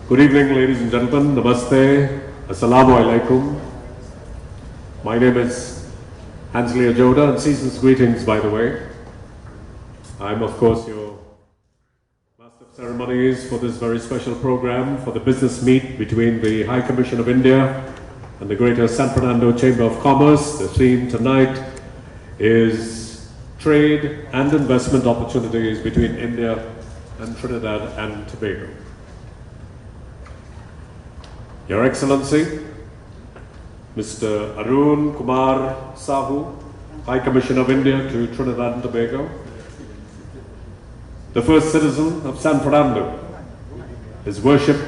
Good evening, ladies and gentlemen. Namaste. Assalamu alaikum. My name is Hansley Ajoda, and season's greetings, by the way. I'm, of course, your Master of Ceremonies for this very special program for the business meet between the High Commission of India and the Greater San Fernando Chamber of Commerce. The theme tonight is trade and investment opportunities between India and Trinidad and Tobago. Your Excellency, Mr. Arun Kumar Sahu, High Commission of India to Trinidad and Tobago, the first citizen of San Fernando, His Worship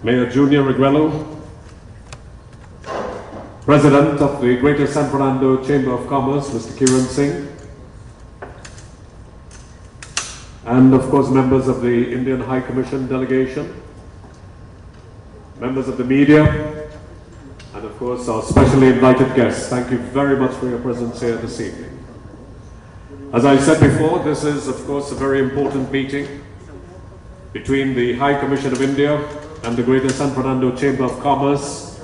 Mayor Junior Regrello, President of the Greater San Fernando Chamber of Commerce, Mr. Kiran Singh, and of course members of the Indian High Commission delegation, members of the media, and of course our specially invited guests. Thank you very much for your presence here this evening. As I said before, this is of course a very important meeting between the High Commission of India and the Greater San Fernando Chamber of Commerce,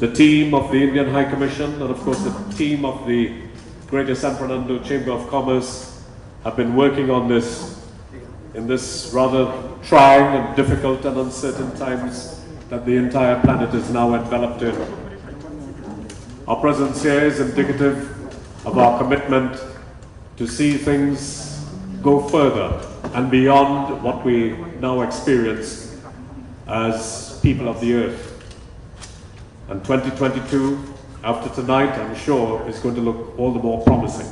the team of the Indian High Commission, and of course the team of the Greater San Fernando Chamber of Commerce have been working on this in this rather trying and difficult and uncertain times that the entire planet is now enveloped in. Our presence here is indicative of our commitment to see things go further and beyond what we now experience as people of the earth. And 2022, after tonight, I'm sure is going to look all the more promising.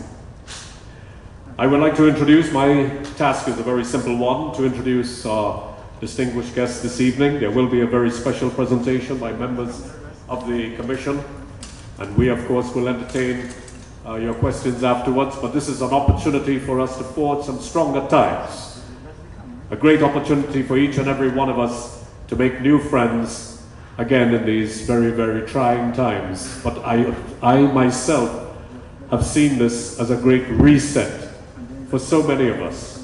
I would like to introduce, my task is a very simple one, to introduce our distinguished guests this evening. There will be a very special presentation by members of the Commission, and we of course will entertain your questions afterwards, but this is an opportunity for us to forge some stronger ties. A great opportunity for each and every one of us to make new friends again in these very, very trying times. But I myself have seen this as a great reset for so many of us.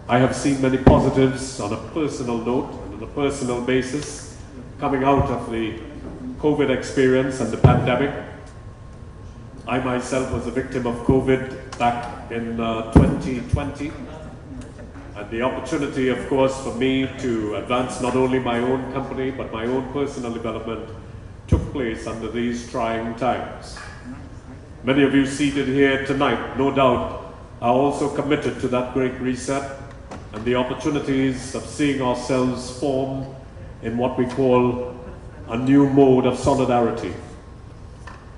I have seen many positives on a personal note and on a personal basis coming out of the COVID experience and the pandemic. I myself was a victim of COVID back in 2020, and the opportunity, of course, for me to advance not only my own company but my own personal development took place under these trying times. Many of you seated here tonight, no doubt, are also committed to that great reset and the opportunities of seeing ourselves form in what we call a new mode of solidarity.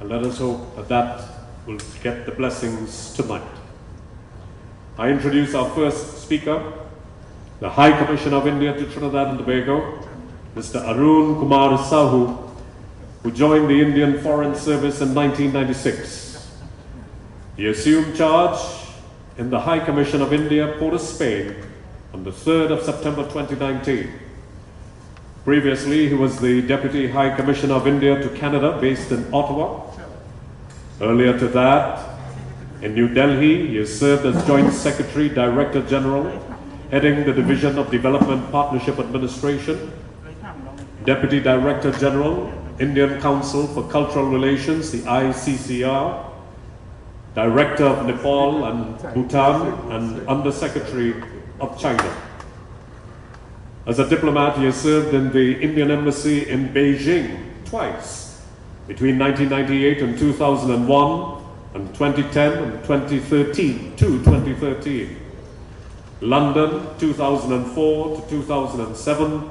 And let us hope that that will get the blessings tonight. I introduce our first speaker, the High Commission of India to Trinidad and Tobago, Mr. Arun Kumar Sahu, who joined the Indian Foreign Service in 1996. He assumed charge in the High Commission of India, Port of Spain, on the 3rd of September 2019. Previously, he was the Deputy High Commissioner of India to Canada, based in Ottawa. Earlier to that, in New Delhi, he has served as Joint Secretary, Director General, heading the Division of Development Partnership Administration, Deputy Director General, Indian Council for Cultural Relations, the ICCR, Director of Nepal and Bhutan, and Under Secretary of China. As a diplomat, he has served in the Indian Embassy in Beijing twice, between 1998 and 2001, and 2010 and 2013, London 2004 to 2007,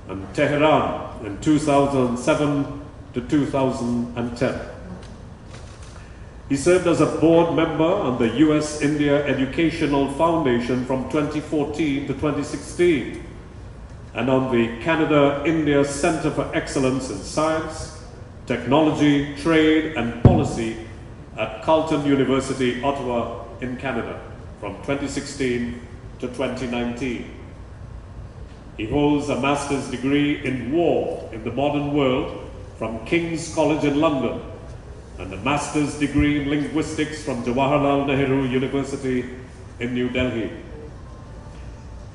and Tehran in 2007 to 2010. He served as a board member on the US-India Educational Foundation from 2014 to 2016, and on the Canada-India Center for Excellence in Science, Technology, Trade and Policy at Carleton University, Ottawa in Canada from 2016 to 2019. He holds a master's degree in war in the modern world from King's College in London, and a master's degree in linguistics from Jawaharlal Nehru University in New Delhi.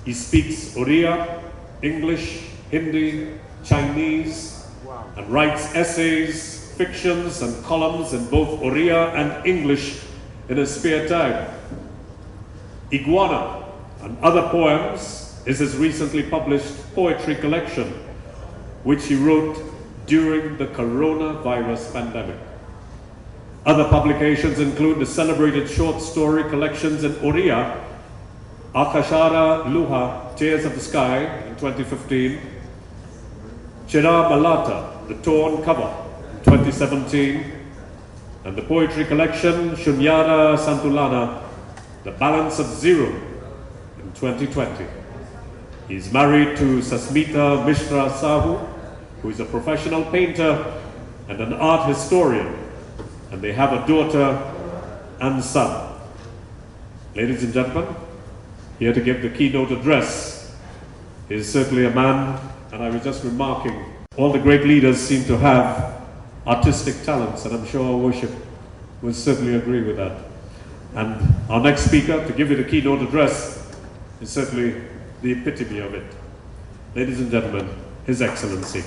He speaks Oriya, English, Hindi, Chinese, and writes essays, fictions, and columns in both Oriya and English in his spare time. Iguana and Other Poems is his recently published poetry collection, which he wrote during the coronavirus pandemic. Other publications include the celebrated short story collections in Oriya, Akashara Luha, Tears of the Sky in 2015, Chira Malata, The Torn Cover in 2017, and the poetry collection Shunyara Santulana, The Balance of Zero in 2020. He is married to Sasmita Mishra Sahu, who is a professional painter and an art historian, and they have a daughter and son. Ladies and gentlemen, here to give the keynote address is certainly a man, and I was just remarking, all the great leaders seem to have artistic talents, and I'm sure our worship will certainly agree with that. And our next speaker to give you the keynote address is certainly the epitome of it. Ladies and gentlemen, His Excellency.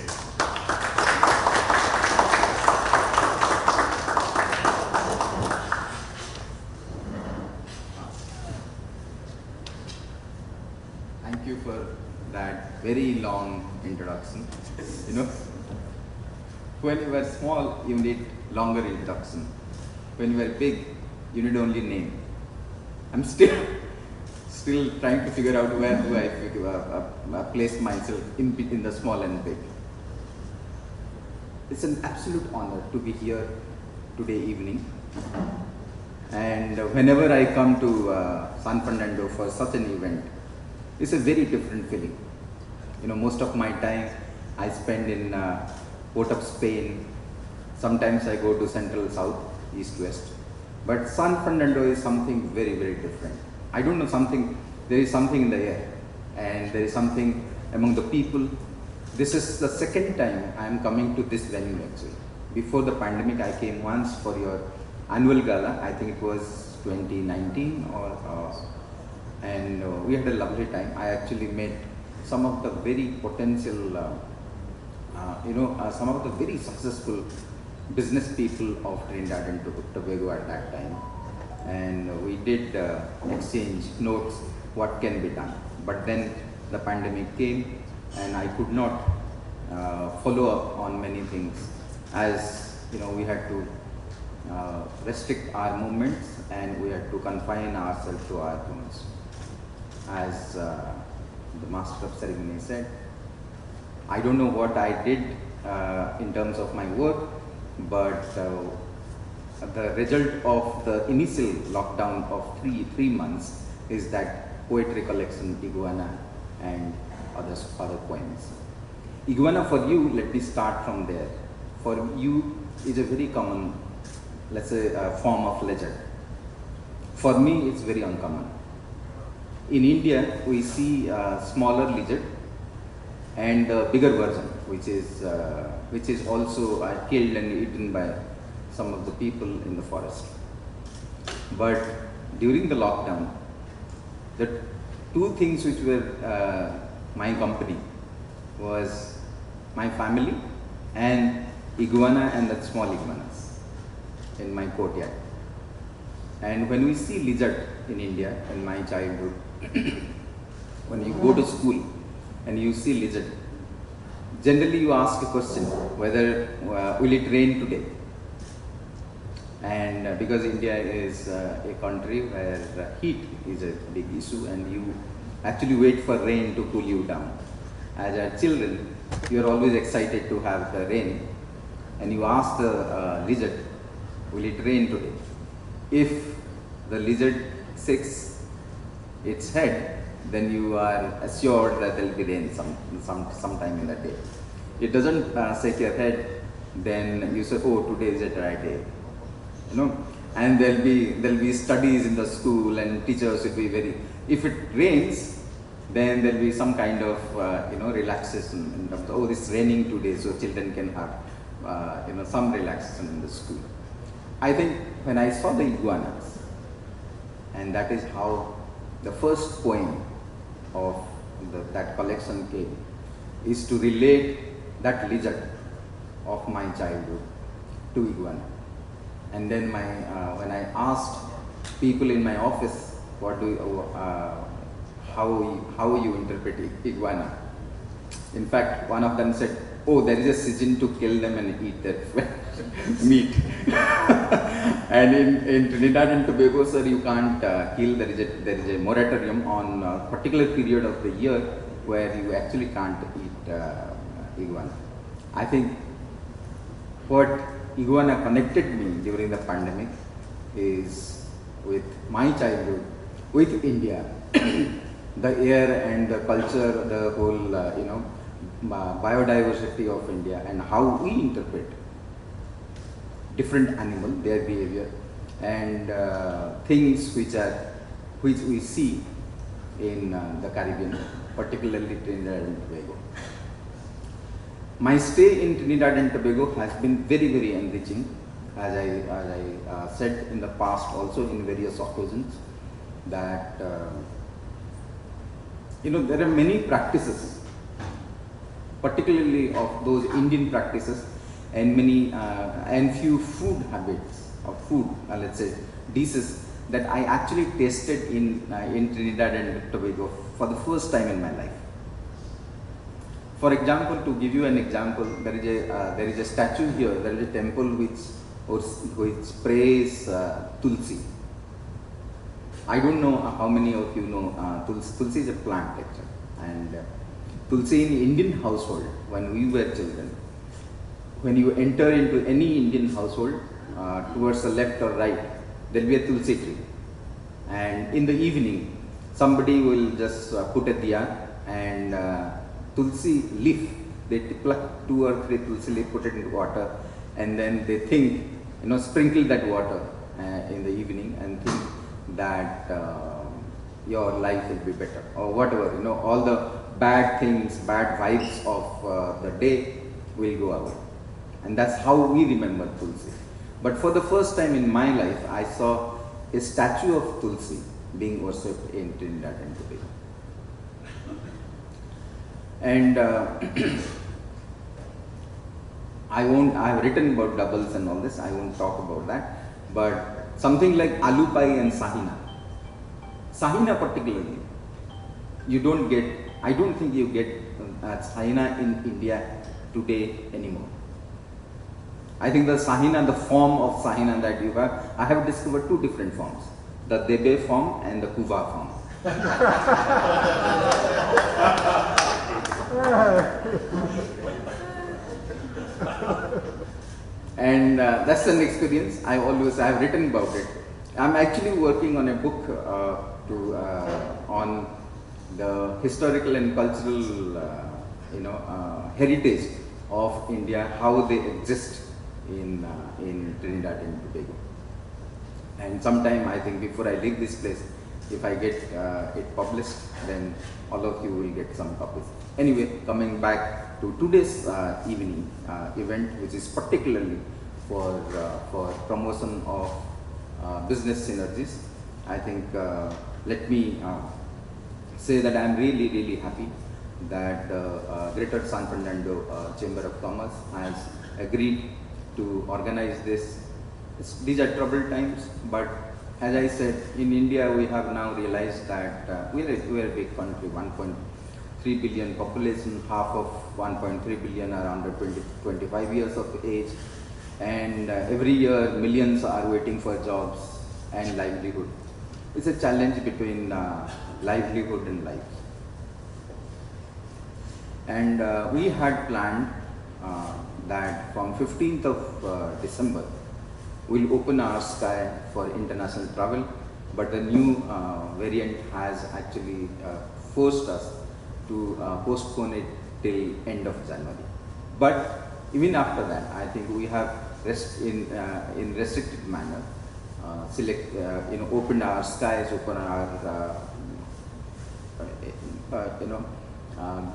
Thank you for that very long introduction. You know, when you were small, you need longer introduction. When you were big, you need only name. I'm still trying to figure out where do I place myself in the small and big. It's an absolute honor to be here today evening. And whenever I come to San Fernando for such an event, it's a very different feeling. You know, most of my time I spend in Port of Spain. Sometimes I go to Central, South, East, West. But San Fernando is something very, very different. I don't know, there is something in the air, and there is something among the people. This is the second time I am coming to this venue actually. Before the pandemic, I came once for your annual gala. I think it was 2019 and we had a lovely time. I actually met some of the very potential, some of the very successful business people of Trinidad and Tobago at that time, and we did exchange notes what can be done. But then the pandemic came and I could not follow up on many things, as you know, we had to restrict our movements and we had to confine ourselves to our homes. As the master of ceremony said, I don't know what I did in terms of my work, but the result of the initial lockdown of three months is that poetry collection Iguana and other poems. Iguana for you, let me start from there. For you is a very common, let's say, form of ledger. For me, it's very uncommon. In India, we see a smaller lizard and a bigger version, which is also killed and eaten by some of the people in the forest. But during the lockdown, the two things which were my company was my family and iguana and the small iguanas in my courtyard. And when we see lizard in India, in my childhood, when you go to school and you see lizard, generally you ask a question whether will it rain today? And because India is a country where heat is a big issue and you actually wait for rain to cool you down. As our children, you are always excited to have the rain, and you ask the lizard, will it rain today? If the lizard shakes its head, then you are assured that there will be rain sometime in the day. It doesn't shake your head, then you say, oh, today is a dry day. You know, and there'll be studies in the school, and teachers will be very. If it rains, then there'll be some kind of relaxation in terms of, oh, it's raining today, so children can have some relaxation in the school. I think when I saw the iguanas, and that is how the first poem of that collection came, is to relate that lizard of my childhood to iguana. And then when I asked people in my office, what do you, how you interpret iguana? In fact, one of them said, "Oh, there is a season to kill them and eat their meat." And in Trinidad and Tobago, sir, you can't kill. There is a moratorium on a particular period of the year where you actually can't eat iguana. I think what iguana connected me during the pandemic is with my childhood, with India, the air and the culture, the whole biodiversity of India, and how we interpret different animals, their behavior, and things which we see in the Caribbean, particularly Trinidad and Tobago. My stay in Trinidad and Tobago has been very, very enriching, as I said in the past also in various occasions, that there are many practices, particularly of those Indian practices, and many and few food habits or food, let's say, dishes that I actually tasted in Trinidad and Tobago for the first time in my life. For example, to give you an example, there is a statue here. There is a temple which prays tulsi. I don't know how many of you know tulsi. Tulsi is a plant actually, and tulsi in Indian household, when we were children, when you enter into any Indian household, towards the left or right, there will be a tulsi tree, and in the evening, somebody will just put a diya and tulsi leaf. They pluck 2 or 3 tulsi leaf, put it into water, and then they think, sprinkle that water in the evening and think that your life will be better or whatever. All the bad things, bad vibes of the day will go away. And that's how we remember Tulsi. But for the first time in my life, I saw a statue of Tulsi being worshipped in Trinidad and Tobago. And I have written about doubles and all this, I won't talk about that. But something like aloo pai and sahina. Sahina particularly, I don't think you get sahina in India today anymore. I think the sahina, the form of sahina that you have, I have discovered 2 different forms, the debe form and the kuva form. And that's an experience I have written about it. I'm actually working on a book on the historical and cultural heritage of India, how they exist in Trinidad and Tobago. And sometime, I think before I leave this place, if I get it published, then all of you will get some copies. Anyway, coming back to today's evening event, which is particularly for promotion of business synergies, I think let me say that I am really, really happy that Greater San Fernando Chamber of Commerce has agreed to organize this. These are troubled times, but as I said, in India we have now realized that we are a big country, 1.3 billion population, half of 1.3 billion are under 25 years of age, and every year millions are waiting for jobs and livelihood. It's a challenge between livelihood and life. And we had planned that from 15th of December, we'll open our sky for international travel, but the new variant has actually forced us to postpone it till end of January. But even after that, I think we have in restricted manner opened our skies, open our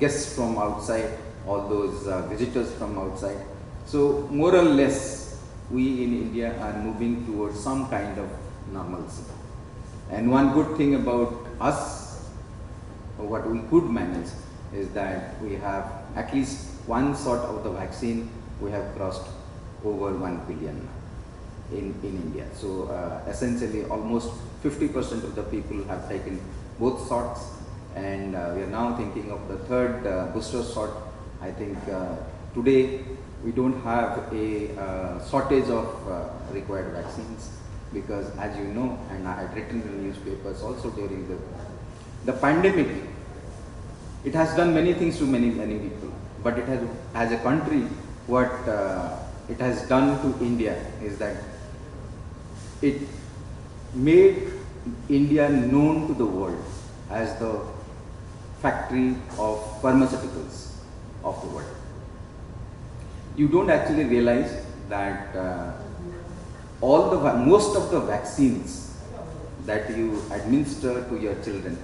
guests from outside, all those visitors from outside. So more or less, we in India are moving towards some kind of normalcy. And one good thing about us, what we could manage, is that we have at least one sort of the vaccine, we have crossed over 1 billion in India. So essentially almost 50% of the people have taken both shots, and we are now thinking of the third booster shot. I think today we don't have a shortage of required vaccines, because as you know, and I had written in the newspapers also during the pandemic, it has done many things to many people, but it has, as a country, what it has done to India is that it made India known to the world as the factory of pharmaceuticals of the world. You don't actually realize that most of the vaccines that you administer to your children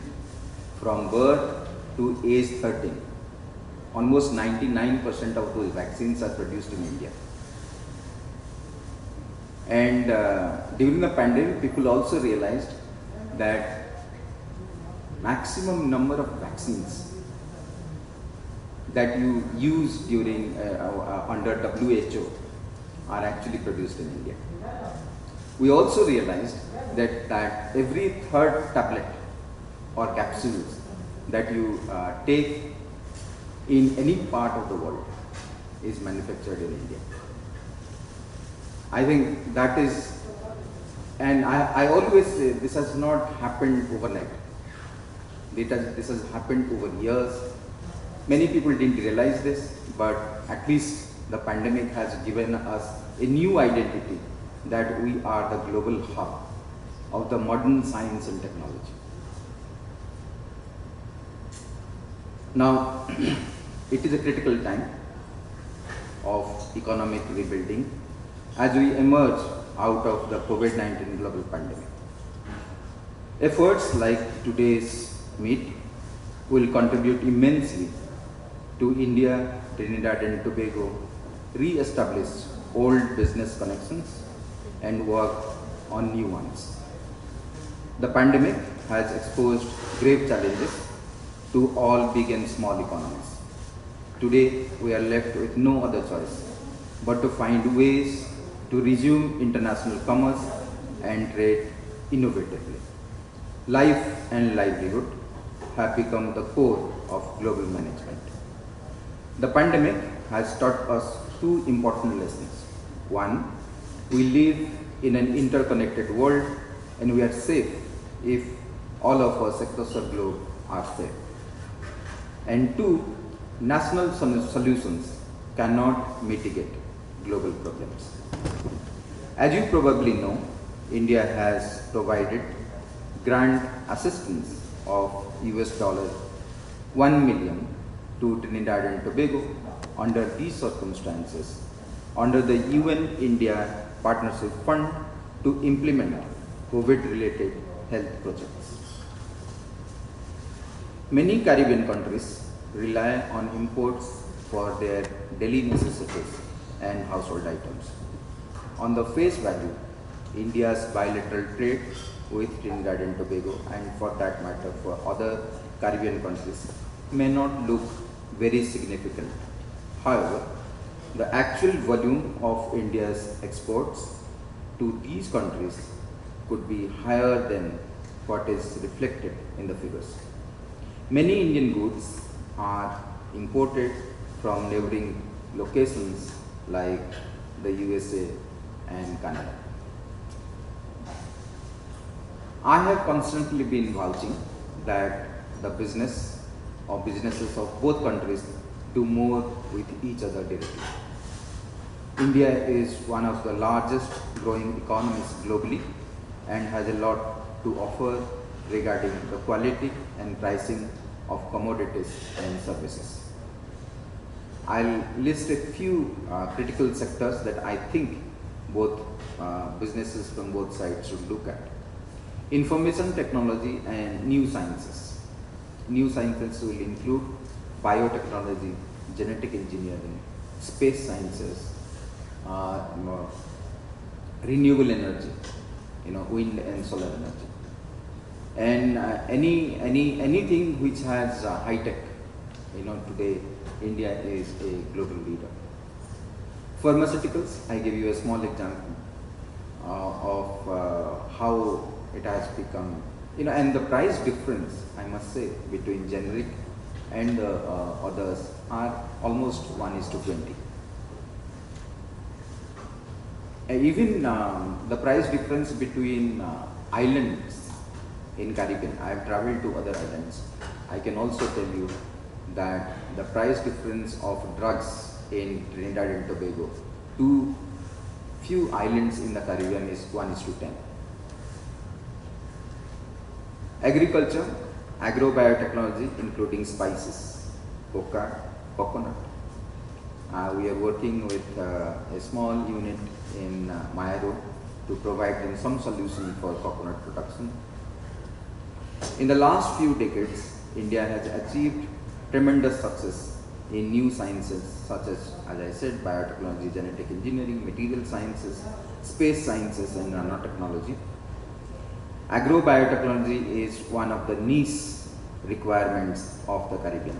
from birth to age 13, almost 99% of those vaccines are produced in India. And during the pandemic, people also realized that maximum number of vaccines that you use during under WHO are actually produced in India. We also realized that every third tablet or capsules that you take in any part of the world is manufactured in India. I think that is, and I always say this has not happened overnight. This has happened over years. Many people didn't realize this, but at least the pandemic has given us a new identity that we are the global hub of the modern science and technology. Now, it is a critical time of economic rebuilding as we emerge out of the COVID-19 global pandemic. Efforts like today's meet will contribute immensely to India, Trinidad and Tobago re-establish old business connections and work on new ones. The pandemic has exposed grave challenges to all big and small economies. Today, we are left with no other choice but to find ways to resume international commerce and trade innovatively. Life and livelihood have become the core of global management. The pandemic has taught us two important lessons. One, we live in an interconnected world and we are safe if all of us across the globe are safe. And two, national solutions cannot mitigate global problems. As you probably know, India has provided grant assistance of $1 million to Trinidad and Tobago under these circumstances under the UN India Partnership Fund to implement COVID-related health projects. Many Caribbean countries rely on imports for their daily necessities and household items. On the face value, India's bilateral trade with Trinidad and Tobago, and for that matter for other Caribbean countries, may not look very significant. However, the actual volume of India's exports to these countries could be higher than what is reflected in the figures. Many Indian goods are imported from neighboring locations like the USA and Canada. I have constantly been vouching that the businesses of both countries do more with each other directly. India is one of the largest growing economies globally and has a lot to offer regarding the quality and pricing of commodities and services. I'll list a few critical sectors that I think both businesses from both sides should look at. Information technology and new sciences. New sciences will include biotechnology, genetic engineering, space sciences, renewable energy, wind and solar energy, and anything which has high tech today India is a global leader. Pharmaceuticals, I give you a small example of how it has become, and the price difference, I must say, between generic and others are almost 1:20. Even the price difference between islands in Caribbean, I have traveled to other islands. I can also tell you that the price difference of drugs in Trinidad and Tobago to few islands in the Caribbean is 1:10. Agriculture, agrobiotechnology, including spices, coconut. We are working with a small unit in Mayaro to provide them some solution for coconut production. In the last few decades, India has achieved tremendous success in new sciences such as I said, biotechnology, genetic engineering, material sciences, space sciences, and nanotechnology. Agrobiotechnology is one of the niche requirements of the Caribbean.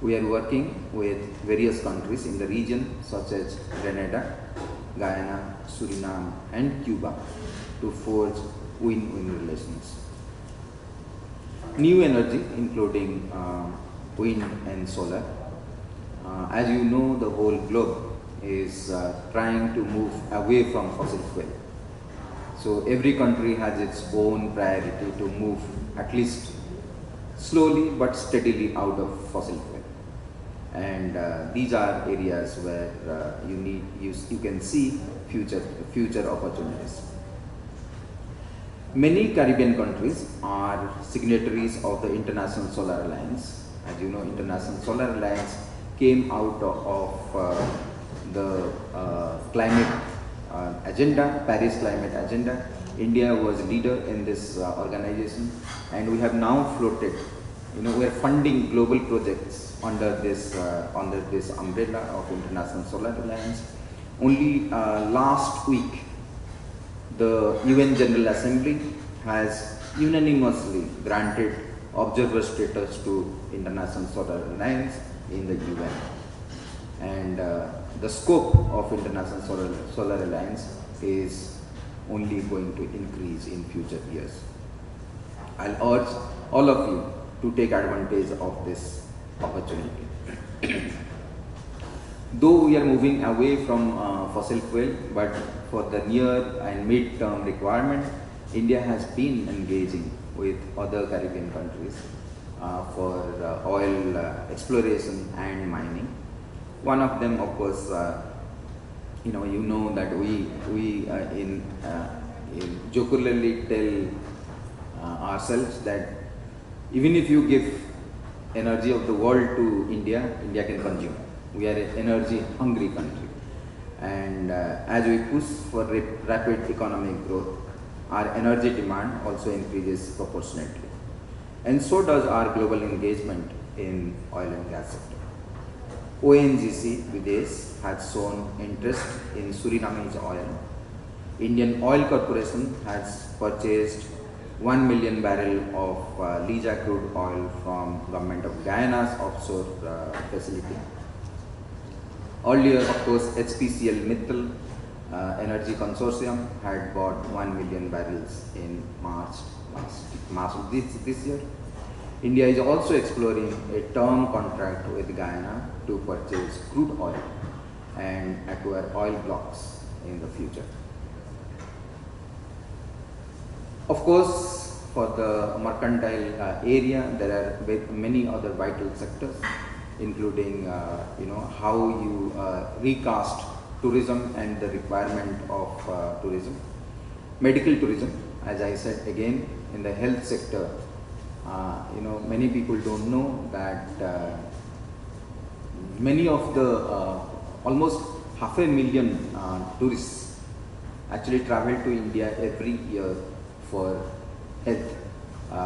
We are working with various countries in the region such as Grenada, Guyana, Suriname, and Cuba to forge win-win relations. New energy, including wind and solar. As you know, the whole globe is trying to move away from fossil fuel. So every country has its own priority to move at least slowly but steadily out of fossil fuel. And these are areas where you can see future opportunities. Many Caribbean countries are signatories of the International Solar Alliance. As you know, International Solar Alliance came out of the climate agenda, Paris climate agenda. India was leader in this organization, and we have now floated. We are funding global projects under this umbrella of International Solar Alliance. Only last week, the UN General Assembly has unanimously granted observer status to International Solar Alliance in the UN. And the scope of International Solar Alliance is only going to increase in future years. I'll urge all of you to take advantage of this opportunity. Though we are moving away from fossil fuel, but for the near and mid-term requirement, India has been engaging with other Caribbean countries for oil exploration and mining. One of them, of course, you know that we jocularly tell ourselves that even if you give energy of the world to India, India can consume. We are an energy-hungry country, and as we push for rapid economic growth, our energy demand also increases proportionately, and so does our global engagement in oil and gas sector. ONGC Videsh has shown interest in Suriname's oil. Indian Oil Corporation has purchased 1 million barrel of Lija crude oil from government of Guyana's offshore facility. Earlier, of course, HPCL Mittal Energy Consortium had bought 1 million barrels in March of this year. India is also exploring a term contract with Guyana to purchase crude oil and acquire oil blocks in the future. Of course, for the mercantile area, there are many other vital sectors, including how you recast tourism and the requirement of tourism. Medical tourism, as I said again, in the health sector, many people don't know that many of the almost 500,000 tourists actually travel to India every year for health,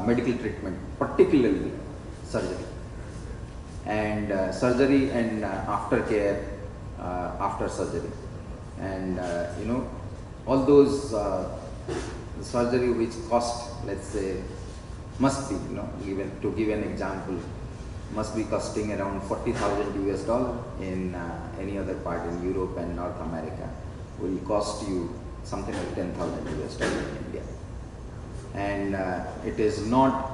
medical treatment, particularly surgery. And surgery and aftercare after surgery, and all those surgery which cost, let's say, must be given. To give an example, must be costing around 40,000 US dollar. In any other part in Europe and North America will cost you something like 10,000 US dollar in India. And it is not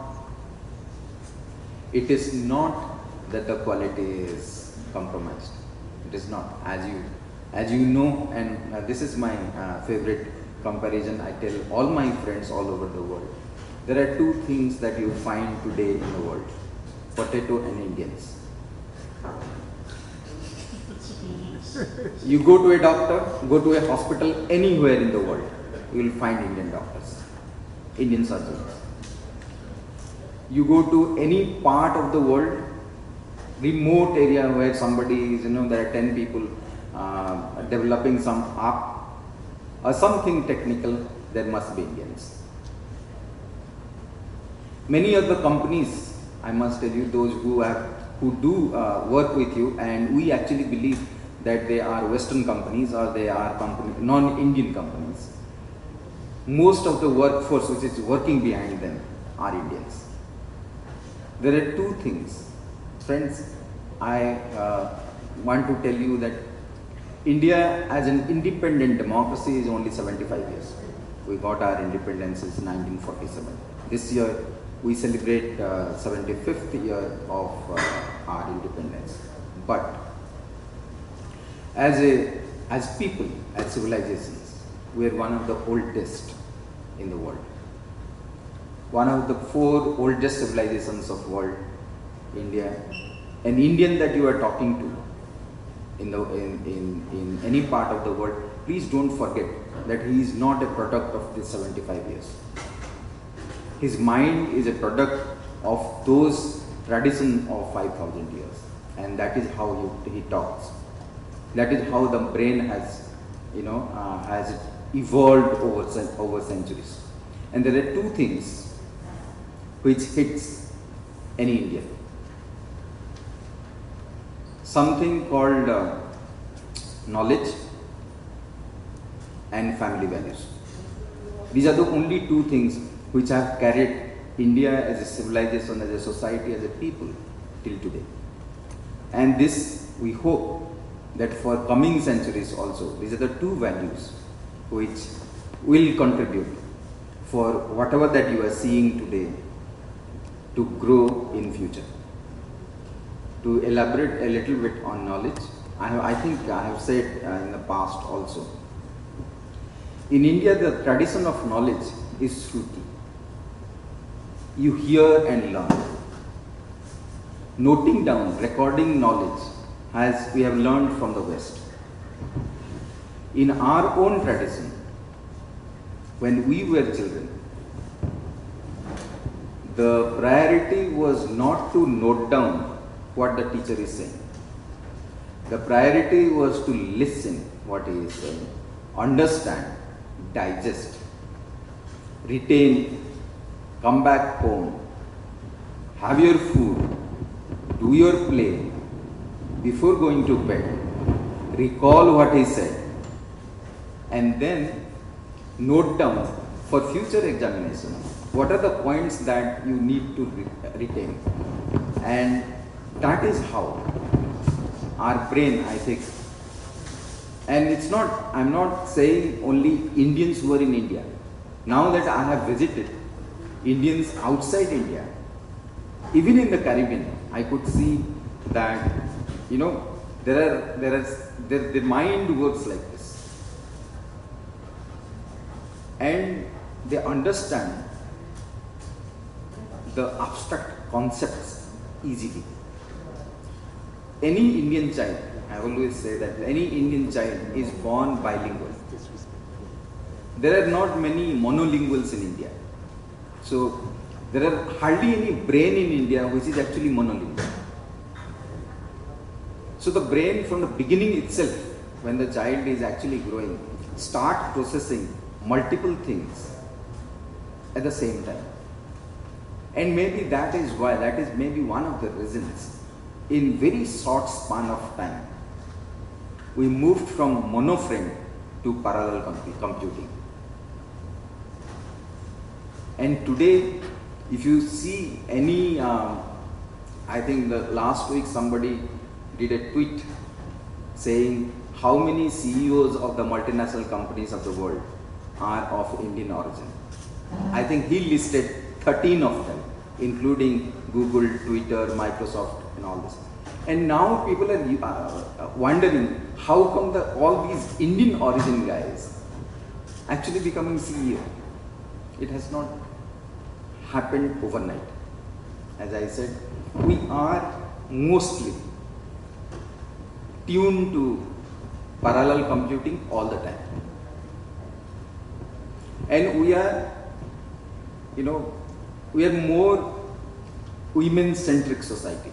that the quality is compromised. It is not. As you know, and this is my favorite comparison. I tell all my friends all over the world. There are two things that you find today in the world: potato and Indians. You go to a doctor, go to a hospital anywhere in the world, you will find Indian doctors, Indian surgeons. You go to any part of the world, remote area where somebody is, there are 10 people developing some app or something technical, there must be Indians. Many of the companies, I must tell you, those who do work with you, and we actually believe that they are Western companies or they are non-Indian companies. Most of the workforce which is working behind them are Indians. There are two things. Friends, I want to tell you that India as an independent democracy is only 75 years. We got our independence in 1947. This year we celebrate 75th year of our independence. But as people, as civilizations, we are one of the oldest in the world. One of the 4 oldest civilizations of world, India. An Indian that you are talking to in any part of the world, please don't forget that he is not a product of this 75 years. His mind is a product of those traditions of 5,000 years, and that is how he talks. That is how the brain has, has evolved over centuries. And there are two things which hits any Indian. Something called knowledge and family values. These are the only two things which have carried India as a civilization, as a society, as a people till today. And this, we hope that for coming centuries also, these are the two values which will contribute for whatever that you are seeing today to grow in future. To elaborate a little bit on knowledge, I think I have said in the past also. In India, the tradition of knowledge is Shruti. You hear and learn. Noting down, recording knowledge, as we have learned from the West. In our own tradition, when we were children, the priority was not to note down what the teacher is saying. The priority was to listen what he is saying, understand, digest, retain, come back home, have your food, do your play, before going to bed, recall what he said, and then note down for future examination what are the points that you need to retain. And that is how our brain, I think, and it's not, I'm not saying only Indians who are in India. Now that I have visited Indians outside India, even in the Caribbean, I could see that, the mind works like this. And they understand the abstract concepts easily. Any Indian child, I always say that any Indian child is born bilingual. There are not many monolinguals in India. So there are hardly any brain in India which is actually monolingual. So the brain from the beginning itself, when the child is actually growing, start processing multiple things at the same time. And maybe that is why, that is maybe one of the reasons, in very short span of time, we moved from monoframe to parallel computing. And today, if you see any I think the last week somebody did a tweet saying how many CEOs of the multinational companies of the world are of Indian origin. I think he listed 13 of them, including Google, Twitter, Microsoft and all this. And now people are wondering how come all these Indian origin guys actually becoming CEO. It has not happened overnight. As I said, we are mostly tuned to parallel computing all the time. And we are, we are more women-centric society,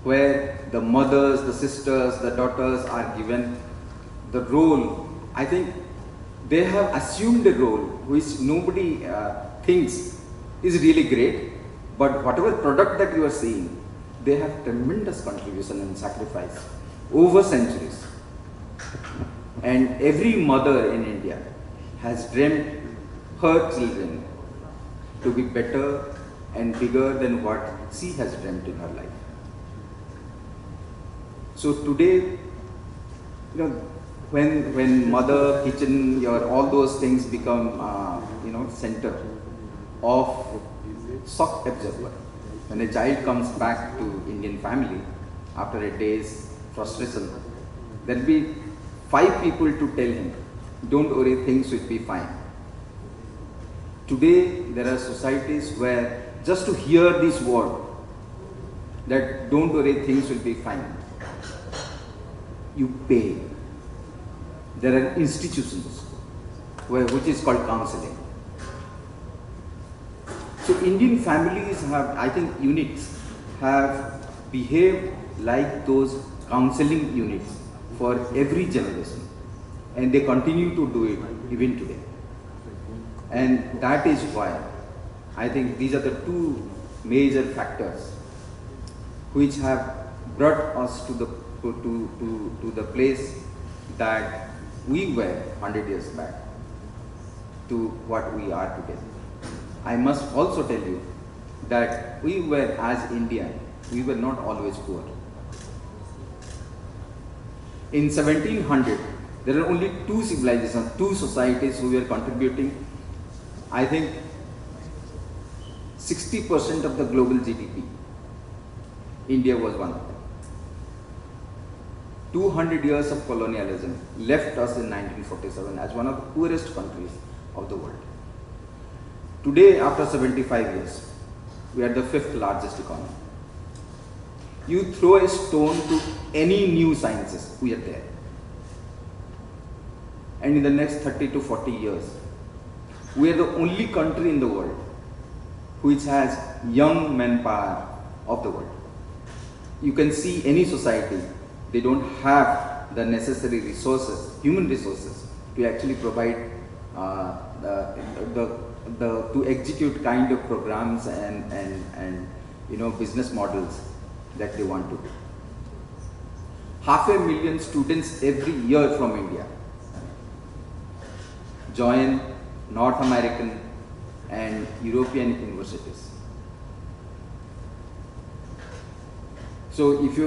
where the mothers, the sisters, the daughters are given the role. I think they have assumed a role which nobody thinks is really great, but whatever product that you are seeing, they have tremendous contribution and sacrifice over centuries. And every mother in India has dreamt her children to be better and bigger than what she has dreamt in her life. So today, when mother, kitchen, all those things become, center of shock absorber. When a child comes back to Indian family after a day's frustration, there will be 5 people to tell him, don't worry, things will be fine. Today, there are societies where just to hear this word, that don't worry, things will be fine, you pay. There are institutions which is called counseling. So Indian families have, I think units have behaved like those counseling units for every generation, and they continue to do it even today. And that is why I think these are the 2 major factors which have brought us to the place that we were 100 years back to what we are today. I must also tell you that we were, as India, we were not always poor. In 1700, there are only 2 civilizations, 2 societies who were contributing, I think, 60% of the global GDP. India was one of them. 200 years of colonialism left us in 1947 as one of the poorest countries of the world. Today, after 75 years, we are the 5th largest economy. You throw a stone to any new sciences, we are there. And in the next 30 to 40 years, we are the only country in the world which has young manpower of the world. You can see any society, they don't have the necessary resources, human resources, to actually provide to execute kind of programs and business models that they want to do. 500,000 students every year from India join North American and European universities. So if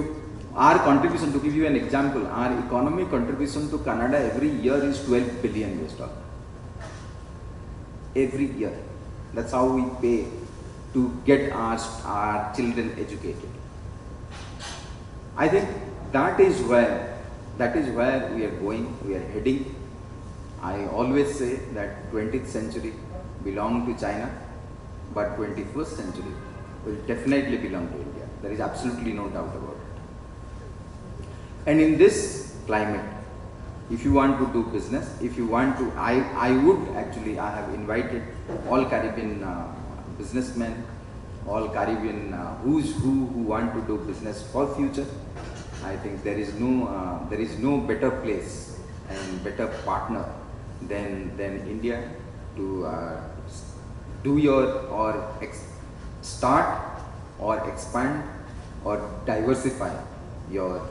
our contribution, to give you an example, our economic contribution to Canada every year is $12 billion US. Every year. That's how we pay to get our children educated. I think that is where we are going, we are heading. I always say that 20th century belonged to China, but 21st century will definitely belong to India. There is absolutely no doubt about it. And in this climate, if you want to do business, if you want to, I have invited all Caribbean businessmen, all Caribbean who want to do business for future. I think there is no better place and better partner than India to start or expand or diversify your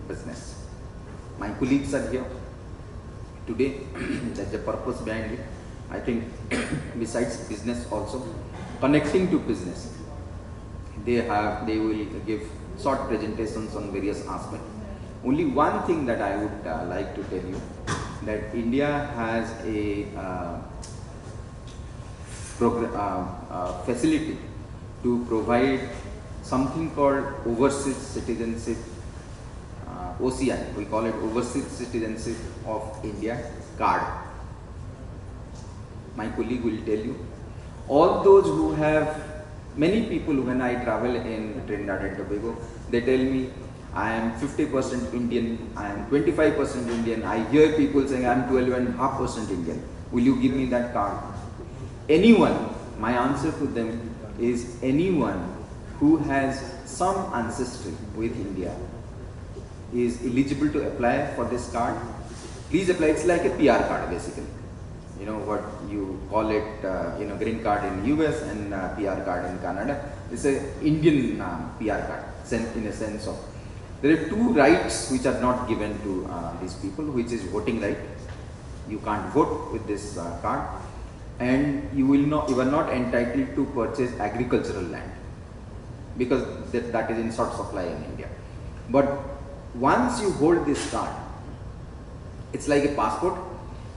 business. My colleagues are here today. That's the purpose behind it. I think besides business also, connecting to business. They will give short presentations on various aspects. Only one thing that I would like to tell you, that India has a facility to provide something called overseas citizenship, OCI, we call it Overseas Citizenship of India card. My colleague will tell you. All those who have, many people when I travel in Trinidad and Tobago, they tell me, I am 50% Indian, I am 25% Indian. I hear people saying I am 12.5% Indian. Will you give me that card? Anyone, my answer to them is anyone who has some ancestry with India is eligible to apply for this card. Please apply. It's like a PR card basically. You know what you call it, green card in US and PR card in Canada. It's an Indian PR card in a sense of. There are two rights which are not given to these people, which is voting right. You can't vote with this card, and you are not entitled to purchase agricultural land because that is in short supply in India. But once you hold this card, it's like a passport.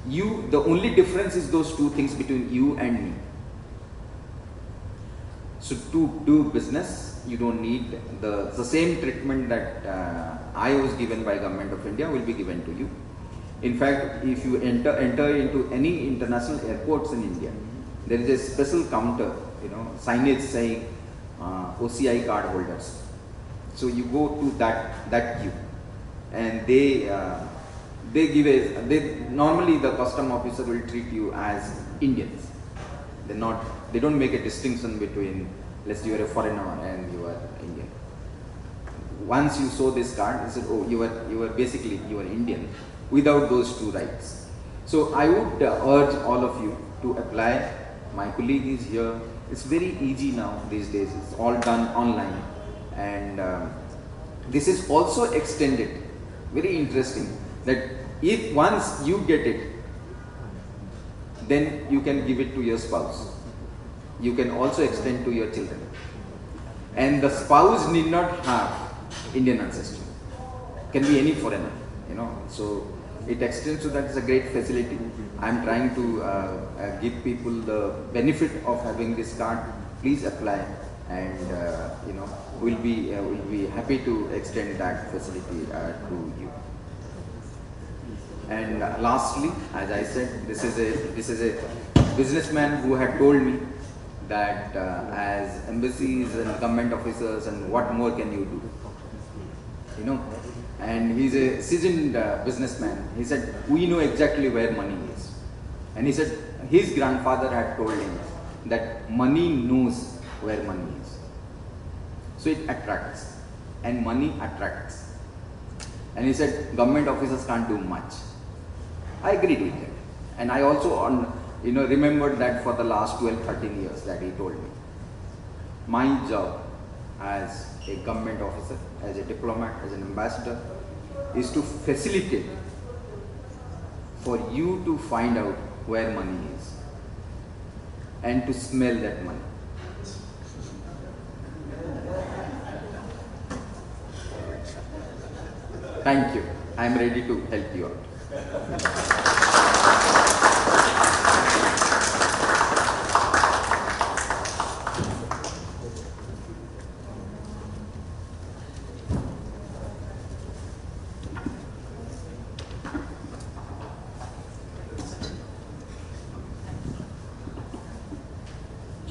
The only difference is those two things between you and me. So to do business, you don't need the same treatment that I was given by Government of India will be given to you. In fact, if you enter into any international airports in India, there is a special counter, signage saying OCI card holders. So you go to that queue, and normally the custom officer will treat you as Indians. They don't make a distinction between, let's say you are a foreigner and you are Indian. Once you show this card, they said, oh, you are Indian without those two rights. So I would urge all of you to apply. My colleague is here. It's very easy now these days. It's all done online, and this is also extended. Very interesting that if once you get it, then you can give it to your spouse. You can also extend to your children, and the spouse need not have Indian ancestry. Can be any foreigner, So it extends to that. It's a great facility. I'm trying to give people the benefit of having this card. Please apply, and we'll be happy to extend that facility to you. And lastly, as I said, this is a businessman who had told me that as embassies and government officers, and what more can you do? And he's a seasoned businessman. He said, we know exactly where money is. And he said, his grandfather had told him that money knows where money is. So it attracts, and money attracts. And he said, government officers can't do much. I agreed with him. And I also remembered that for the last 12-13 years that he told me. My job as a government officer, as a diplomat, as an ambassador, is to facilitate for you to find out where money is and to smell that money. Thank you. I am ready to help you out.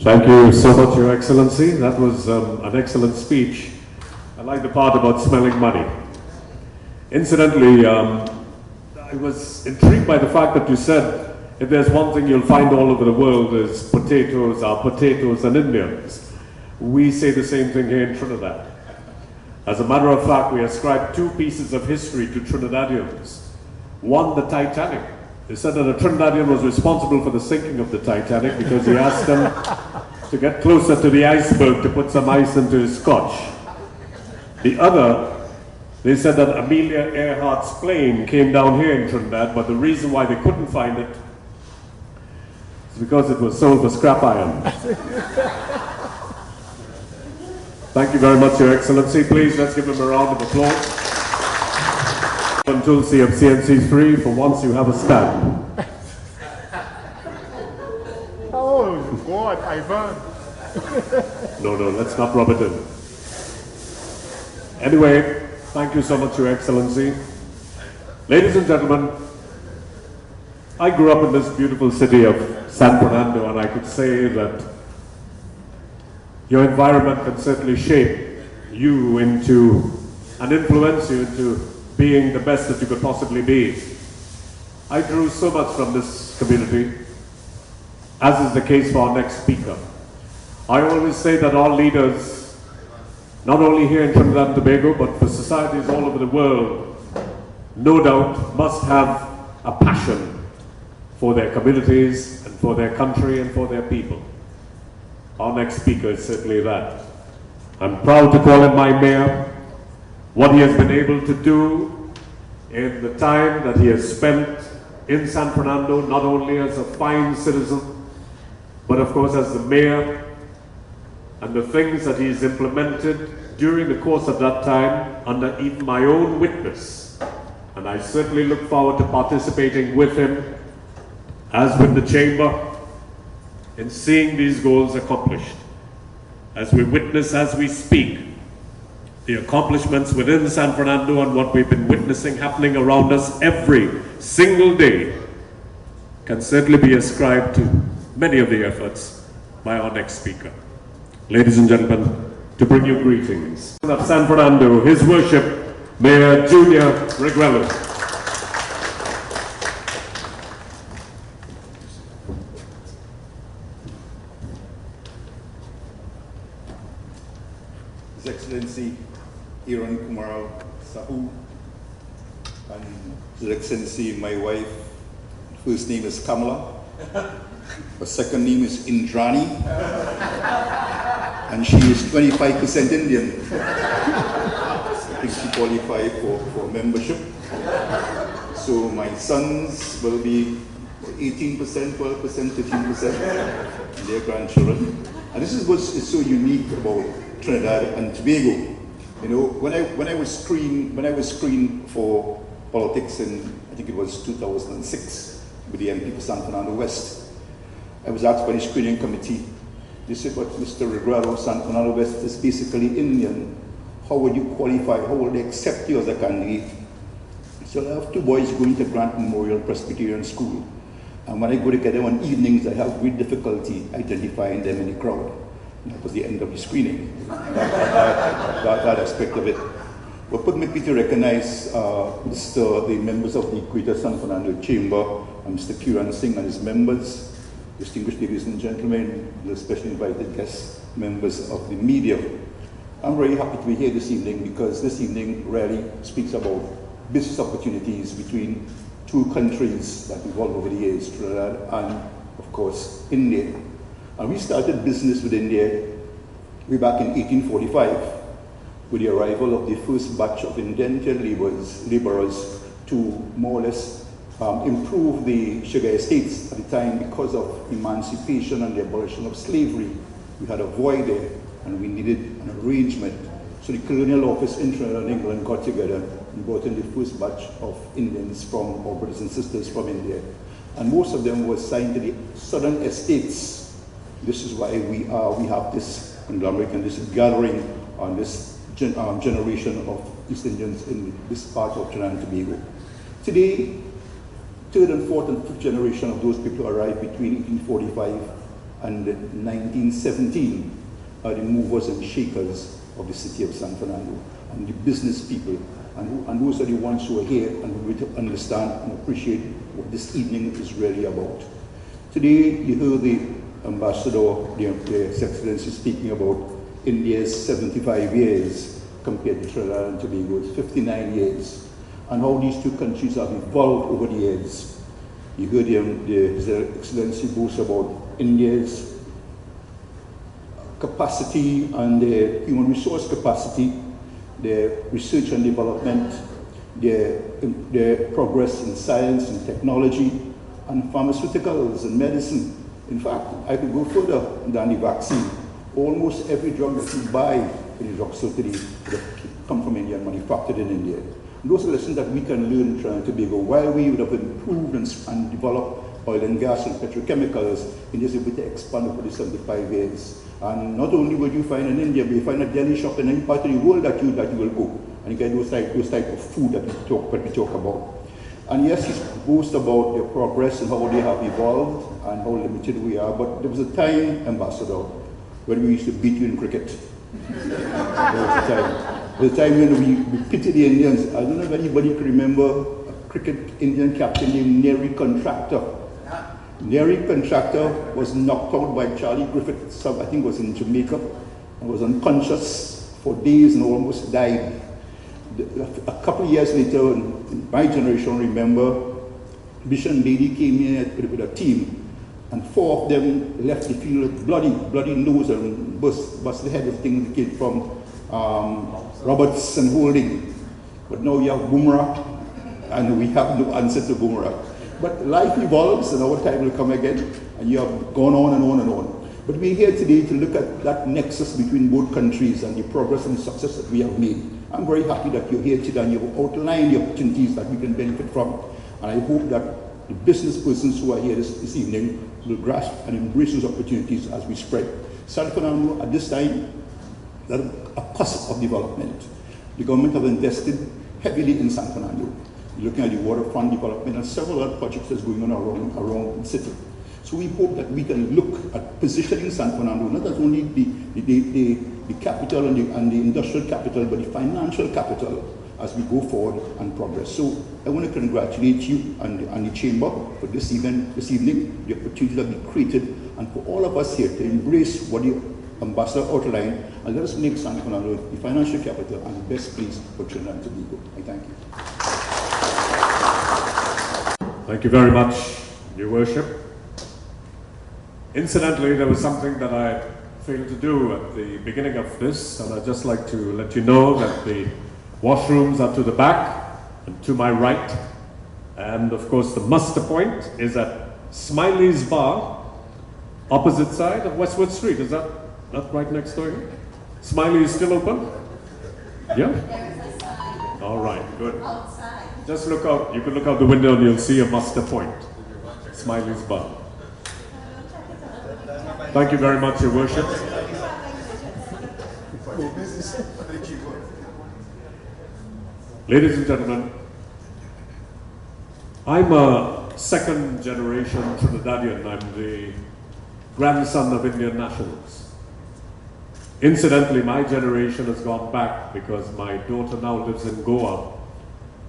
Thank you so much, Your Excellency. That was an excellent speech. I like the part about smelling money. Incidentally, I was intrigued by the fact that you said if there's one thing you'll find all over the world is potatoes and Indians. We say the same thing here in Trinidad. As a matter of fact, we ascribe two pieces of history to Trinidadians. One, the Titanic. They said that a Trinidadian was responsible for the sinking of the Titanic because he asked them to get closer to the iceberg to put some ice into his scotch. The other, they said that Amelia Earhart's plane came down here in Trinidad, but the reason why they couldn't find it is because it was sold for scrap iron. Thank you very much, Your Excellency. Please, let's give him a round of applause. Until of CNC3, for once you have a stand. Oh, God, Ivan. No, let's not rub it in. Anyway, thank you so much, Your Excellency. Ladies and gentlemen, I grew up in this beautiful city of San Fernando, and I could say that your environment can certainly shape you into and influence you into being the best that you could possibly be. I drew so much from this community, as is the case for our next speaker. I always say that our leaders, not only here in Trinidad and Tobago, but for societies all over the world, no doubt must have a passion for their communities and for their country and for their people. Our next speaker is certainly that. I'm proud to call him my mayor. What he has been able to do in the time that he has spent in San Fernando, not only as a fine citizen, but of course as the mayor, and the things that he's implemented during the course of that time under even my own witness. And I certainly look forward to participating with him, as with the chamber, in seeing these goals accomplished. As we witness, as we speak, the accomplishments within San Fernando and what we've been witnessing happening around us every single day can certainly be ascribed to many of the efforts by our next speaker. Ladies and gentlemen, to bring you greetings of San Fernando, His Worship, Mayor Junior Reguelo. His Excellency Arun Kumar Sahu, and His Excellency my wife, first name is Kamala, her second name is Indrani, and she is 25% Indian. I think she qualified for membership. So my sons will be 18%, 12%, 13%, their grandchildren. And this is what is so unique about Trinidad and Tobago. You know, when I was screened for politics in, I think it was 2006, with the MP for San Fernando West, I was asked by the screening committee, they said, but Mr. Reguelo, San Fernando West is basically Indian. How would you qualify? How would they accept you as a candidate? So I have two boys going to Grant Memorial Presbyterian School. And when I go to get them on evenings, I have great difficulty identifying them in the crowd. And that was the end of the screening, that aspect of it. But permit me to recognize the members of the Greater San Fernando Chamber, Mr. Kiran Singh and his members, distinguished ladies and gentlemen, the specially invited guests, members of the media. I'm very happy to be here this evening because this evening really speaks about business opportunities between two countries that evolved over the years, Trinidad and, of course, India. And we started business with India way back in 1845 with the arrival of the first batch of indentured laborers to more or less improve the sugar estates at the time because of emancipation and the abolition of slavery. We had a void there and we needed an arrangement. So the colonial office in Trinidad and England got together and brought in the first batch of Indians from, or brothers and sisters from India. And most of them were assigned to the southern estates. This is why we have this conglomerate and this gathering on this generation of East Indians in this part of Trinidad and Tobago. Today, third and fourth and fifth generation of those people arrived between 1845 and 1917 are the movers and shakers of the city of San Fernando, and the business people, and those are the ones who are here and who will understand and appreciate what this evening is really about. Today, you heard the ambassador, His Excellency, speaking about India's 75 years compared to Trinidad and Tobago's 59 years, and how these two countries have evolved over the years. You heard His Excellency boast about India's capacity and their human resource capacity, their research and development, their progress in science and technology, and pharmaceuticals and medicine. In fact, I could go further than the vaccine. Almost every drug that you buy the drugs still today that come from India and manufactured in India. And those are lessons that we can learn in Trinidad and Tobago. While we would have improved and developed oil and gas and petrochemicals, India is able to expand over the 75 years. And not only would you find in India, but you find a deli shop in any part of the world that you will go. And you get those type of food that we talk about. And yes, he boasts about their progress and how they have evolved and how limited we are. But there was a time, Ambassador, when we used to beat you in cricket. There was a time. There was a time when we pitied the Indians. I don't know if anybody can remember a cricket Indian captain named Neri Contractor. Neri Contractor was knocked out by Charlie Griffith, I think was in Jamaica, and was unconscious for days and almost died. A couple of years later, my generation remember, Bishop Lady came in with a team, and 4 of them left the field bloody nose and bust the head of things that came from Roberts and Holding. But now we have Boomerang, and we have no answer to Boomerang. But life evolves, and our time will come again, and you have gone on and on and on. But we're here today to look at that nexus between both countries and the progress and success that we have made. I'm very happy that you're here today and you've outlined the opportunities that we can benefit from. And I hope that the business persons who are here this evening will grasp and embrace those opportunities as we spread. San Fernando, at this time, is at a cusp of development. The government have invested heavily in San Fernando. You're looking at the waterfront development and several other projects that's going on around the city. So we hope that we can look at positioning San Fernando, not as only the capital and the industrial capital, but the financial capital as we go forward and progress. So I want to congratulate you and the Chamber for this evening, the opportunity that we created, and for all of us here to embrace what the Ambassador outlined, and let us make San Fernando the financial capital and the best place for Trinidad and Tobago. I thank you. Thank you very much, Your Worship. Incidentally, there was something that I failed to do at the beginning of this, and I'd just like to let you know that the washrooms are to the back and to my right. And of course, the muster point is at Smiley's Bar, opposite side of Westwood Street. Is that right next door here? Smiley is still open? Yeah? There's a sign All right, good. outside. Just look out, you can look out the window and you'll see a muster point. Smiley's Bar. Thank you very much, Your Worship. Ladies and gentlemen, I'm a second generation Trinidadian. I'm the grandson of Indian nationals. Incidentally, my generation has gone back because my daughter now lives in Goa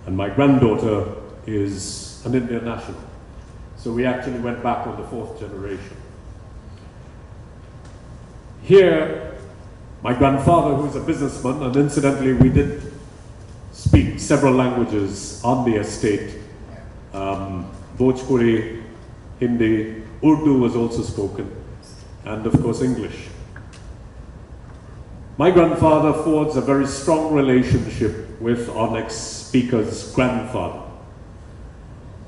and my granddaughter is an Indian national. So we actually went back on the 4th generation. Here, my grandfather, who is a businessman, and incidentally we did speak several languages on the estate. Bhojpuri, Hindi, Urdu was also spoken, and of course English. My grandfather forged a very strong relationship with our next speaker's grandfather.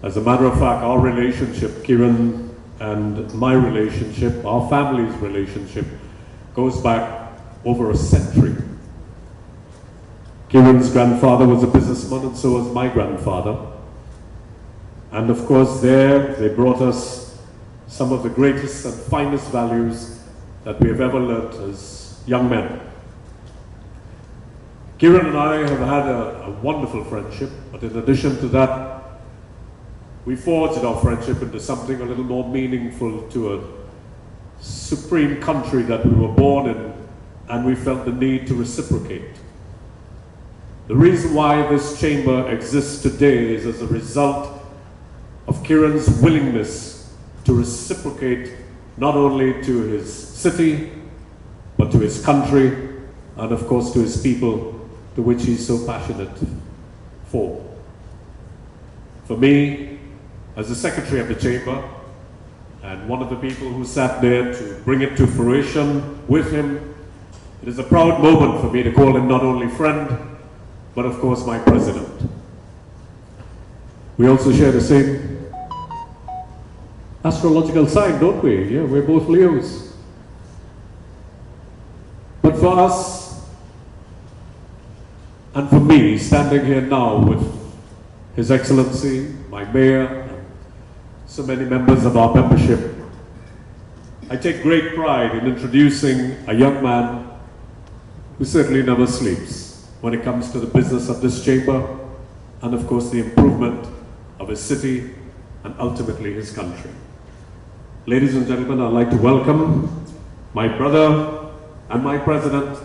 As a matter of fact, our relationship, Kiran and my relationship, our family's relationship, goes back over a century. Kiran's grandfather was a businessman, and so was my grandfather. And of course there, they brought us some of the greatest and finest values that we have ever learnt as young men. Kiran and I have had a wonderful friendship, but in addition to that, we forged our friendship into something a little more meaningful to a supreme country that we were born in, and we felt the need to reciprocate. The reason why this chamber exists today is as a result of Kiran's willingness to reciprocate not only to his city, but to his country, and of course to his people, to which he's so passionate for. For me, as the secretary of the chamber, and one of the people who sat there to bring it to fruition with him, it is a proud moment for me to call him not only friend, but of course my president. We also share the same astrological sign, don't we? Yeah, we're both Leos. But for us, And for me, standing here now with His Excellency, my mayor, and so many members of our membership, I take great pride in introducing a young man who certainly never sleeps when it comes to the business of this chamber and, of course, the improvement of his city and ultimately his country. Ladies and gentlemen, I'd like to welcome my brother and my president,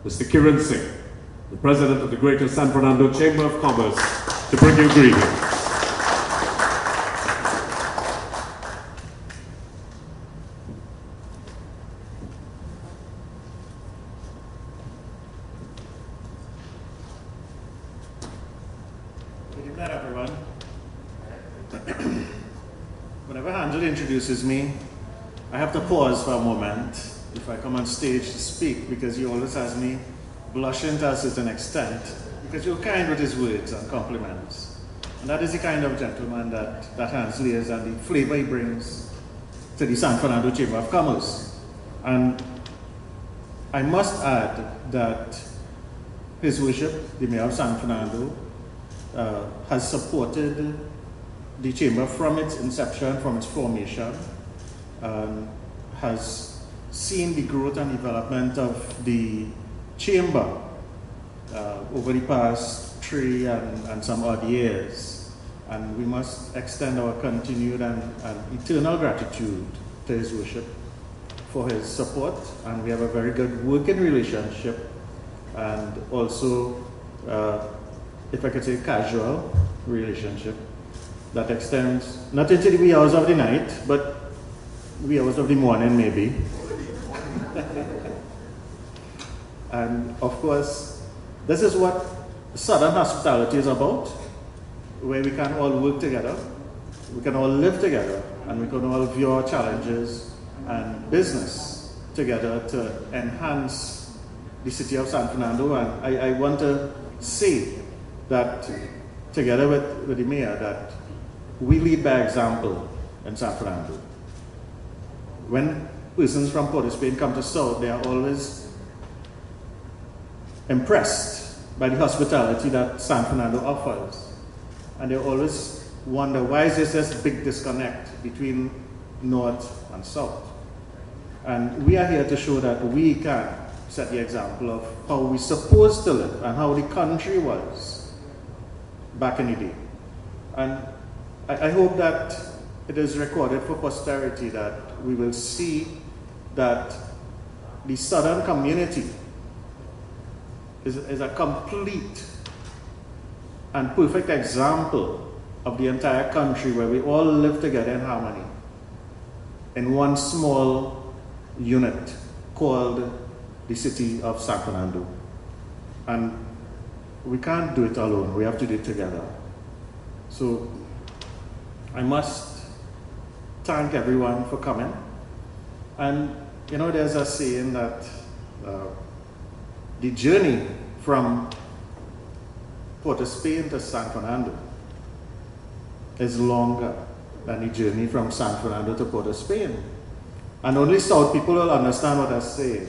Mr. Kiran Singh, the president of the Greater San Fernando Chamber of Commerce, to bring you greetings. Good evening, everyone. Whenever Angela introduces me, I have to pause for a moment if I come on stage to speak, because he always has me blushing to a certain extent, because you're kind with his words and compliments. And that is the kind of gentleman that Angela is, and the flavor he brings to the San Fernando Chamber of Commerce. And I must add that His Worship, the Mayor of San Fernando, has supported the Chamber from its inception, from its formation, has seen the growth and development of the Chamber over the past 3 and some odd years. And we must extend our continued and eternal gratitude to His Worship for his support. And we have a very good working relationship, and also, if I could say, casual relationship that extends not into the wee hours of the night, but wee hours of the morning maybe. And of course, this is what Southern hospitality is about, where we can all work together, we can all live together, and we can all view our challenges and business together to enhance the city of San Fernando. And I want to say that, together with the mayor, that we lead by example in San Fernando. When persons from Port of Spain come to South, they are always impressed by the hospitality that San Fernando offers. And they always wonder, why is there this big disconnect between North and South? And we are here to show that we can set the example of how we're supposed to live and how the country was back in the day. And I hope that it is recorded for posterity that we will see that the Southern community is a complete and perfect example of the entire country, where we all live together in harmony in one small unit called the city of San Fernando. And we can't do it alone, we have to do it together. So I must thank everyone for coming. And you know, there's a saying that the journey from Port of Spain to San Fernando is longer than the journey from San Fernando to Port of Spain. And only South people will understand what I'm saying.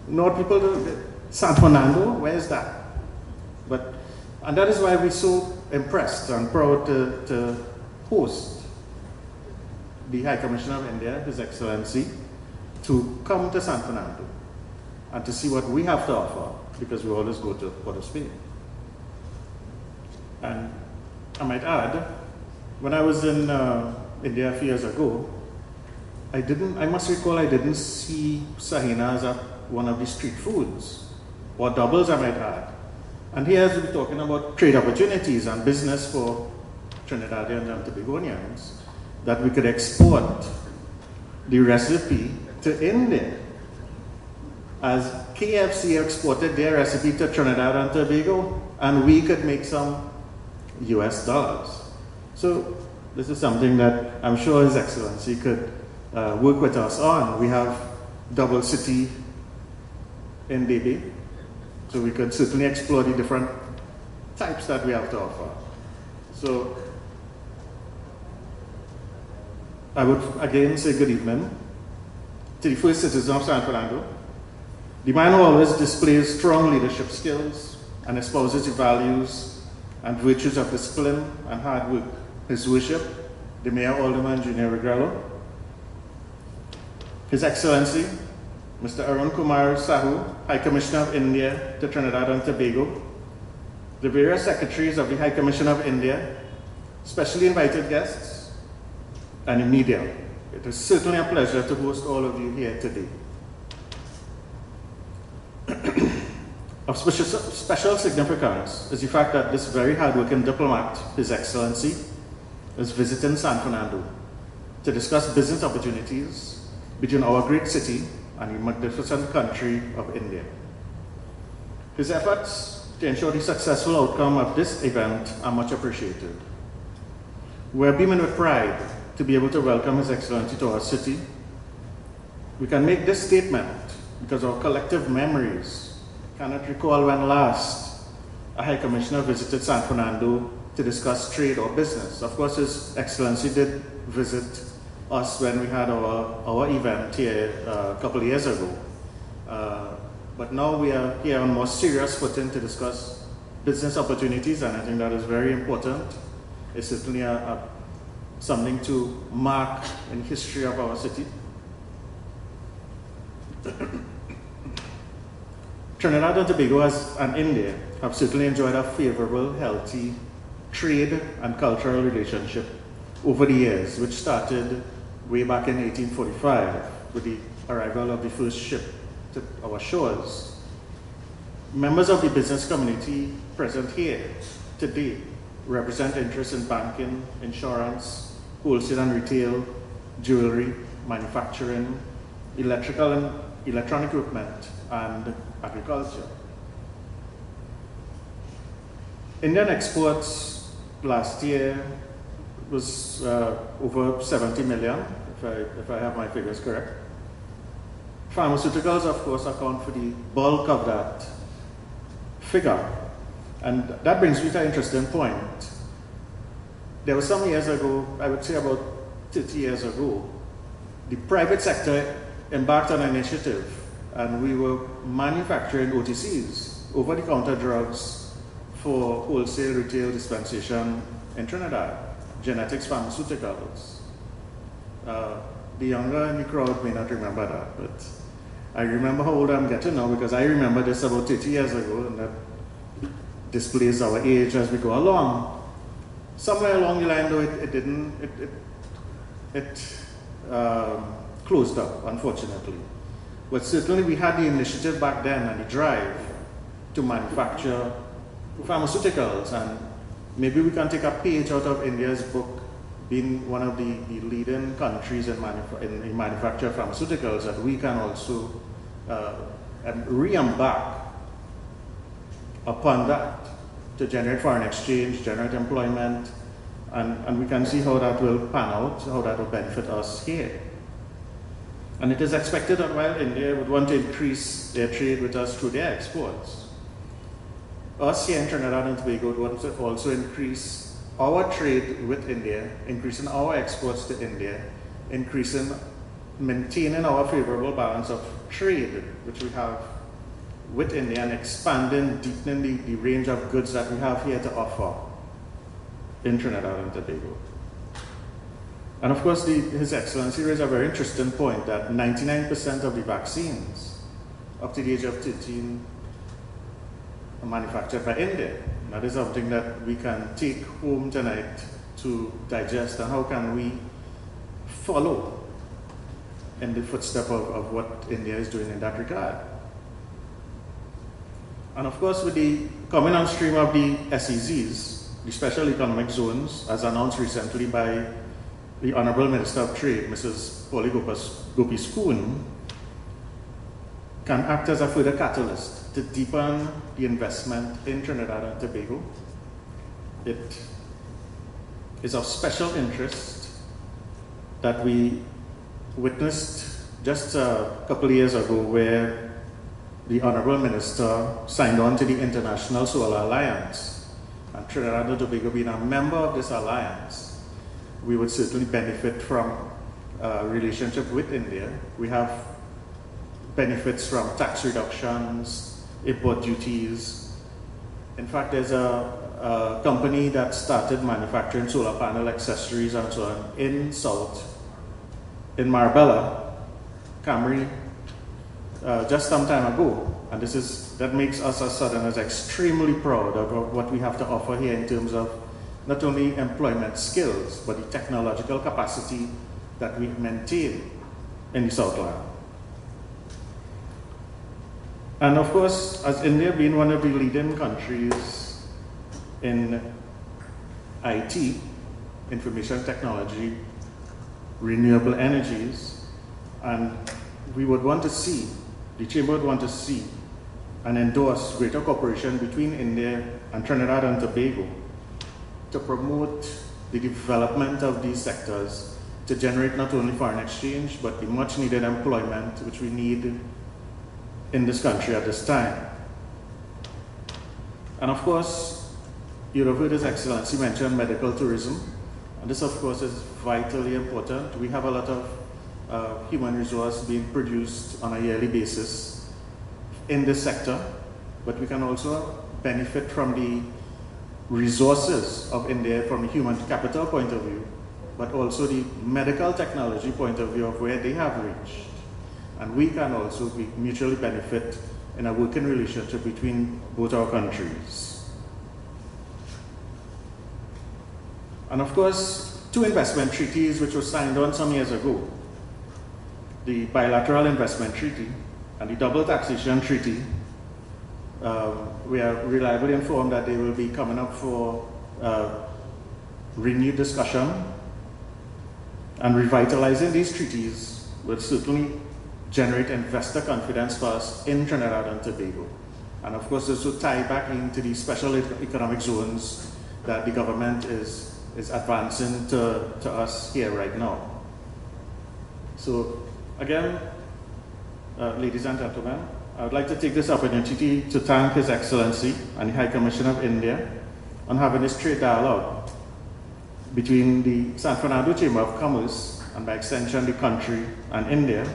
North people, San Fernando, where is that? And that is why we're so impressed and proud to host the High Commissioner of India, His Excellency, to come to San Fernando and to see what we have to offer, because we always go to Port of Spain. And I might add, when I was in India a few years ago, I must recall I didn't see sahinas at one of the street foods, or doubles, I might add. And here we're talking about trade opportunities and business for Trinidadians and Tobagonians, that we could export the recipe to India, as KFC exported their recipe to Trinidad and Tobago, and we could make some US dollars. So this is something that I'm sure His Excellency could work with us on. We have double city in Baby, so we could certainly explore the different types that we have to offer. So I would again say good evening to the first citizen of San Fernando, The man who always displays strong leadership skills and espouses the values and virtues of discipline and hard work. His Worship, the Mayor Alderman Junior Regrello, His Excellency, Mr. Arun Kumar Sahu, High Commissioner of India to Trinidad and Tobago, the various secretaries of the High Commission of India, specially invited guests, and the media. It is certainly a pleasure to host all of you here today. Of special significance is the fact that this very hardworking diplomat, His Excellency, is visiting San Fernando to discuss business opportunities between our great city and the magnificent country of India. His efforts to ensure the successful outcome of this event are much appreciated. We're beaming with pride to be able to welcome His Excellency to our city. We can make this statement because our collective memories cannot recall when last a High Commissioner visited San Fernando to discuss trade or business. Of course, His Excellency did visit us when we had our event here a couple of years ago. But now we are here on more serious footing to discuss business opportunities, and I think that is very important. It's certainly something to mark in history of our city. Trinidad and Tobago and India have certainly enjoyed a favorable, healthy trade and cultural relationship over the years, which started way back in 1845 with the arrival of the first ship to our shores. Members of the business community present here today represent interests in banking, insurance, wholesale and retail, jewelry, manufacturing, electrical and electronic equipment, and agriculture. Indian exports last year was over 70 million, if I have my figures correct. Pharmaceuticals, of course, account for the bulk of that figure. And that brings me to an interesting point. There was some years ago, I would say about 30 years ago, the private sector embarked on an initiative, and we were manufacturing OTCs, over-the-counter drugs, for wholesale retail dispensation in Trinidad, genetics pharmaceuticals. The younger in the crowd may not remember that, but I remember how old I'm getting now, because I remember this about 30 years ago, and that displays our age as we go along. Somewhere along the line, though, it closed up, unfortunately. But certainly we had the initiative back then and the drive to manufacture pharmaceuticals, and maybe we can take a page out of India's book, being one of the leading countries in manufacture of pharmaceuticals, that we can also re-embark upon that to generate foreign exchange, generate employment, and we can see how that will pan out, how that will benefit us here. And it is expected that while India would want to increase their trade with us through their exports, us here in Trinidad and Tobago would want to also increase our trade with India, increasing our exports to India, maintaining our favorable balance of trade, which we have with India, and expanding, deepening the range of goods that we have here to offer in Trinidad and Tobago. And of course, His Excellency raised a very interesting point that 99% of the vaccines up to the age of 13 are manufactured by India. That is something that we can take home tonight to digest, and how can we follow in the footstep of what India is doing in that regard. And of course, with the coming on stream of the SEZs, the Special Economic Zones, as announced recently by the Honorable Minister of Trade, Mrs. Polly Gopi Schoon, can act as a further catalyst to deepen the investment in Trinidad and Tobago. It is of special interest that we witnessed just a couple of years ago, where the Honorable Minister signed on to the International Solar Alliance, and Trinidad and Tobago being a member of this alliance, we would certainly benefit from a relationship with India. We have benefits from tax reductions, import duties. In fact, there's a company that started manufacturing solar panel accessories and so on in Marbella, Camry, just some time ago. And that makes us as Southerners extremely proud of what we have to offer here in terms of not only employment skills, but the technological capacity that we maintain in the Southland. And of course, as India being one of the leading countries in IT, information technology, renewable energies, and we would want to see, the Chamber would want to see and endorse greater cooperation between India and Trinidad and Tobago to promote the development of these sectors to generate not only foreign exchange, but the much needed employment which we need in this country at this time. And of course, you have heard His Excellency mention medical tourism, and this of course is vitally important. We have a lot of human resource being produced on a yearly basis in this sector, but we can also benefit from the resources of India from a human capital point of view, but also the medical technology point of view of where they have reached. And we can also mutually benefit in a working relationship between both our countries. And of course, two investment treaties which were signed on some years ago, the Bilateral Investment Treaty and the Double Taxation Treaty, we are reliably informed that they will be coming up for renewed discussion, and revitalizing these treaties will certainly generate investor confidence for us in Trinidad and Tobago. And of course, this will tie back into the special economic zones that the government is advancing to us here right now. So again, ladies and gentlemen, I would like to take this opportunity to thank His Excellency and the High Commissioner of India on having this trade dialogue between the San Fernando Chamber of Commerce and by extension the country and India.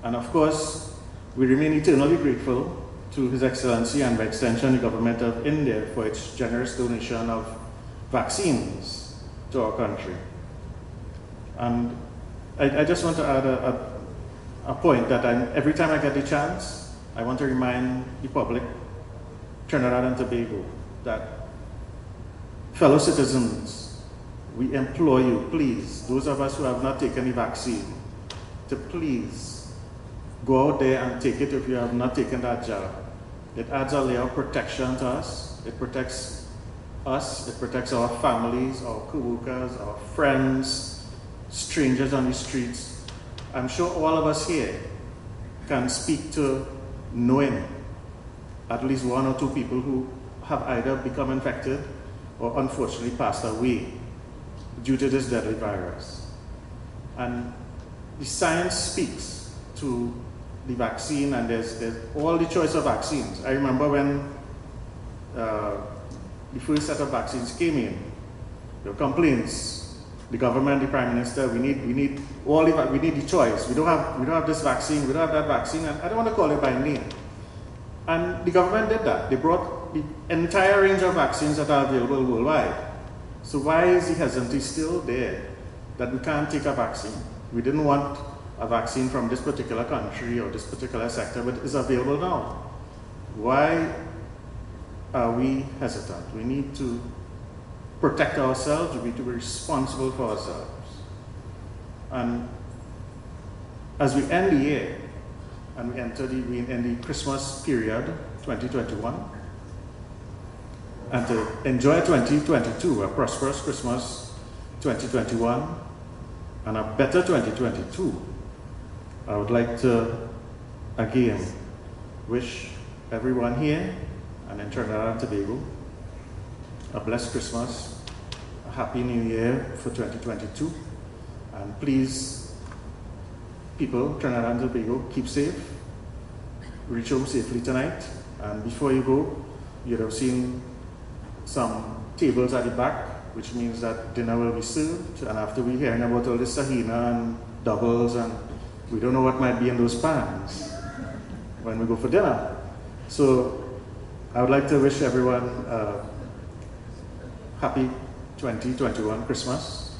And of course, we remain eternally grateful to His Excellency and by extension the Government of India for its generous donation of vaccines to our country. And I just want to add a point that every time I get the chance, I want to remind the public, Trinidad and Tobago, that fellow citizens, we implore you, please, those of us who have not taken the vaccine, to please go out there and take it if you have not taken that jab. It adds a layer of protection to us. It protects us, it protects our families, our co-workers, our friends, strangers on the streets. I'm sure all of us here can speak to knowing at least one or two people who have either become infected or unfortunately passed away due to this deadly virus. And the science speaks to the vaccine, and there's all the choice of vaccines. I remember when the first set of vaccines came in, there were complaints. The government, the Prime Minister, we need the choice. We don't have this vaccine, we don't have that vaccine, and I don't want to call it by name. And the government did that. They brought the entire range of vaccines that are available worldwide. So why is the hesitancy still there that we can't take a vaccine? We didn't want a vaccine from this particular country or this particular sector, but it's available now. Why are we hesitant? We need to protect ourselves, we need to be responsible for ourselves. And as we end the year, and we enter the Christmas period, 2021, and to enjoy 2022, a prosperous Christmas 2021, and a better 2022, I would like to again wish everyone here and in Trinidad and Tobago a blessed Christmas, a happy New Year for 2022, and please, people, Trinidad and Tobago, keep safe, reach home safely tonight, and before you go, you'd have seen some tables at the back, which means that dinner will be served, and after we hearing about all this sahina and doubles, and we don't know what might be in those pans. when we go for dinner. So I would like to wish everyone a happy 2021 Christmas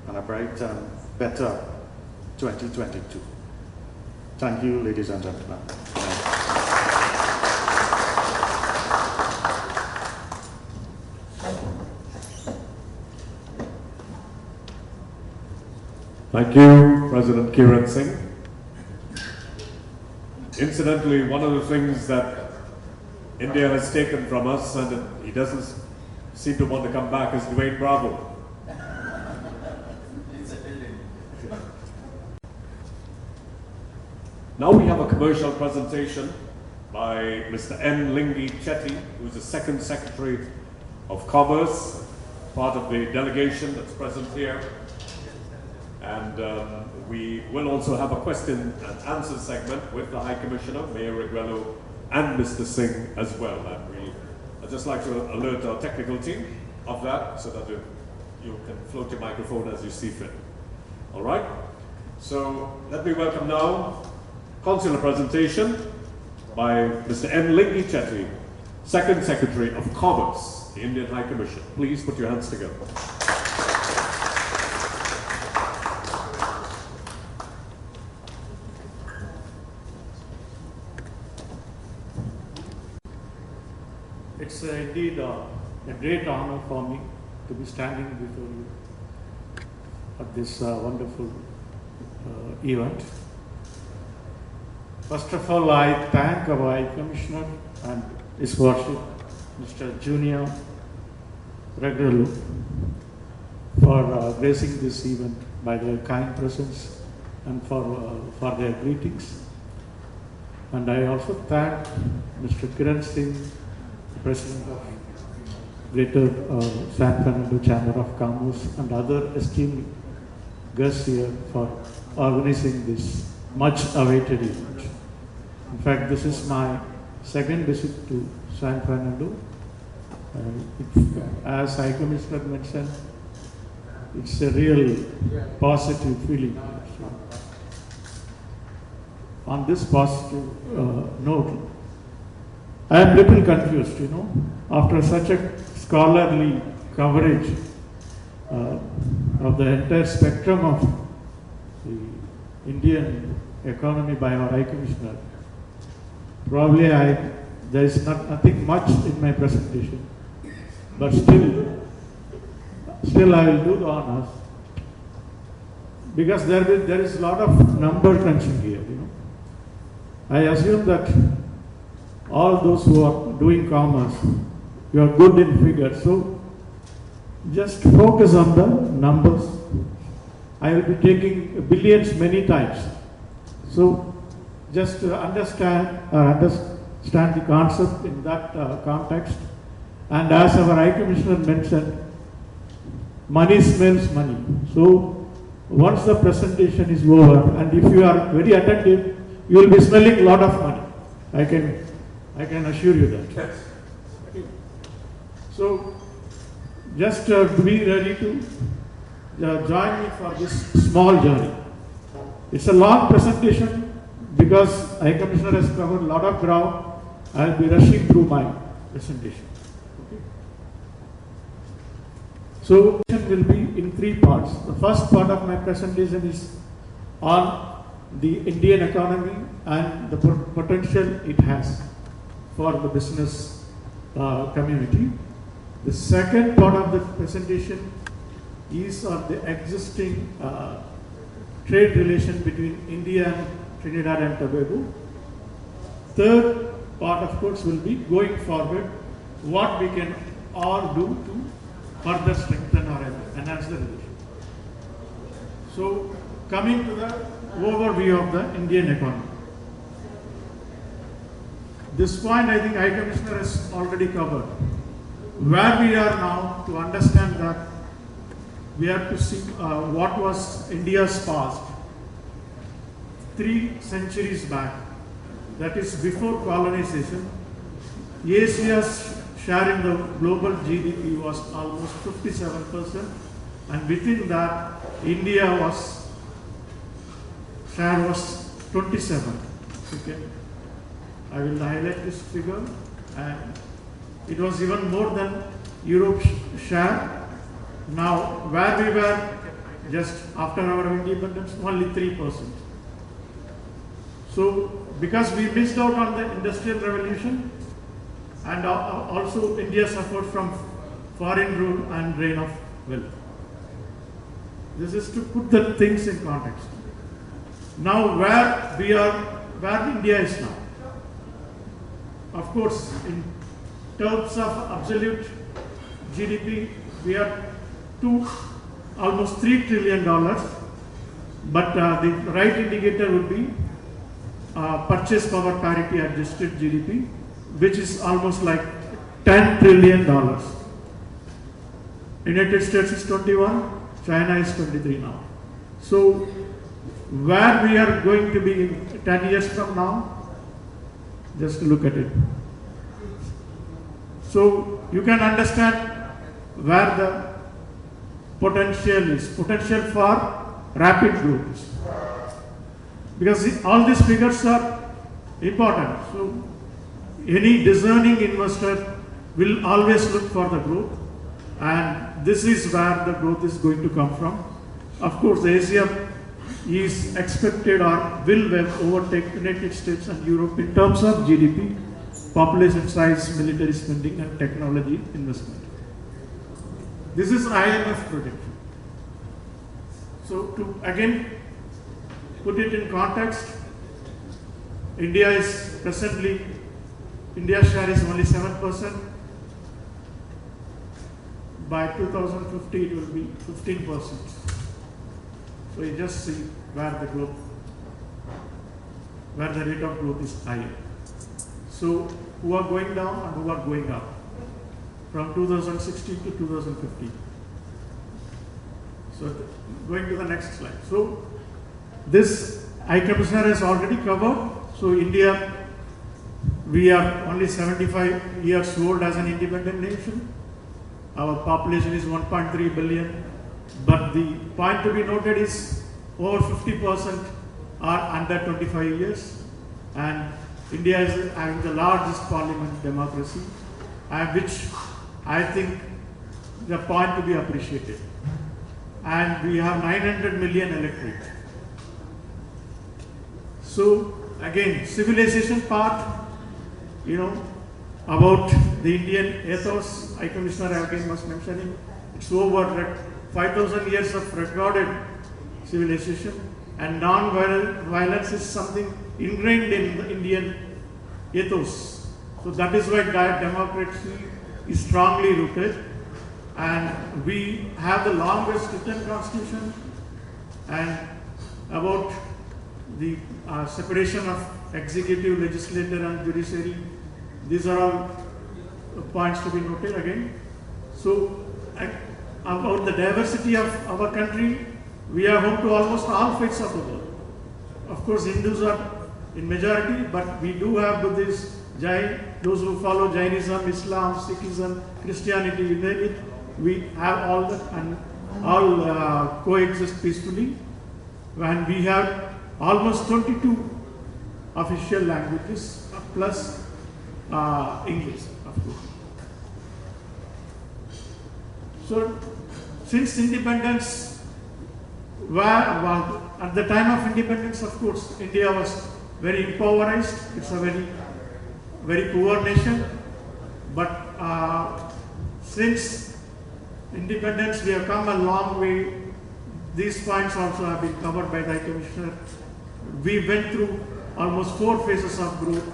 and a bright and better 2022. Thank you, ladies and gentlemen. Thank you, President Kiran Singh. Incidentally, one of the things that India has taken from us, and he doesn't seem to want to come back, is Dwayne Bravo. Now we have a commercial presentation by Mr. N. Lingi Chetty, who is the Second Secretary of Commerce, part of the delegation that's present here. And we will also have a question and answer segment with the High Commissioner, Mayor Reguello, and Mr. Singh as well. And I'd just like to alert our technical team of that so that you can float your microphone as you see fit. All right? So let me welcome now consular presentation by Mr. N. Lingi Chetty, Second Secretary of Commerce, the Indian High Commission. Please put your hands together. It's indeed a great honor for me to be standing before you at this wonderful event. First of all, I thank our High Commissioner and His Worship, Mr. Junior Reguello, for gracing this event by their kind presence and for their greetings. And I also thank Mr. Kiran Singh, President of Greater San Fernando Chamber of Commerce, and other esteemed guests here for organizing this much awaited event. In fact, this is my second visit to San Fernando. As High Commissioner mentioned, it's a real positive feeling. So, on this positive note, I am a little confused, after such a scholarly coverage of the entire spectrum of the Indian economy by our High Commissioner. Probably there is nothing much in my presentation, but still I will do the honors, because there is a lot of number crunching here. I assume that all those who are doing commerce, you are good in figures, so just focus on the numbers. I will be taking billions many times. So just understand the concept in that context. And as our High Commissioner mentioned, money smells money. So once the presentation is over, and if you are very attentive, you will be smelling a lot of money. I can assure you that. So just be ready to join me for this small journey. It's a long presentation because High Commissioner has covered a lot of ground. I'll be rushing through my presentation. Okay. So it will be in three parts. The first part of my presentation is on the Indian economy and the potential it has for the business community. The second part of the presentation is on the existing trade relation between India and Trinidad and Tobago. Third part, of course, will be going forward, what we can all do to further strengthen or enhance the relation. So, coming to the overview of the Indian economy. This point, I think High Commissioner has already covered. Where we are now, to understand that, we have to see what was India's past 3 centuries back, that is before colonization. Asia's share in the global GDP was almost 57%, and within that, India's share was 27%. Okay. I will highlight this figure, and it was even more than Europe's share. Now, where we were just after our independence, only 3%. So, because we missed out on the industrial revolution, and also India suffered from foreign rule and drain of wealth. This is to put the things in context. Now, where India is now. Of course, in terms of absolute GDP, we are almost $3 trillion, but the right indicator would be purchase power parity adjusted GDP, which is almost like $10 trillion. United States is 21, China is 23 now. So, where we are going to be in 10 years from now, just look at it. So, you can understand where the potential for rapid growth. Because all these figures are important. So, any discerning investor will always look for the growth, and this is where the growth is going to come from. Of course, Asia is expected or will overtake United States and Europe in terms of GDP, population size, military spending, and technology investment. This is IMF projection. So, to again put it in context, India's share is only 7%. By 2050, it will be 15%. So you just see where the rate of growth is higher. So who are going down and who are going up from 2016 to 2050. So going to the next slide. So this Iccr has already covered. So India, we are only 75 years old as an independent nation. Our population is 1.3 billion. But the point to be noted is over 50% are under 25 years. And India is having the largest parliament democracy, which I think the point to be appreciated. And we have 900 million electorate. So again, civilization part, about the Indian ethos, High Commissioner again was mentioning, it's over 5,000 years of recorded civilization, and non-violence is something ingrained in the Indian ethos. So that is why democracy is strongly rooted, and we have the longest written constitution, and about the separation of executive, legislature and judiciary. These are all points to be noted again. So about the diversity of our country, we are home to almost all faiths of the world. Of course, Hindus are in majority, but we do have Buddhists, Jain, those who follow Jainism, Islam, Sikhism, Christianity, you name it. We have all that, and all coexist peacefully. And we have almost 22 official languages plus English, of course. So, since independence, at the time of independence, of course, India was very impoverished. It's a very, very poor nation. But since independence, we have come a long way. These points also have been covered by the High Commissioner. We went through almost 4 phases of growth,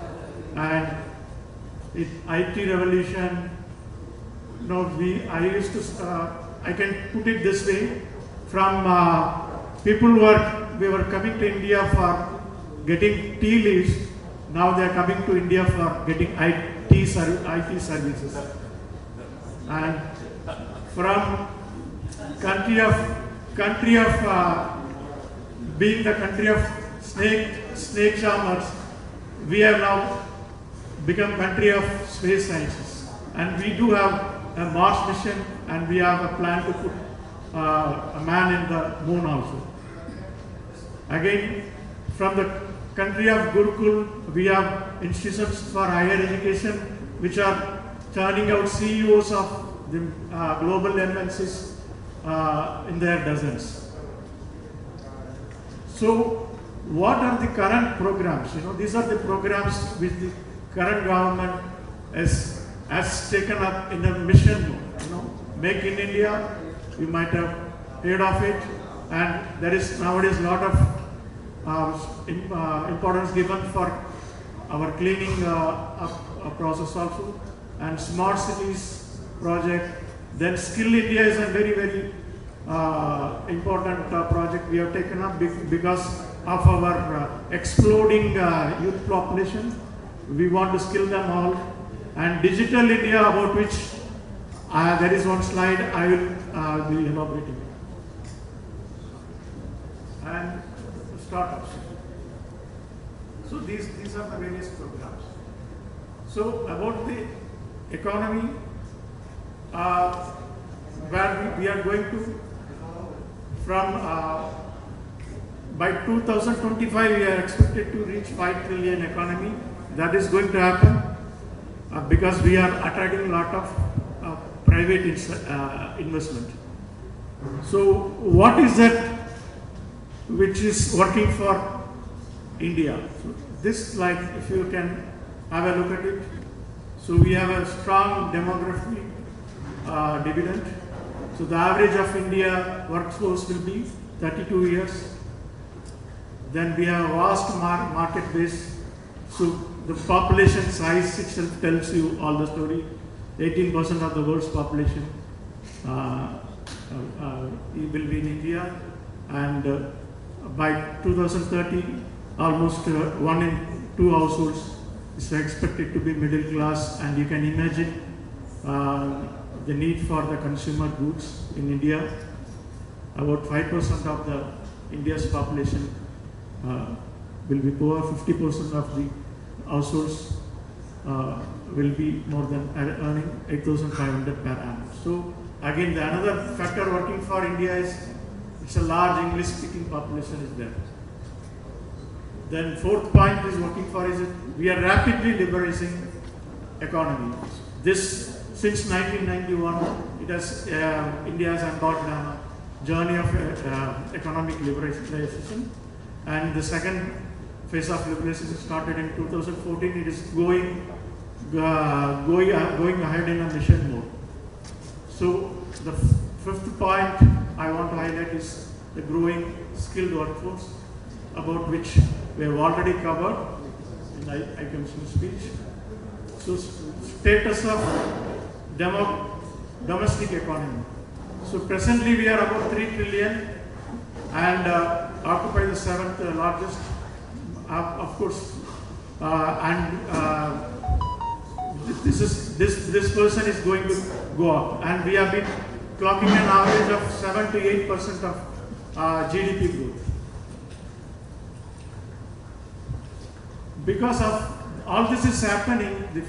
and IT revolution. I can put it this way: from people we were coming to India for getting tea leaves, now they are coming to India for getting IT services, and from country of being the country of snake charmers, we have now become country of space sciences, and we do have a Mars mission, and we have a plan to put a man in the moon also. Again, from the country of Gurukul, we have institutions for higher education which are turning out CEOs of the global MNCs in their dozens. So, what are the current programs? These are the programs which the current government has taken up in a mission mode. Make in India, you might have heard of it, and there is nowadays a lot of importance given for our cleaning process also, and smart cities project. Then Skill India is a very, very important project we have taken up because of our exploding youth population. We want to skill them all. And Digital India, about which there is one slide I will be elaborating. And startups. So these are the various programs. So about the economy, where we are going to, from by 2025 we are expected to reach 5 trillion economy. That is going to happen because we are attracting a lot of private investment. So what is that which is working for India? So this slide, if you can have a look at it. So we have a strong demographic dividend. So the average of India workforce will be 32 years. Then we have a vast market base. So the population size itself tells you all the story. 18% of the world's population will be in India, and by 2030, almost 1 in 2 households is expected to be middle class, and you can imagine the need for the consumer goods in India. About 5% of the India's population will be poor. 50% of the households will be more than earning 8,500 per annum. So again, the another factor working for India is it's a large English-speaking population is there. Then fourth point is working for is we are rapidly liberalizing economy. This since 1991, it has India has embarked on a journey of economic liberalization, and the second phase of liberalization started in 2014. It is going ahead in a mission mode. So the fifth point I want to highlight is the growing skilled workforce, about which we have already covered in Iccr's speech. So status of domestic economy. So presently we are about 3 trillion and occupy the 7th largest. Of course, this person is going to go up, and we have been clocking an average of 7 to 8% of GDP growth. Because of all this is happening, we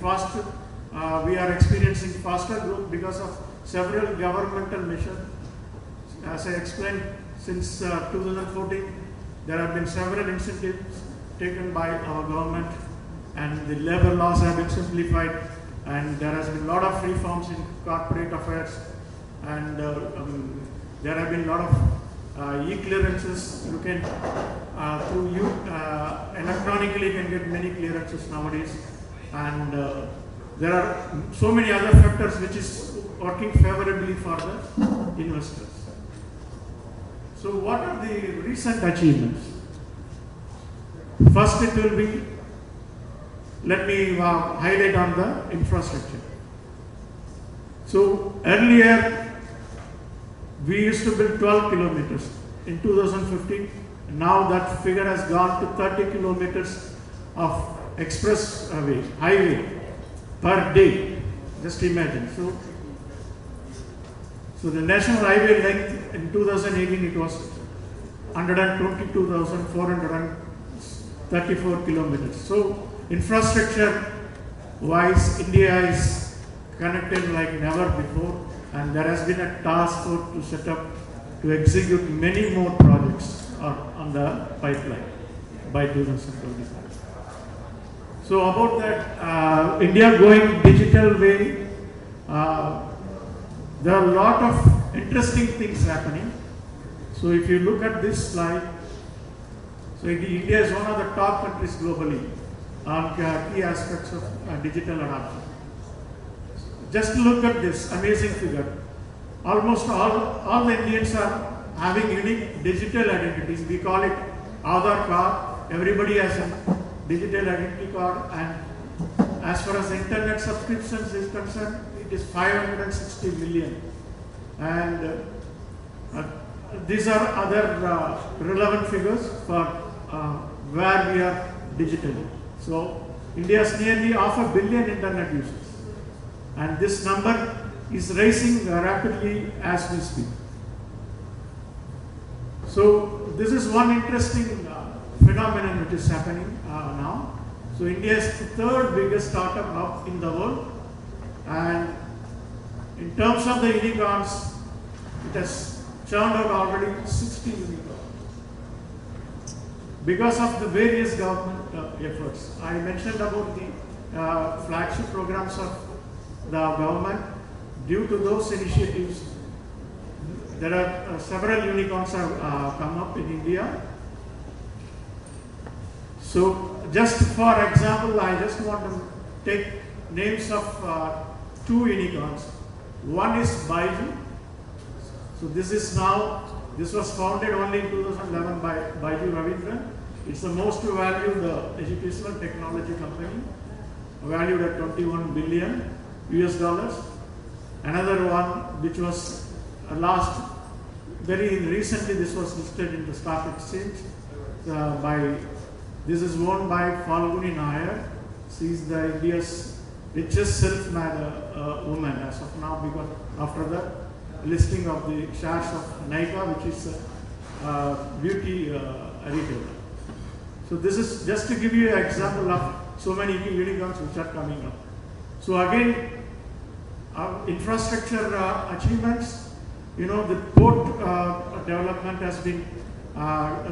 are experiencing faster growth because of several governmental measures. As I explained, since 2014, there have been several incentives taken by our government, and the labor laws have been simplified, and there has been a lot of reforms in corporate affairs, and there have been a lot of e-clearances. You can electronically you can get many clearances nowadays, and there are so many other factors which is working favorably for the investors. So what are the recent achievements? First, it will be, let me highlight on the infrastructure. So earlier, we used to build 12 kilometers. In 2015, now that figure has gone to 30 kilometers of expressway, highway per day. Just imagine. So the national highway length in 2018, it was 122,434 kilometers. So infrastructure wise, India is connected like never before, and there has been a task force to set up to execute many more projects on the pipeline. by 2025. So about that, India going digital way, there are a lot of interesting things happening. So if you look at this slide, so India is one of the top countries globally on key aspects of digital adoption. Just look at this amazing figure. Almost all the Indians are having unique digital identities. We call it Aadhaar card. Everybody has a digital identity card, and as far as internet subscriptions is concerned, it is 560 million. And these are other relevant figures for where we are digitally. So India is nearly 500 million internet users, and this number is rising rapidly as we speak. So this is one interesting phenomenon which is happening now. So India is the third biggest startup hub in the world, and in terms of the unicorns, it has churned out already 60 unicorns. Because of the various government efforts. I mentioned about the flagship programs of the government. Due to those initiatives, there are several unicorns have come up in India. So just for example, I just want to take names of 2 unicorns. One is Baiju. So this was founded only in 2011 by Baiju Ravindran. It's the most valued educational technology company, valued at $21 billion US. Another one which was very recently, this was listed in the stock exchange this is owned by Falguni Nair. She is the India's richest self-made woman as of now, because after the listing of the shares of Nykaa, which is a beauty retailer. So this is just to give you an example of so many unicorns which are coming up. So again, infrastructure achievements, the port development has been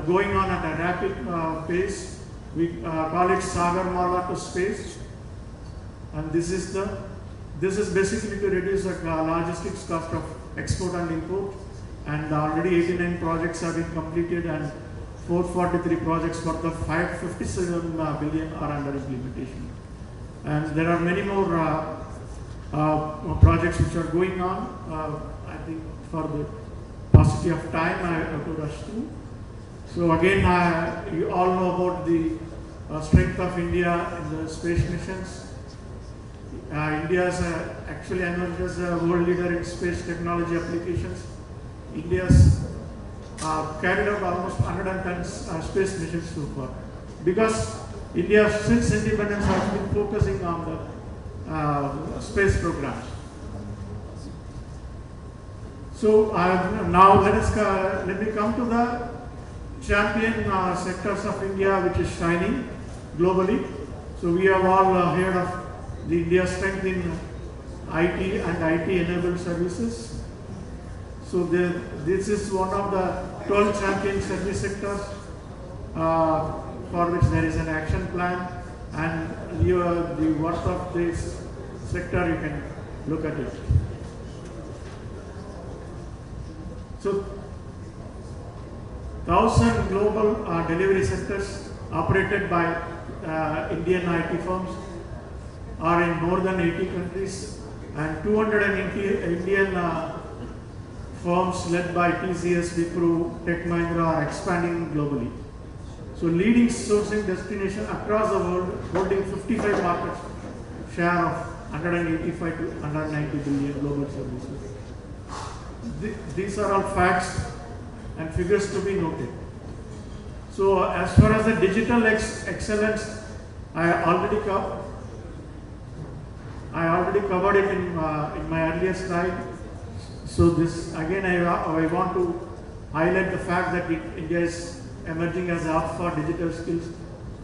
going on at a rapid pace. We call it Sagarmala to space, and this is basically to reduce the logistics cost of export and import. And already 89 projects have been completed, and 443 projects worth of 557 billion are under implementation. And there are many more projects which are going on. I think for the paucity of time, I have to rush through. So again, you all know about the strength of India in the space missions. India is actually emerged as a world leader in space technology applications. India's carried out almost 110 space missions so far. Because India, since independence, has been focusing on the space programs. So now let me come to the champion sectors of India, which is shining globally. So we have all heard of the India's strength in IT and IT-enabled services. So this is one of the 12 champion service sectors for which there is an action plan, and the worth of this sector, you can look at it. So 1,000 global delivery centers operated by Indian IT firms are in more than 80 countries, and 280 Indian firms led by TCS, Wipro, Tech Mahindra are expanding globally. So leading sourcing destination across the world, holding 55 market share of 185 to 190 billion global services. These are all facts and figures to be noted. So as far as the digital excellence, I already covered it in my earlier slide. So this again, I want to highlight the fact that India is emerging as a hub for digital skills,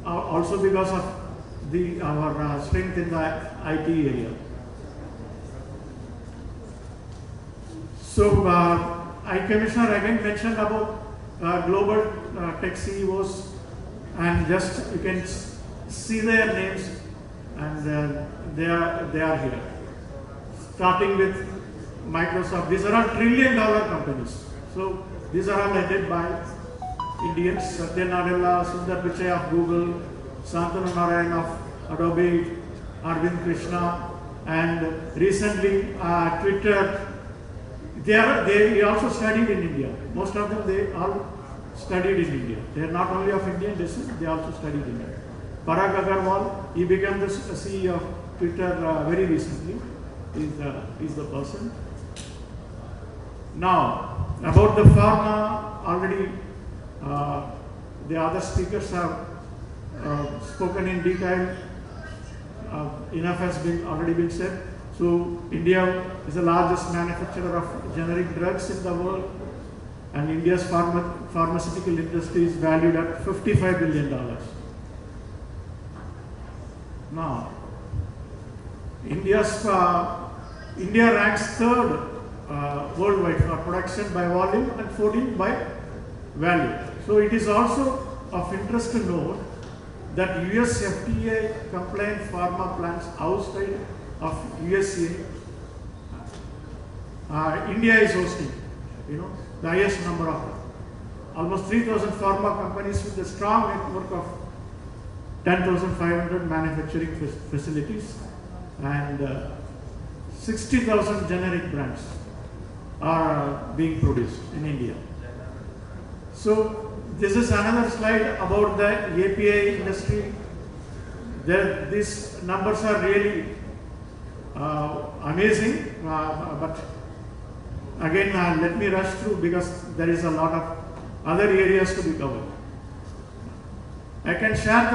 also because of our strength in the IT area. So High Commissioner again mentioned about global tech CEOs and just you can see their names, and they are here. Starting with Microsoft, these are all trillion-dollar companies. So these are all headed by Indians. Satya Nadella, Sundar Pichai of Google, Shantanu Narayan of Adobe, Arvind Krishna, and recently Twitter. They also studied in India. Most of them, they all studied in India. They are not only of Indian descent, they also studied in India. Parag Agarwal, he became the CEO of Twitter very recently. He's the person. Now, about the pharma, already the other speakers have spoken in detail. Enough has already been said. So, India is the largest manufacturer of generic drugs in the world, and India's pharmaceutical industry is valued at $55 billion. Now, India ranks third worldwide for production by volume and 14th by value. So it is also of interest to note that US FDA compliant pharma plants outside of USA, India is hosting, the highest number of them. Almost 3,000 pharma companies with a strong network of 10,500 manufacturing facilities, and 60,000 generic brands are being produced in India. So this is another slide about the API industry. These numbers are really amazing, but again let me rush through because there is a lot of other areas to be covered. I can share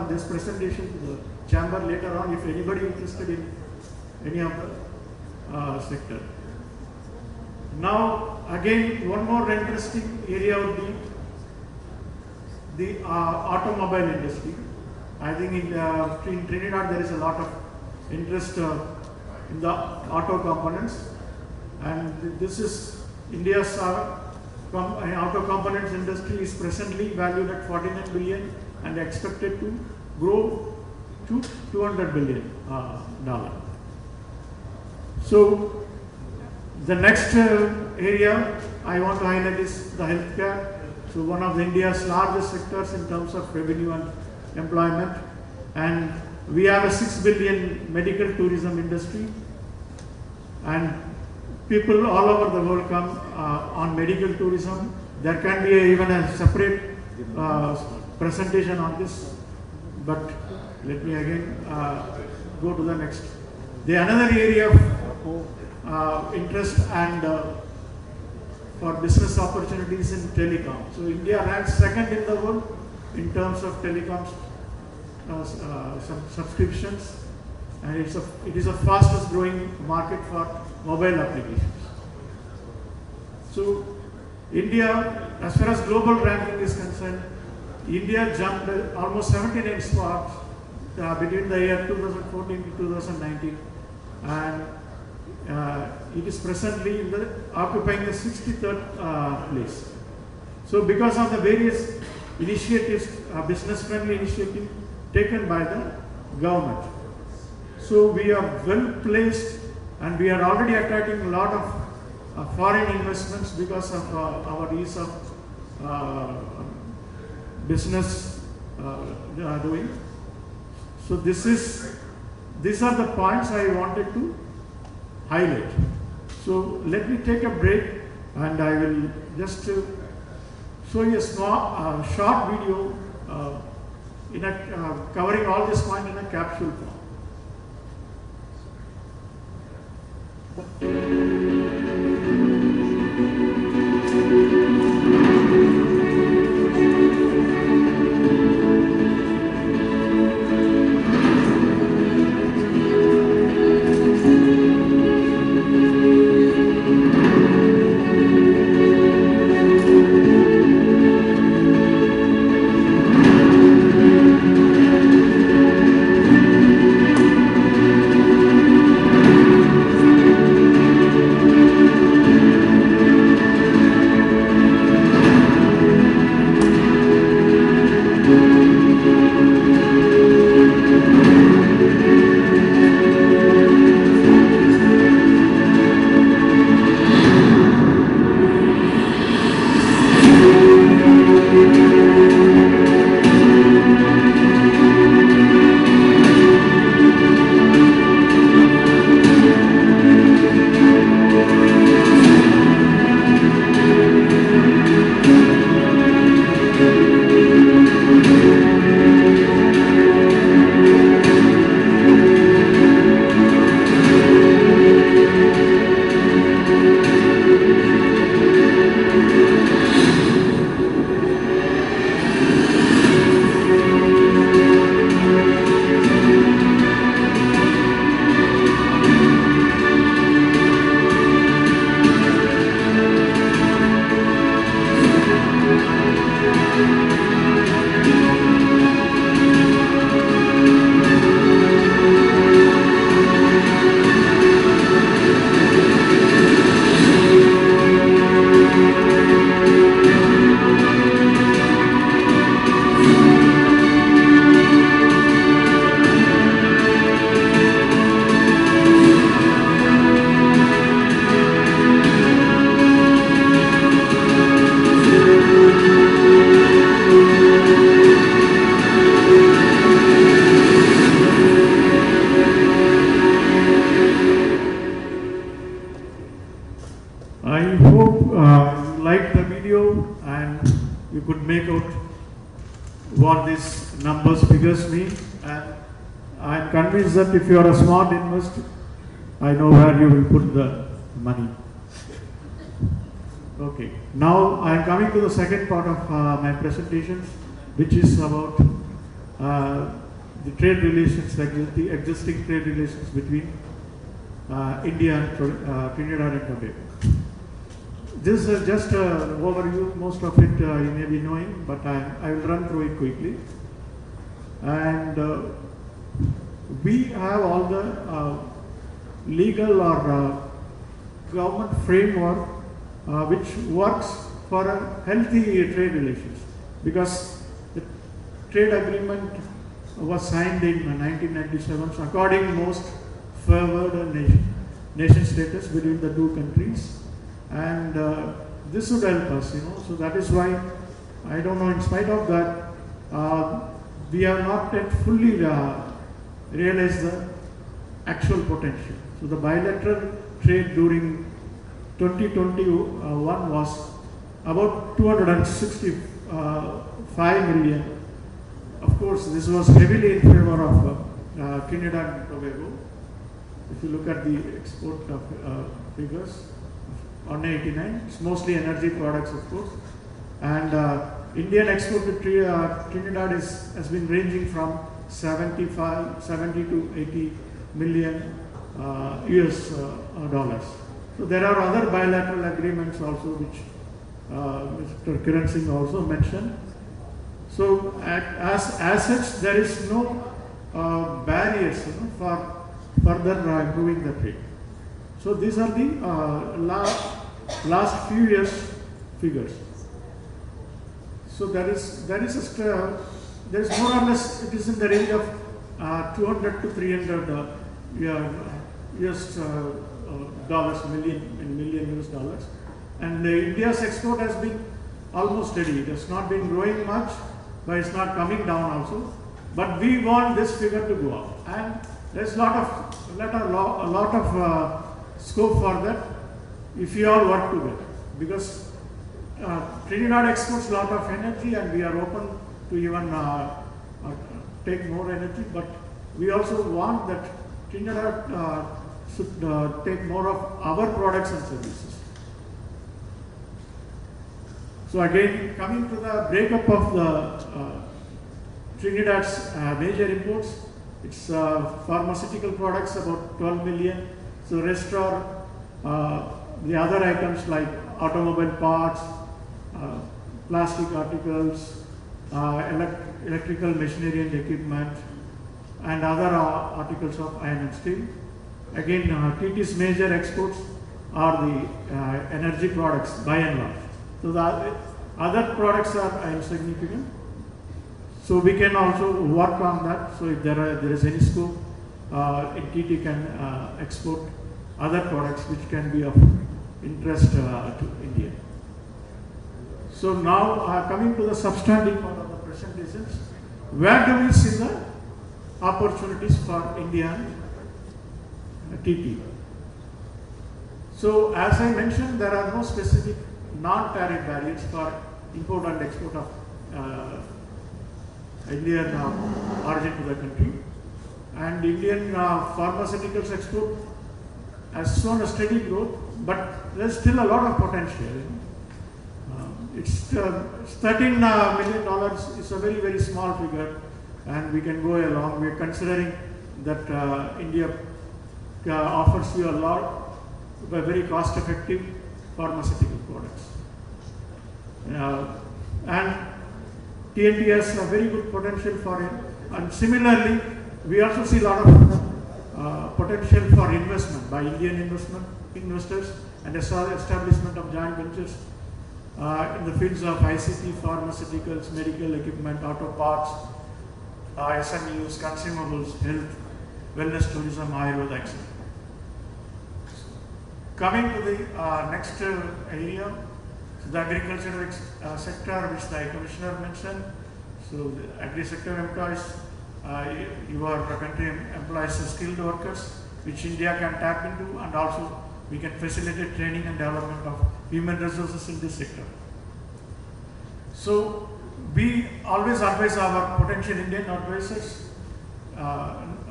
this presentation to the chamber later on if anybody interested in any of the sector. Now again, one more interesting area would be the automobile industry. I think in Trinidad there is a lot of interest in the auto components, and this is India's auto components industry is presently valued at 49 billion and expected to grow to $200 billion. So the next area I want to highlight is the healthcare. So one of India's largest sectors in terms of revenue and employment, and we have a 6 billion medical tourism industry, and people all over the world come on medical tourism. There can be even a separate presentation on this, but let me again go to the next. The another area of interest and for business opportunities in telecom. So India ranks second in the world in terms of telecoms subscriptions, and it is a fastest growing market for mobile applications. So India, as far as global ranking is concerned, India jumped almost 79 spots between the year 2014 to 2019, and it is presently occupying the 63rd place. So because of the various initiatives, business-friendly initiatives taken by the government, so we are well placed, and we are already attracting a lot of foreign investments because of our ease of business doing. So these are the points I wanted to highlight. So let me take a break, and I will just show you a small short video covering all this point in a capsule form. what these numbers, figures mean, and I'm convinced that if you are a smart investor, I know where you will put the money. Okay, now I am coming to the second part of my presentations, which is about the trade relations, the existing trade relations between India and Trinidad and Tobago. This is just an overview, most of it you may be knowing, but I will run through it quickly. And we have all the legal or government framework which works for a healthy trade relations, because the trade agreement was signed in 1997, so according most favored nation status between the two countries, and this would help us, so that is why, I don't know, in spite of that, we have not yet fully realized the actual potential. So the bilateral trade during 2021 was about 265 million. Of course, this was heavily in favor of Trinidad and Tobago. If you look at the export figures, on 89, it's mostly energy products, of course. And Indian export to Trinidad has been ranging from 70 to 80 million US dollars. So there are other bilateral agreements also, which Mr. Kiran Singh also mentioned. So as such, there is no barriers for further improving the trade. So these are the last few years figures. So there is more or less, it is in the range of 200 to 300 US dollars, million US dollars. And India's export has been almost steady. It has not been growing much, but it's not coming down also. But we want this figure to go up, and there's a lot of scope for that if we all work together, because Trinidad exports a lot of energy, and we are open to even take more energy, but we also want that Trinidad should take more of our products and services. So again, coming to the breakup of the Trinidad's major imports, it's pharmaceutical products about 12 million. So rest are the other items like automobile parts, plastic articles, electrical machinery and equipment, and other articles of iron and steel. Again, TT's major exports are the energy products by and large. So the other products are insignificant. So we can also work on that. So if there is any scope, TT can export other products which can be of interest to India. So now coming to the substantive part of the presentations, where do we see the opportunities for India and TT? So as I mentioned, there are no specific non-tariff barriers for import and export of Indian origin to the country. And Indian pharmaceuticals export has shown a steady growth, but there's still a lot of potential. It's $13 million is a very, very small figure, and we can go along. We're considering that India offers you a lot of very cost-effective pharmaceutical products. And TNT has a very good potential for it. And similarly, we also see a lot of potential for investment by Indian investors and establishment of joint ventures in the fields of ICT, pharmaceuticals, medical equipment, auto parts, SMEs, consumables, health, wellness, tourism, Ayurveda, etc. Coming to the next area, the agricultural sector, which the Commissioner mentioned. So the agri sector employs, your country employs skilled workers, which India can tap into, and also we can facilitate training and development of human resources in this sector. So we always advise our potential Indian advisors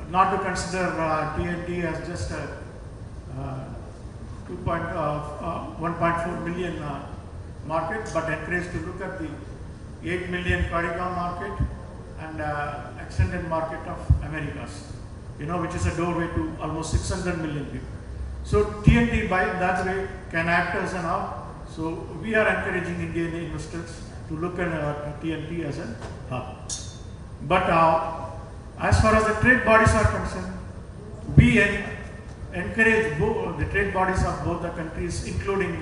not to consider TNT as just a 1.4 million market, but encourage to look at the 8 million Caricom market and extended market of Americas, which is a doorway to almost 600 million people. So TNT by that way can act as an hub. So we are encouraging Indian investors to look at TNT as a hub. But as far as the trade bodies are concerned, we encourage the trade bodies of both the countries, including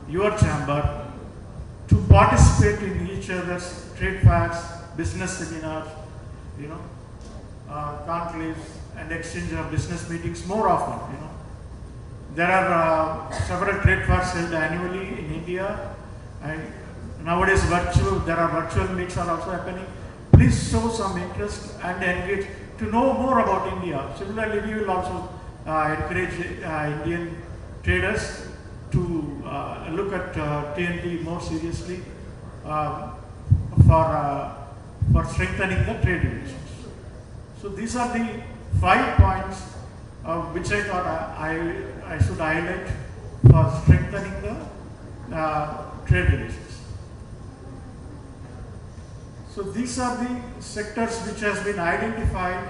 your chamber, to participate in each other's trade fairs, business seminars, conclaves, and exchange of business meetings more often. There are several trade fairs held annually in India, and nowadays there are virtual meets are also happening. Please show some interest and engage to know more about India. Similarly, we will also encourage Indian traders to look at TNT more seriously for strengthening the trade relations. So these are the 5 points which I thought I should highlight for strengthening the trade relations. So these are the sectors which has been identified,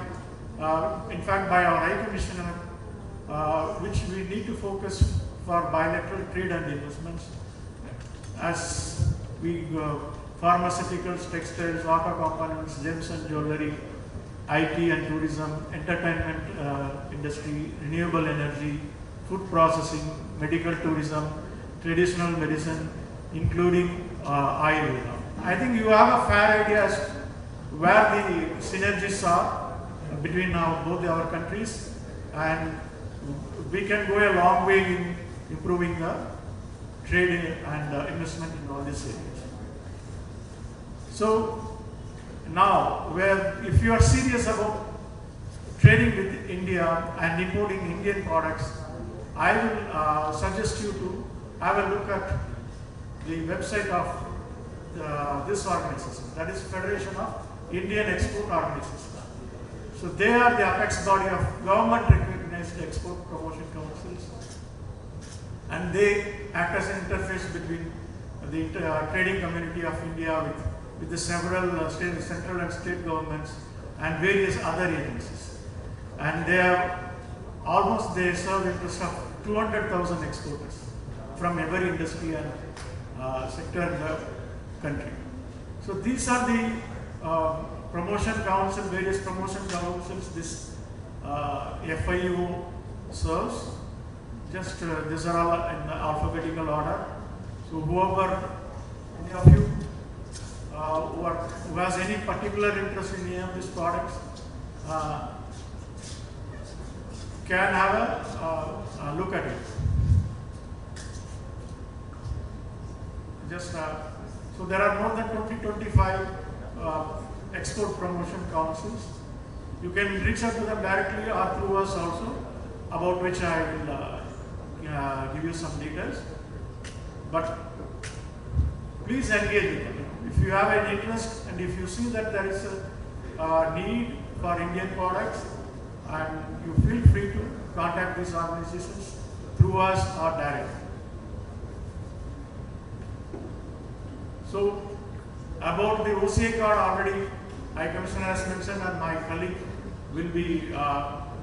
in fact, by our High Commissioner, which we need to focus for bilateral trade and investments, as we pharmaceuticals, textiles, auto components, gems and jewelry, IT and tourism, entertainment industry, renewable energy, food processing, medical tourism, traditional medicine, including oil. I think you have a fair idea as where the synergies are between both our countries, and we can go a long way in improving the trade and investment in all these areas. So now, if you are serious about trading with India and importing Indian products, I will suggest you to have a look at the website of this organization, that is Federation of Indian Export Organizations. So they are the apex body of government recognized export promotion councils, and they act as an interface between the trading community of India with the several central and state governments and various other agencies. And they serve interest of 200,000 exporters from every industry and sector in the country. So these are the promotion council, various promotion councils this FIO serves. Just these are all in alphabetical order. So whoever, any of you who has any particular interest in any of these products can have a look at it. So there are more than 20-25 export promotion councils. You can reach out to them directly or through us also, about which I will give you some details. But please engage with them. If you have an interest and if you see that there is a need for Indian products, and you feel free to contact these organizations through us or directly. So about the Oci Card, already High Commissioner has mentioned, and my colleague will be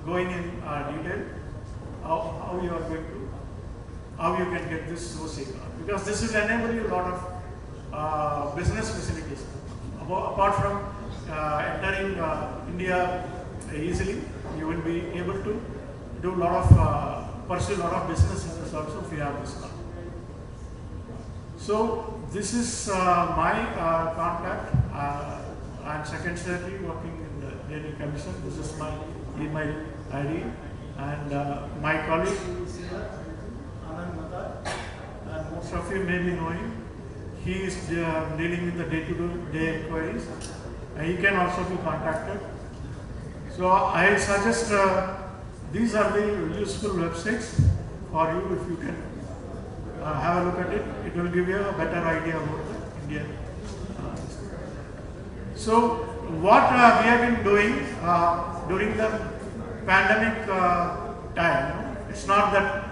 going in detail how you can get this Oci Card, because this will enable you a lot of business facilities. Apart from entering India easily, you will be able to do pursue a lot of business interests also if you have this card. So this is my contact. I am second secretary working in the Daily Commission. This is my email ID, and my colleague who is here, Arun, and most of you may be knowing. He is dealing with the day-to-day inquiries. He can also be contacted. So I suggest these are the useful websites for you. If you can have a look at it, it will give you a better idea about the Indian. So what we have been doing during the pandemic time, it's not that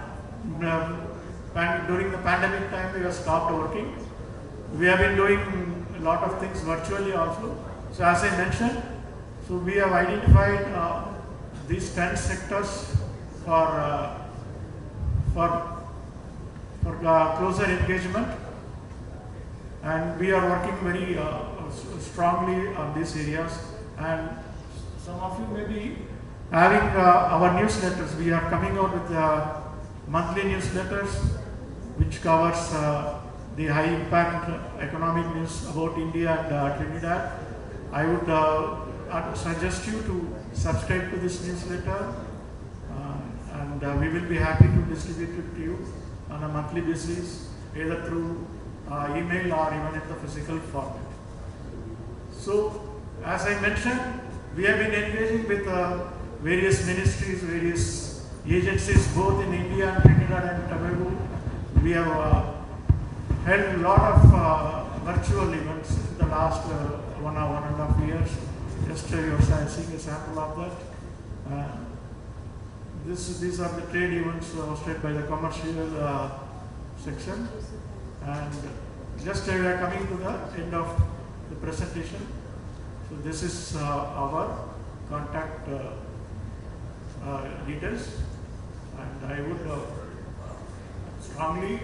during the pandemic time we have stopped working. We have been doing a lot of things virtually also. So as I mentioned, so we have identified these 10 sectors for closer engagement, and we are working very strongly on these areas. And some of you may be having our newsletters. We are coming out with monthly newsletters which covers the high impact economic news about India and Trinidad. I would suggest you to subscribe to this newsletter, and we will be happy to distribute it to you on a monthly basis, either through email or even in the physical format. So, as I mentioned, we have been engaging with various ministries, various agencies, both in India and Trinidad and Tobago. We have held a lot of virtual events in the last 1.5 years. Just you are seeing a sample of that. These are the trade events hosted by the commercial section. And just we are coming to the end of the presentation. So this is our contact details, and I would strongly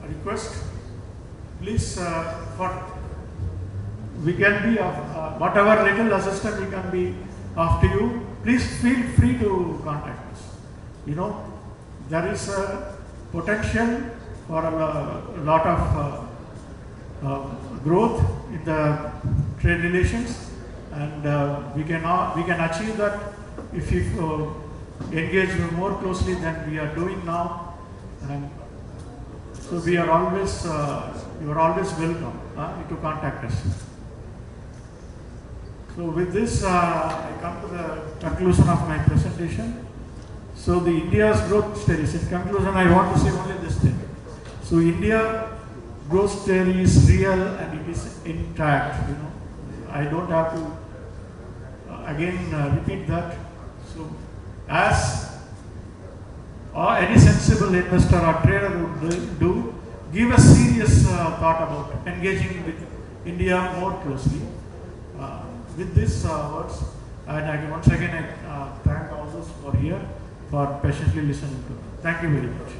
request, please, we can be of whatever little assistance we can be of to you. Please feel free to contact us. You know, there is a potential for a lot of growth in the trade relations, and we can achieve that if you engage more closely than we are doing now. And so we are always you are always welcome to contact us. So with this, I come to the conclusion of my presentation. So the India's growth stories. In conclusion, I want to say only this thing. So India growth story is real and it is intact. You know, I don't have to again repeat that. So as any sensible investor or trader would do, give a serious thought about engaging with India more closely. With these words, and once again I thank all those who are here for patiently listening to me. Thank you very much.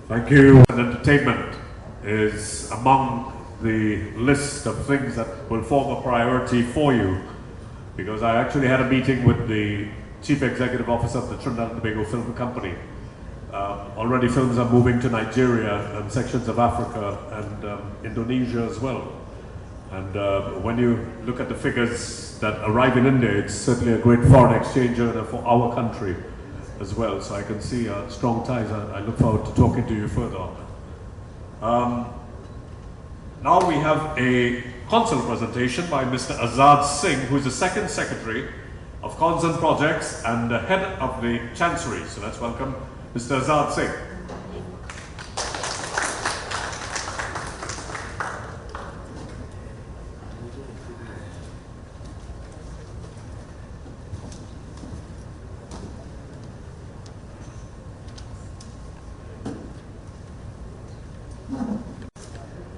Thank you. And entertainment is among the list of things that will form a priority for you, because I actually had a meeting with the Chief Executive Officer of the Trinidad Tobago Film Company. Already films are moving to Nigeria and sections of Africa and Indonesia as well. And when you look at the figures that arrive in India, it's certainly a great foreign exchange earner for our country as well. So I can see strong ties. I look forward to talking to you further on that. Now we have a consul presentation by Mr. Azad Singh, who is the Second Secretary of Cons and Projects and the Head of the Chancery. So let's welcome Mr. Azad Singh.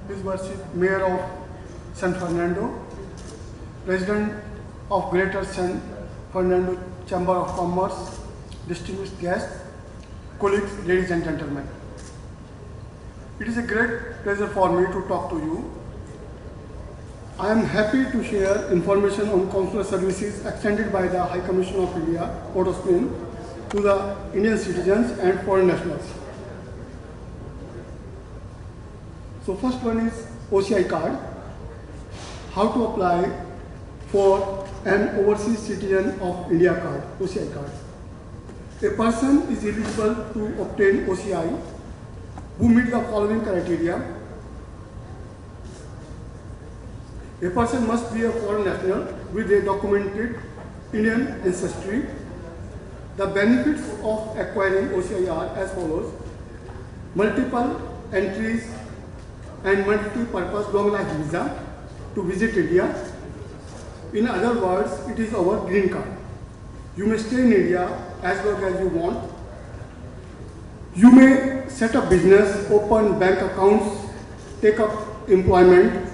His Worship Mayor of San Fernando, President of Greater San Fernando Chamber of Commerce, distinguished guests, colleagues, ladies and gentlemen. It is a great pleasure for me to talk to you. I am happy to share information on consular services extended by the High Commission of India, Port of Spain, to the Indian citizens and foreign nationals. So first one is Oci Card. How to apply for an overseas citizen of India card, Oci Card. A person is eligible to obtain OCI who meet the following criteria. A person must be a foreign national with a documented Indian ancestry. The benefits of acquiring OCI are as follows: multiple entries and multi-purpose long-life visa to visit India. In other words, it is our green card. You may stay in India as long as you want. You may set up business, open bank accounts, take up employment,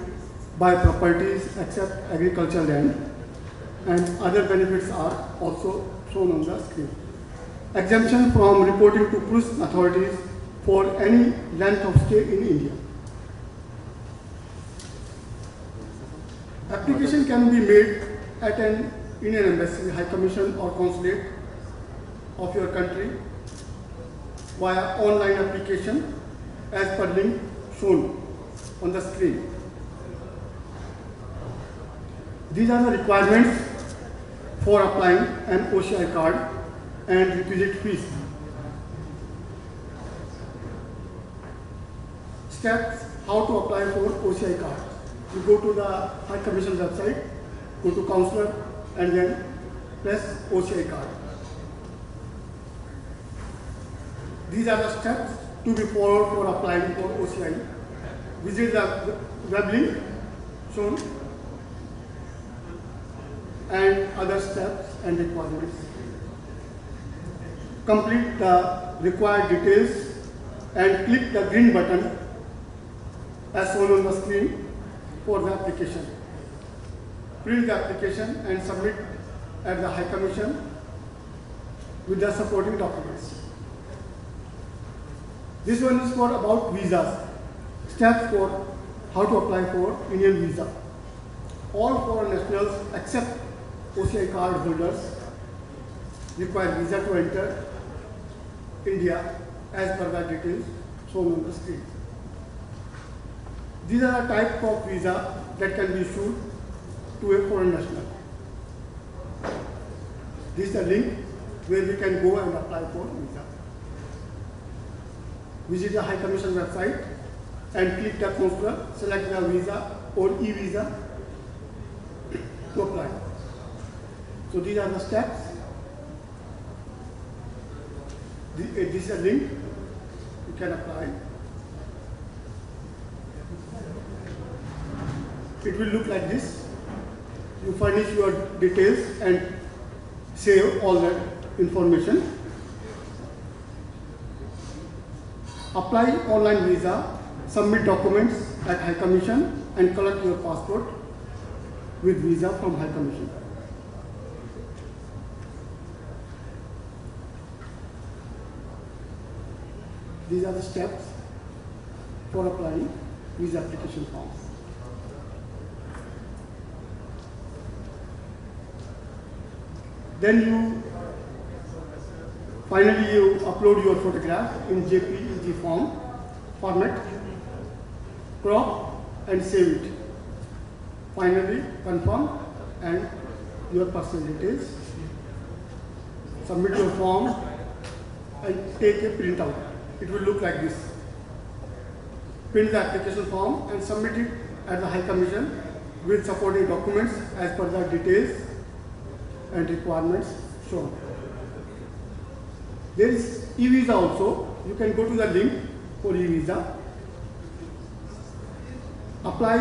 buy properties, accept agricultural land, and other benefits are also shown on the screen. Exemption from reporting to police authorities for any length of stay in India. Application can be made at an Indian embassy, high commission or consulate of your country via online application as per link shown on the screen. These are the requirements for applying an OCI card and requisite fees. Steps how to apply for OCI card. You go to the High Commission website, go to Counselor, and then press OCI card. These are the steps to be followed for applying for OCI. Visit the web link shown and other steps and requirements. Complete the required details and click the green button as shown on the screen for the application. Print the application and submit at the High Commission with the supporting documents. This one is for about visas. Steps for how to apply for Indian visa. All foreign nationals except OCI card holders require visa to enter India as per the details shown on the screen. These are the type of visa that can be issued to a foreign national. This is a link where we can go and apply for visa. Visit the High Commission website and click the consular, select the visa or e-visa to apply. So these are the steps. This is a link you can apply. It will look like this. You furnish your details and save all that information. Apply online visa, submit documents at High Commission and collect your passport with visa from High Commission. These are the steps for applying visa application forms. Then you finally upload your photograph in JPEG format, crop and save it. Finally confirm and your personal details. Submit your form and take a printout. It will look like this. Print the application form and submit it at the High Commission with supporting documents as per the details and requirements shown. There is e-visa also. You can go to the link for e-visa. Apply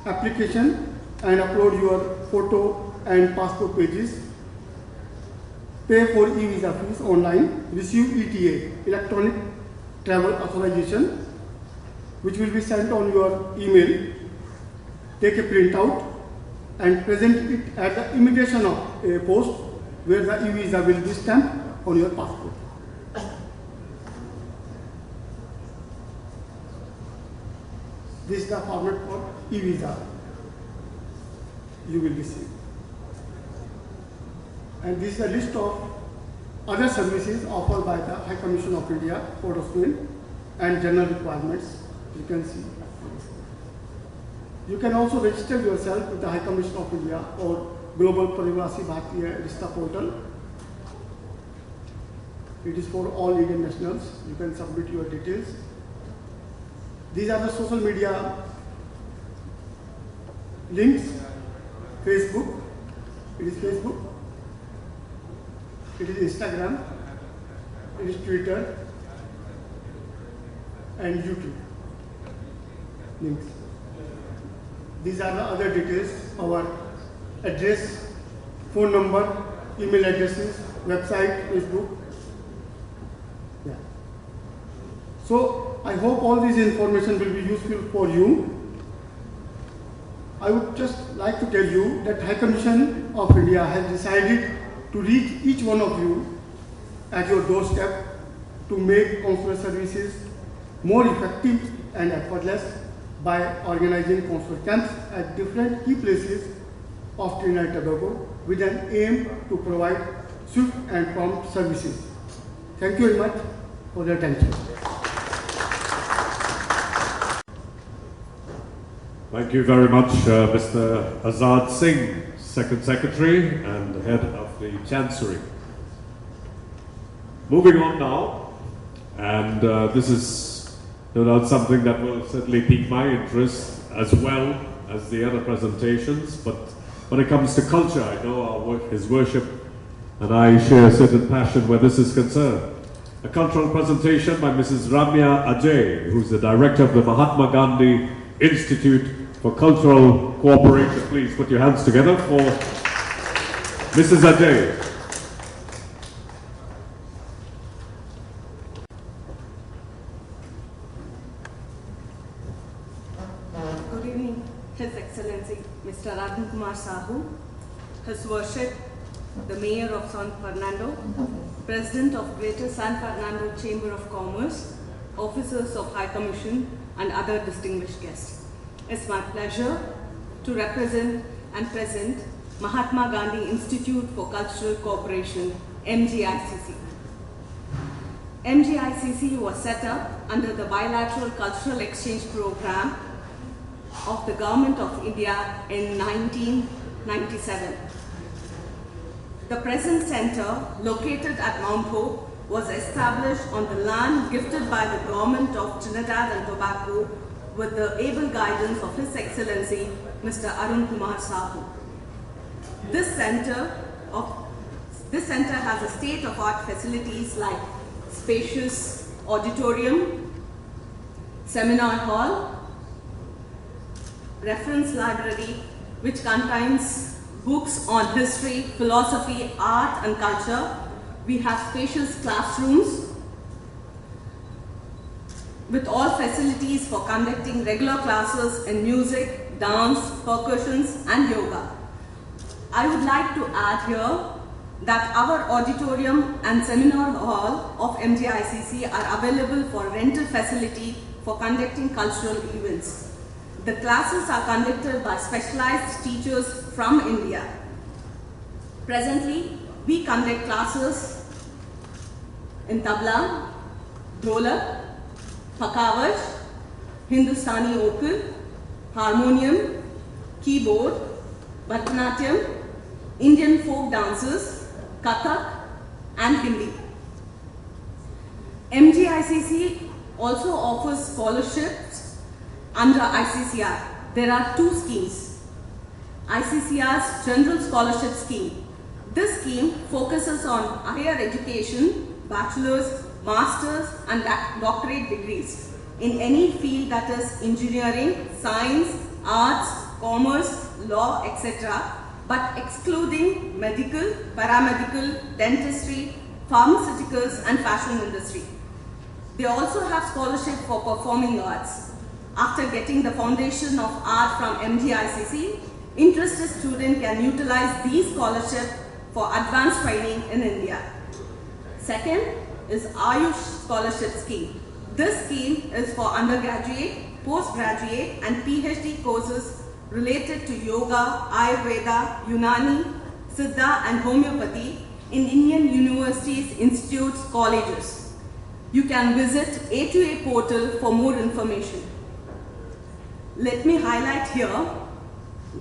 application and upload your photo and passport pages. Pay for e-visa fees online. Receive ETA, electronic travel authorization, which will be sent on your email. Take a printout and present it at the immigration post where the e-visa will be stamped on your passport. This is the format for e-visa you will receive. And this is a list of other services offered by the High Commission of India, Port of Spain, and general requirements you can see. You can also register yourself with the High Commission of India or Global Parivasi Bharatiya Rishta portal. It is for all Indian nationals. You can submit your details. These are the social media links. Facebook, it is Facebook. it is Instagram, it is Twitter, and YouTube links. These are the other details, our address, phone number, email addresses, website, Facebook. Yeah. So I hope all this information will be useful for you. I would just like to tell you that High Commission of India has decided to reach each one of you at your doorstep to make consular services more effective and effortless by organizing consular camps at different key places of Trinidad and Tobago with an aim to provide swift and prompt services. Thank you very much for your attention. Thank you very much, Mr. Azad Singh, Second Secretary and Head of the Chancery. Moving on now, and this is no doubt something that will certainly pique my interest as well as the other presentations, but when it comes to culture, I know His Worship and I share a certain passion where this is concerned. A cultural presentation by Mrs. Ramya Ajay, who's the Director of the Mahatma Gandhi Institute for Cultural Cooperation. Please put your hands together for Mrs. Ajay. Good evening, His Excellency Mr. Arun Kumar Sahu, His Worship, the Mayor of San Fernando, President of Greater San Fernando Chamber of Commerce, officers of High Commission, and other distinguished guests. It's my pleasure to represent and present Mahatma Gandhi Institute for Cultural Cooperation, MGICC. MGICC was set up under the Bilateral Cultural Exchange Program of the Government of India in 1997. The present center, located at Mount Hope, was established on the land gifted by the Government of Trinidad and Tobago with the able guidance of His Excellency Mr. Arun Kumar Sahu. This center has a state-of-art facilities like spacious auditorium, seminar hall, reference library which contains books on history, philosophy, art and culture. We have spacious classrooms with all facilities for conducting regular classes in music, dance, percussions and yoga. I would like to add here that our auditorium and seminar hall of MGICC are available for rental facility for conducting cultural events. The classes are conducted by specialized teachers from India. Presently, we conduct classes in tabla, dholak, pakawaj, Hindustani opal, harmonium, keyboard, Bharatanatyam, Indian folk dances, Kathak and Hindi. MGICC also offers scholarships under ICCR. There are two schemes. ICCR's General Scholarship Scheme. This scheme focuses on higher education, bachelor's, master's and doctorate degrees in any field that is engineering, science, arts, commerce, law, etc. but excluding medical, paramedical, dentistry, pharmaceuticals and fashion industry. They also have scholarship for performing arts. After getting the foundation of art from MGICC, interested student can utilize these scholarships for advanced training in India. Second is Ayush Scholarship Scheme. This scheme is for undergraduate, postgraduate and PhD courses related to yoga, Ayurveda, Unani, Siddha and homeopathy in Indian universities, institutes, colleges. You can visit A2A portal for more information. Let me highlight here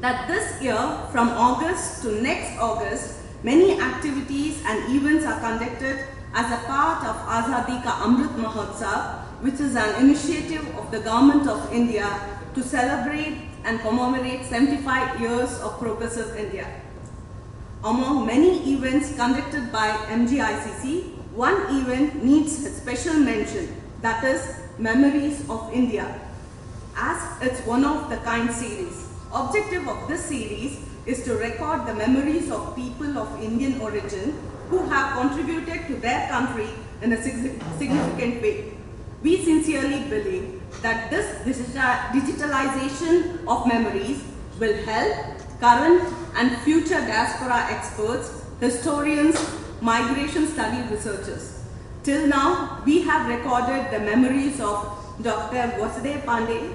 that this year from August to next August, many activities and events are conducted as a part of Azadi Ka Amrit Mahotsav, which is an initiative of the Government of India to celebrate and commemorate 75 years of progressive India. Among many events conducted by MGICC, one event needs a special mention, that is Memories of India, as it's one of the kind series. Objective of this series is to record the memories of people of Indian origin who have contributed to their country in a significant way. We sincerely believe that this digitalization of memories will help current and future diaspora experts, historians, migration study researchers. Till now, we have recorded the memories of Dr. Vasudeva Pandey,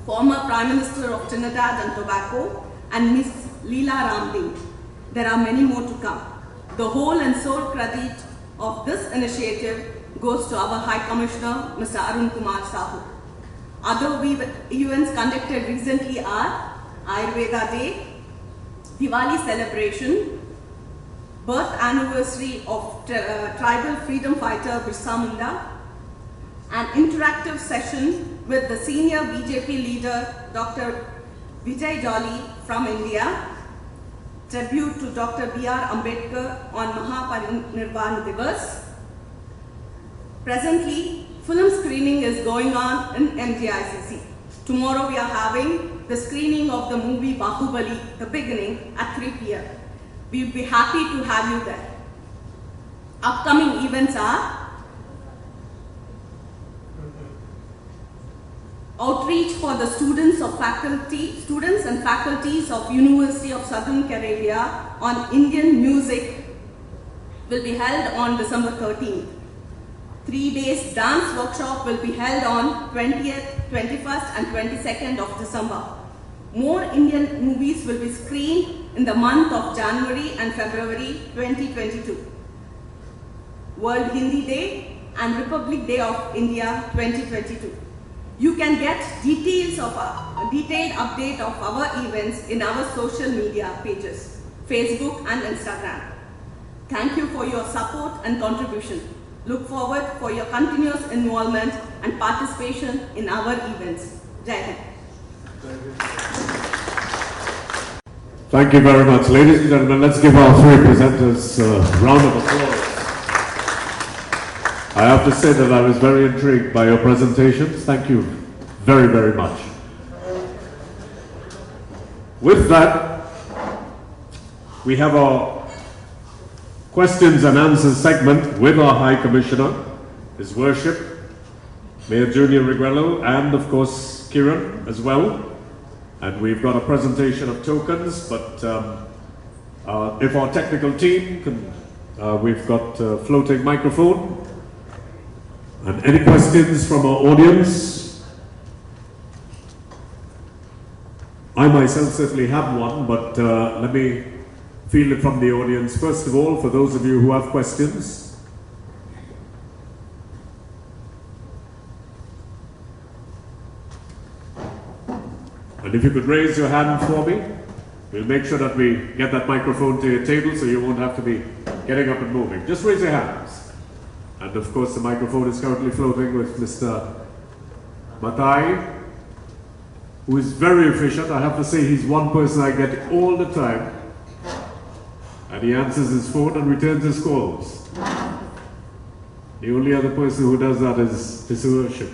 former Prime Minister of Trinidad and Tobago, and Ms. Leela Ramdin. There are many more to come. The whole and sole credit of this initiative goes to our High Commissioner, Mr. Arun Kumar Sahu. Other events conducted recently are Ayurveda Day, Diwali celebration, birth anniversary of tribal freedom fighter Birsa Munda, an interactive session with the senior BJP leader Dr. Vijay Jolly from India, tribute to Dr. B.R. Ambedkar on Mahaparinirvan Divas. Presently, film screening is going on in MGICC. Tomorrow we are having the screening of the movie Bahubali, The Beginning, at 3 p.m. We will be happy to have you there. Upcoming events are outreach for the students and faculties of University of Southern Arabia on Indian music will be held on December 13th. 3 days dance workshop will be held on 20th, 21st and 22nd of December. More Indian movies will be screened in the month of January and February 2022. World Hindi Day and Republic Day of India 2022. You can get detailed update of our events in our social media pages, Facebook and Instagram. Thank you for your support and contribution. Look forward for your continuous involvement and participation in our events. Jai Hind. Thank you very much. Ladies and gentlemen, let's give our three presenters a round of applause. I have to say that I was very intrigued by your presentations. Thank you very, very much. With that, we have our questions and answers segment with our High Commissioner, His Worship, Mayor Junior Regrello, and of course Kiran as well. And we've got a presentation of tokens, but if our technical team can, we've got a floating microphone. And any questions from our audience? I myself certainly have one, but let me field it from the audience. First of all, for those of you who have questions. And if you could raise your hand for me, we'll make sure that we get that microphone to your table so you won't have to be getting up and moving. Just raise your hands. And of course, the microphone is currently floating with Mr. Matai, who is very efficient. I have to say, he's one person I get all the time. And he answers his phone and returns his calls. The only other person who does that is His Worship,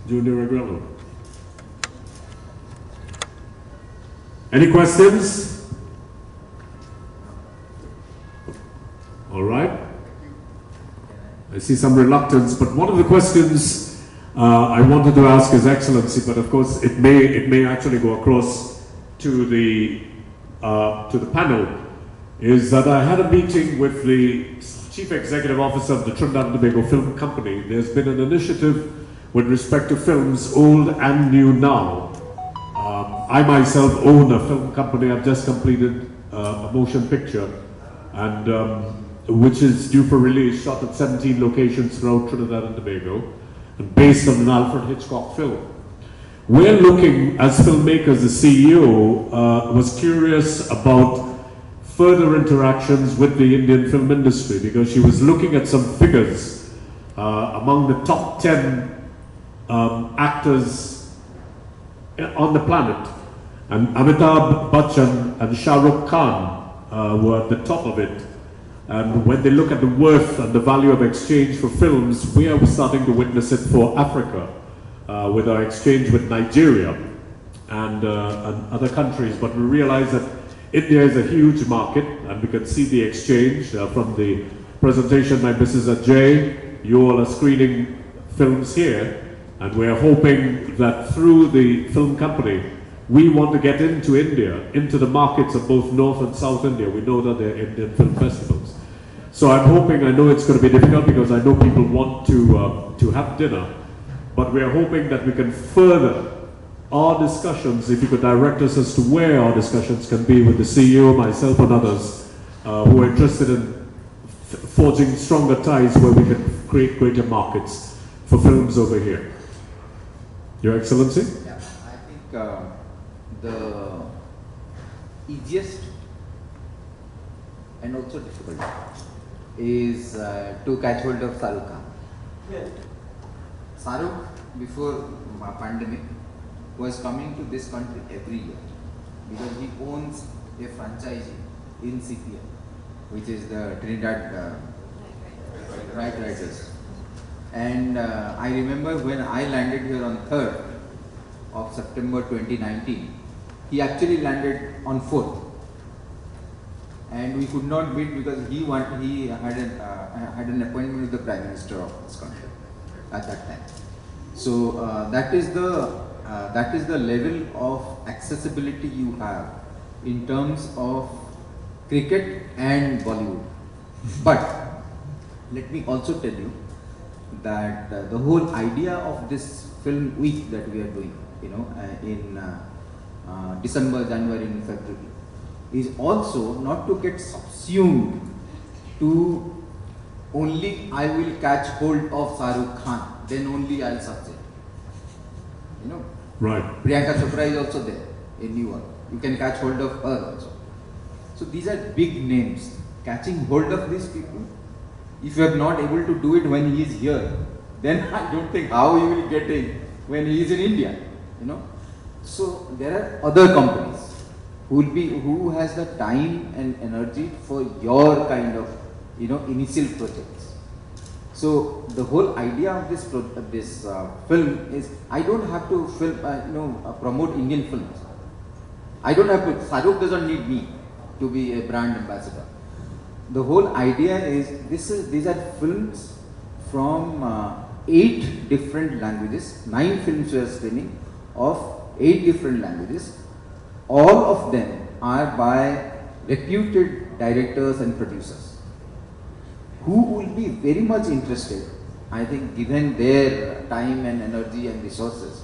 Junior Regrello. Any questions? All right. I see some reluctance, but one of the questions I wanted to ask His Excellency, but of course it may actually go across to the panel, is that I had a meeting with the Chief Executive Officer of the Trinidad Tobago Film Company. There's been an initiative with respect to films, old and new now. I myself own a film company. I've just completed a motion picture, and which is due for release, shot at 17 locations throughout Trinidad and Tobago, and based on an Alfred Hitchcock film. We're looking, as filmmakers, the CEO was curious about further interactions with the Indian film industry, because she was looking at some figures among the top 10 actors on the planet. And Amitabh Bachchan and Shah Rukh Khan were at the top of it. And when they look at the worth and the value of exchange for films, we are starting to witness it for Africa with our exchange with Nigeria and other countries. But we realize that India is a huge market, and we can see the exchange from the presentation by Mrs. Ajay. You all are screening films here, and we are hoping that through the film company, we want to get into India, into the markets of both North and South India. We know that there are Indian film festivals. So I'm hoping, I know it's going to be difficult because I know people want to have dinner, but we are hoping that we can further our discussions, if you could direct us as to where our discussions can be with the CEO, myself and others who are interested in forging stronger ties where we can create greater markets for films over here. Your Excellency? Yeah, I think the easiest and also difficult is to catch hold of Shahrukh Khan. Shahrukh, before pandemic, was coming to this country every year because he owns a franchise in CPL, which is the Trinidad Riders. And I remember when I landed here on 3rd of September 2019, he actually landed on 4th. And we could not meet because he had an appointment with the Prime Minister of this country at that time. So that is the level of accessibility you have in terms of cricket and Bollywood. But let me also tell you that the whole idea of this film week that we are doing, in December, January and February, is also not to get subsumed to only I will catch hold of Shahrukh Khan, then only I'll succeed. Right. Priyanka Chopra is also there in New York. You can catch hold of her also. So these are big names. Catching hold of these people, if you are not able to do it when he is here, then I don't think how you will get in when he is in India. So there are other companies who has the time and energy for your kind of initial projects. So the whole idea of this film is I don't have to promote Indian films. I don't have to. Shahrukh doesn't need me to be a brand ambassador. The whole idea is these are films from 8 different languages. 9 films we are screening of 8 different languages. All of them are by reputed directors and producers who will be very much interested, I think, given their time and energy and resources,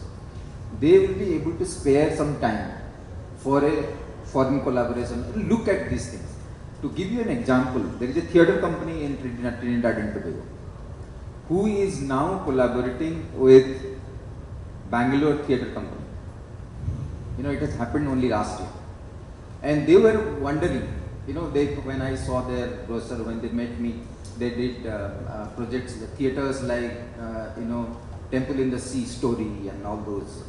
they will be able to spare some time for a foreign collaboration. Look at these things. To give you an example, there is a theatre company in Trinidad and Tobago who is now collaborating with Bangalore Theatre Company. It has happened only last year. And they were wondering, when I saw their brochure, when they met me, they did projects, theatres like, Temple in the Sea story and all those,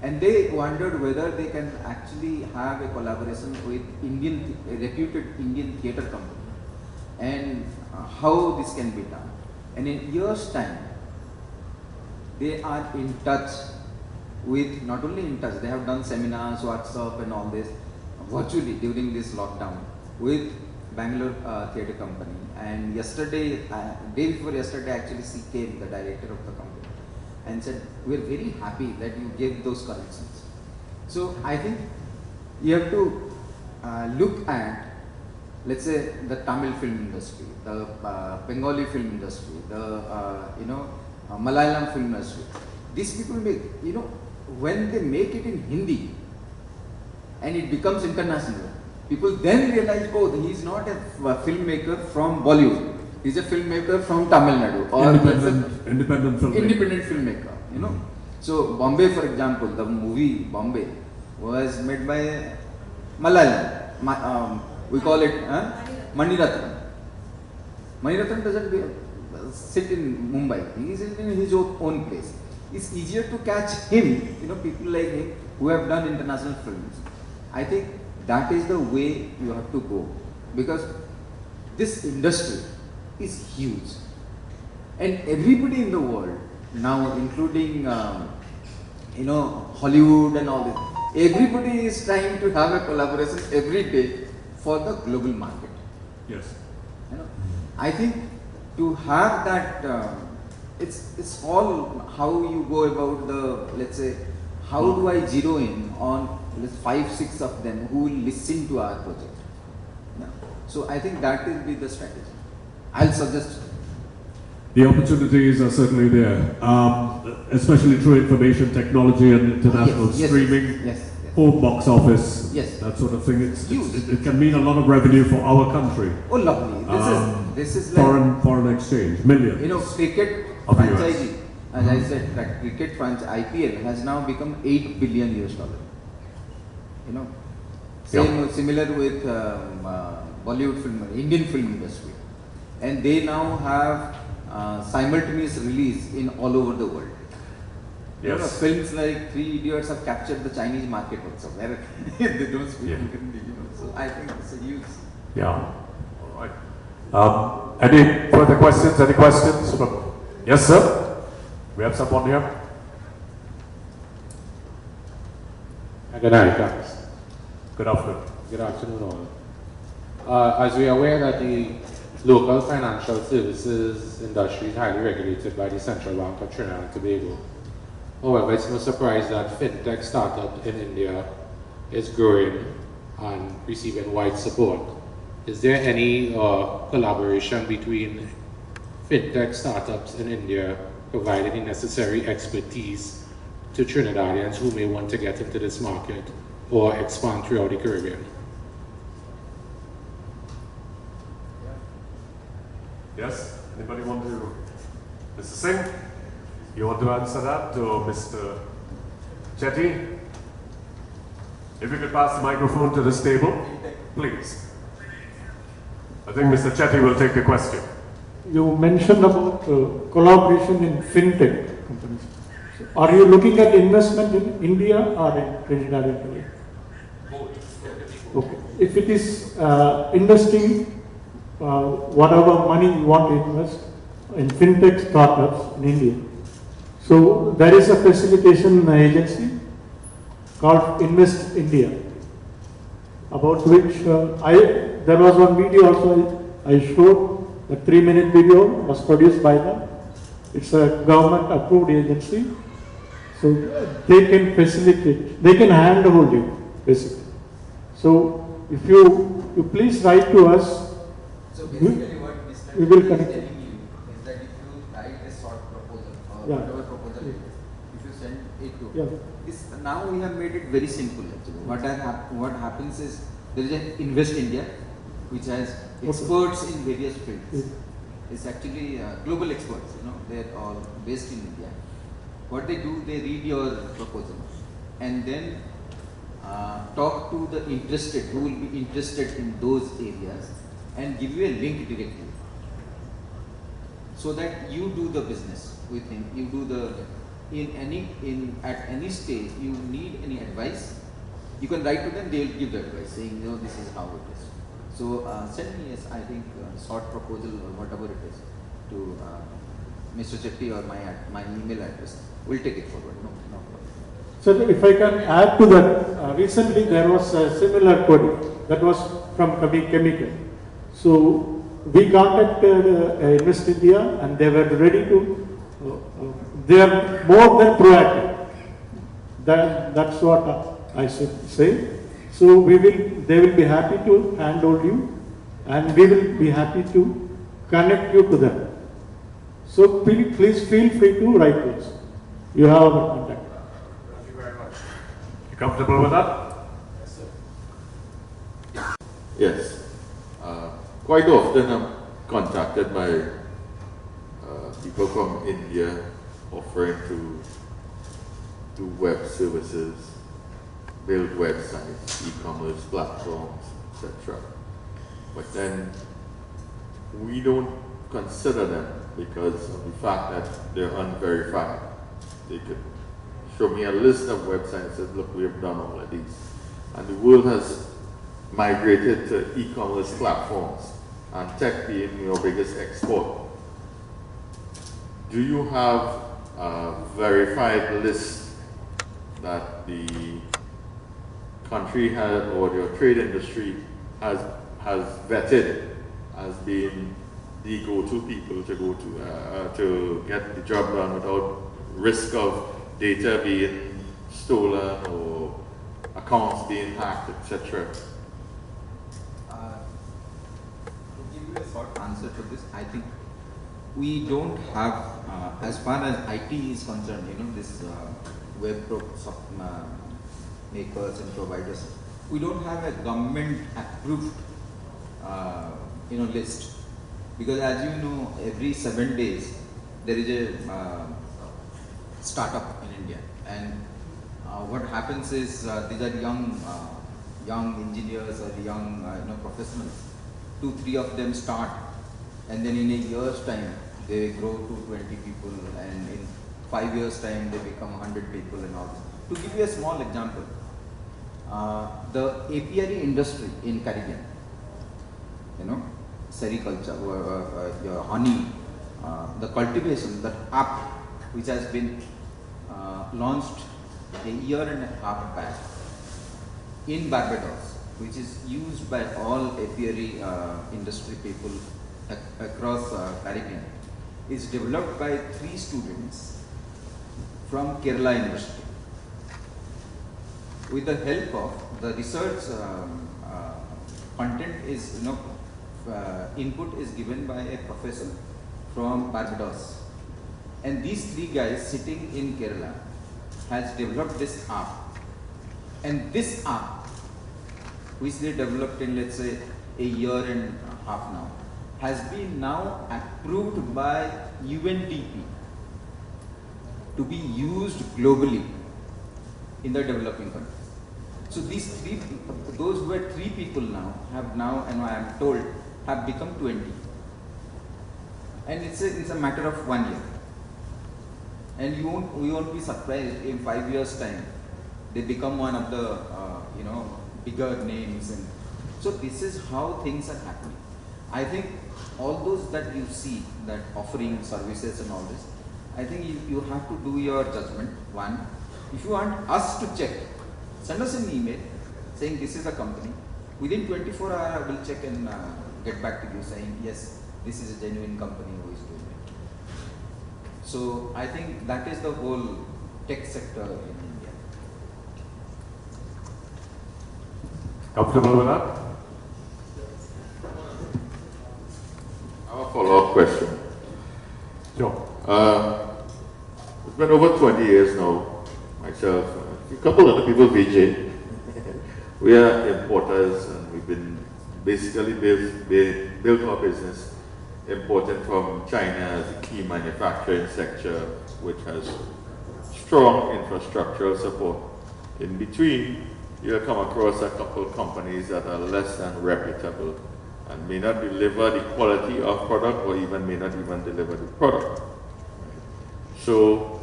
and they wondered whether they can actually have a collaboration with a reputed Indian theatre company and how this can be done. And in years' time, they are in touch with, not only in touch, they have done seminars, workshops and all this virtually during this lockdown with Bangalore Theatre Company. And yesterday, day before yesterday, actually she came, the director of the company, and said, we're very happy that you gave those connections. So I think you have to look at, let's say, the Tamil film industry, the Bengali film industry, the Malayalam film industry. These people make, when they make it in Hindi and it becomes international, people then realize, oh, he's not a filmmaker from Bollywood. He's a filmmaker from Tamil Nadu or independent filmmaker. So Bombay, for example, the movie Bombay was made by Malayalam. We call it Maniratnam. Maniratnam doesn't sit in Mumbai. He is in his own place. It's easier to catch him, people like him who have done international films. I think that is the way you have to go, because this industry is huge, and everybody in the world now, including Hollywood and all this, everybody is trying to have a collaboration every day for the global market. Yes. I think to have that, it's all how you go about the, let's say, how do I zero in on 5-6 of them who will listen to our project. Yeah. So I think that will be the strategy. I'll suggest. The opportunities are certainly there, especially through information technology and international streaming, home box office, that sort of thing. It can mean a lot of revenue for our country. Oh, lovely. This is like foreign exchange, millions. Cricket franchise, as I said, that cricket franchise, IPL has now become $8 billion US. Similar with Bollywood film, Indian film industry, and they now have simultaneous release in all over the world. Yes. Films like Three Idiots have captured the Chinese market also, where they don't speak Hindi, So I think it's a huge. Yeah. All right. Any further questions? Any questions? Yes, sir. We have someone here. Good night, thanks. Good afternoon. Good afternoon, all. As we are aware that the local financial services industry is highly regulated by the Central Bank of Trinidad and Tobago. However, it's no surprise that fintech startup in India is growing and receiving wide support. Is there any collaboration between fintech startups in India providing the necessary expertise to Trinidadians who may want to get into this market or expand throughout the Caribbean? Yes? Anybody want to? Mr. Singh, you want to answer that to Mr. Chetty? If you could pass the microphone to this table, please. I think Mr. Chetty will take the question. You mentioned about collaboration in fintech companies. So are you looking at investment in India or in Trinidad and Tobago? Okay. If it is investing whatever money you want to invest in fintech startups in India, so there is a facilitation agency called Invest India, about which there was one video also I showed. A 3-minute video was produced by them. It's a government approved agency, so they can facilitate, they can handhold you basically. So if you please write to us. So basically what Mr. We will is connect. telling you is that if you write a short proposal or whatever proposal it is, if you send it to now we have made it very simple actually. What happens is there is an Invest India which has experts in various fields. It's actually global experts, they're all based in India. What they do, they read your proposal and then talk to the interested, who will be interested in those areas, and give you a link directly, so that you do the business with him. You do the at any stage you need any advice, you can write to them. They will give the advice, saying this is how it is. So send me I think short proposal or whatever it is to Mr. Chetty or my email address. We'll take it forward. No problem. So if I can add to that, recently there was a similar query that was from Chemical. So we contacted Invest India and they were ready to, they are more than proactive. That's what I should say. So they will be happy to handhold you and we will be happy to connect you to them. So please feel free to write to us. You have our contact. Thank you very much. You comfortable with that? Yes. Quite often I'm contacted by people from India offering to do web services, build websites, e-commerce platforms, etc. But then we don't consider them because of the fact that they're unverified. They could show me a list of websites and say, look, we have done all of these. And the world has migrated to e-commerce platforms and tech being your biggest export. Do you have a verified list that the country has, or your trade industry has vetted as being the go-to people to get the job done without risk of data being stolen or accounts being hacked, etc.? To give you a short answer to this, I think we don't have, as far as IT is concerned, this web makers and providers, we don't have a government approved list, because as you know, every 7 days there is a startup in India, and what happens is these are young engineers or young professionals. 2-3 of them start, and then in a year's time they grow to 20 people, and in 5 years' time they become 100 people and all this. To give you a small example, the apiary industry in Caribbean, sericulture, your honey, the cultivation, that app which has been launched a year and a half back in Barbados, which is used by all apiary industry people across Caribbean, is developed by 3 students from Kerala University. With the help of the research content is, input is given by a professor from Barbados. And these 3 guys sitting in Kerala has developed this app. And this app, which they developed in, let's say, a year and a half now, has been now approved by UNDP to be used globally in the developing countries. So these 3 people, those who were 3 people now, have now, and I am told, have become 20. And it's a matter of 1 year. And we won't be surprised in 5 years' time they become one of the bigger names. And so this is how things are happening. I think all those that you see that offering services and all this, I think you have to do your judgment. One, if you want us to check, send us an email saying this is a company. Within 24 hours, I will check and get back to you saying yes, this is a genuine company who is doing it. So I think that is the whole tech sector in India. Comfortable with that? I have a follow-up question. Sure. It's been over 20 years now, myself, a couple other people, VJ. We are importers, and we've been basically built our business importing from China as a key manufacturing sector, which has strong infrastructural support. In between, you'll come across a couple of companies that are less than reputable and may not deliver the quality of product, or even may not even deliver the product. So,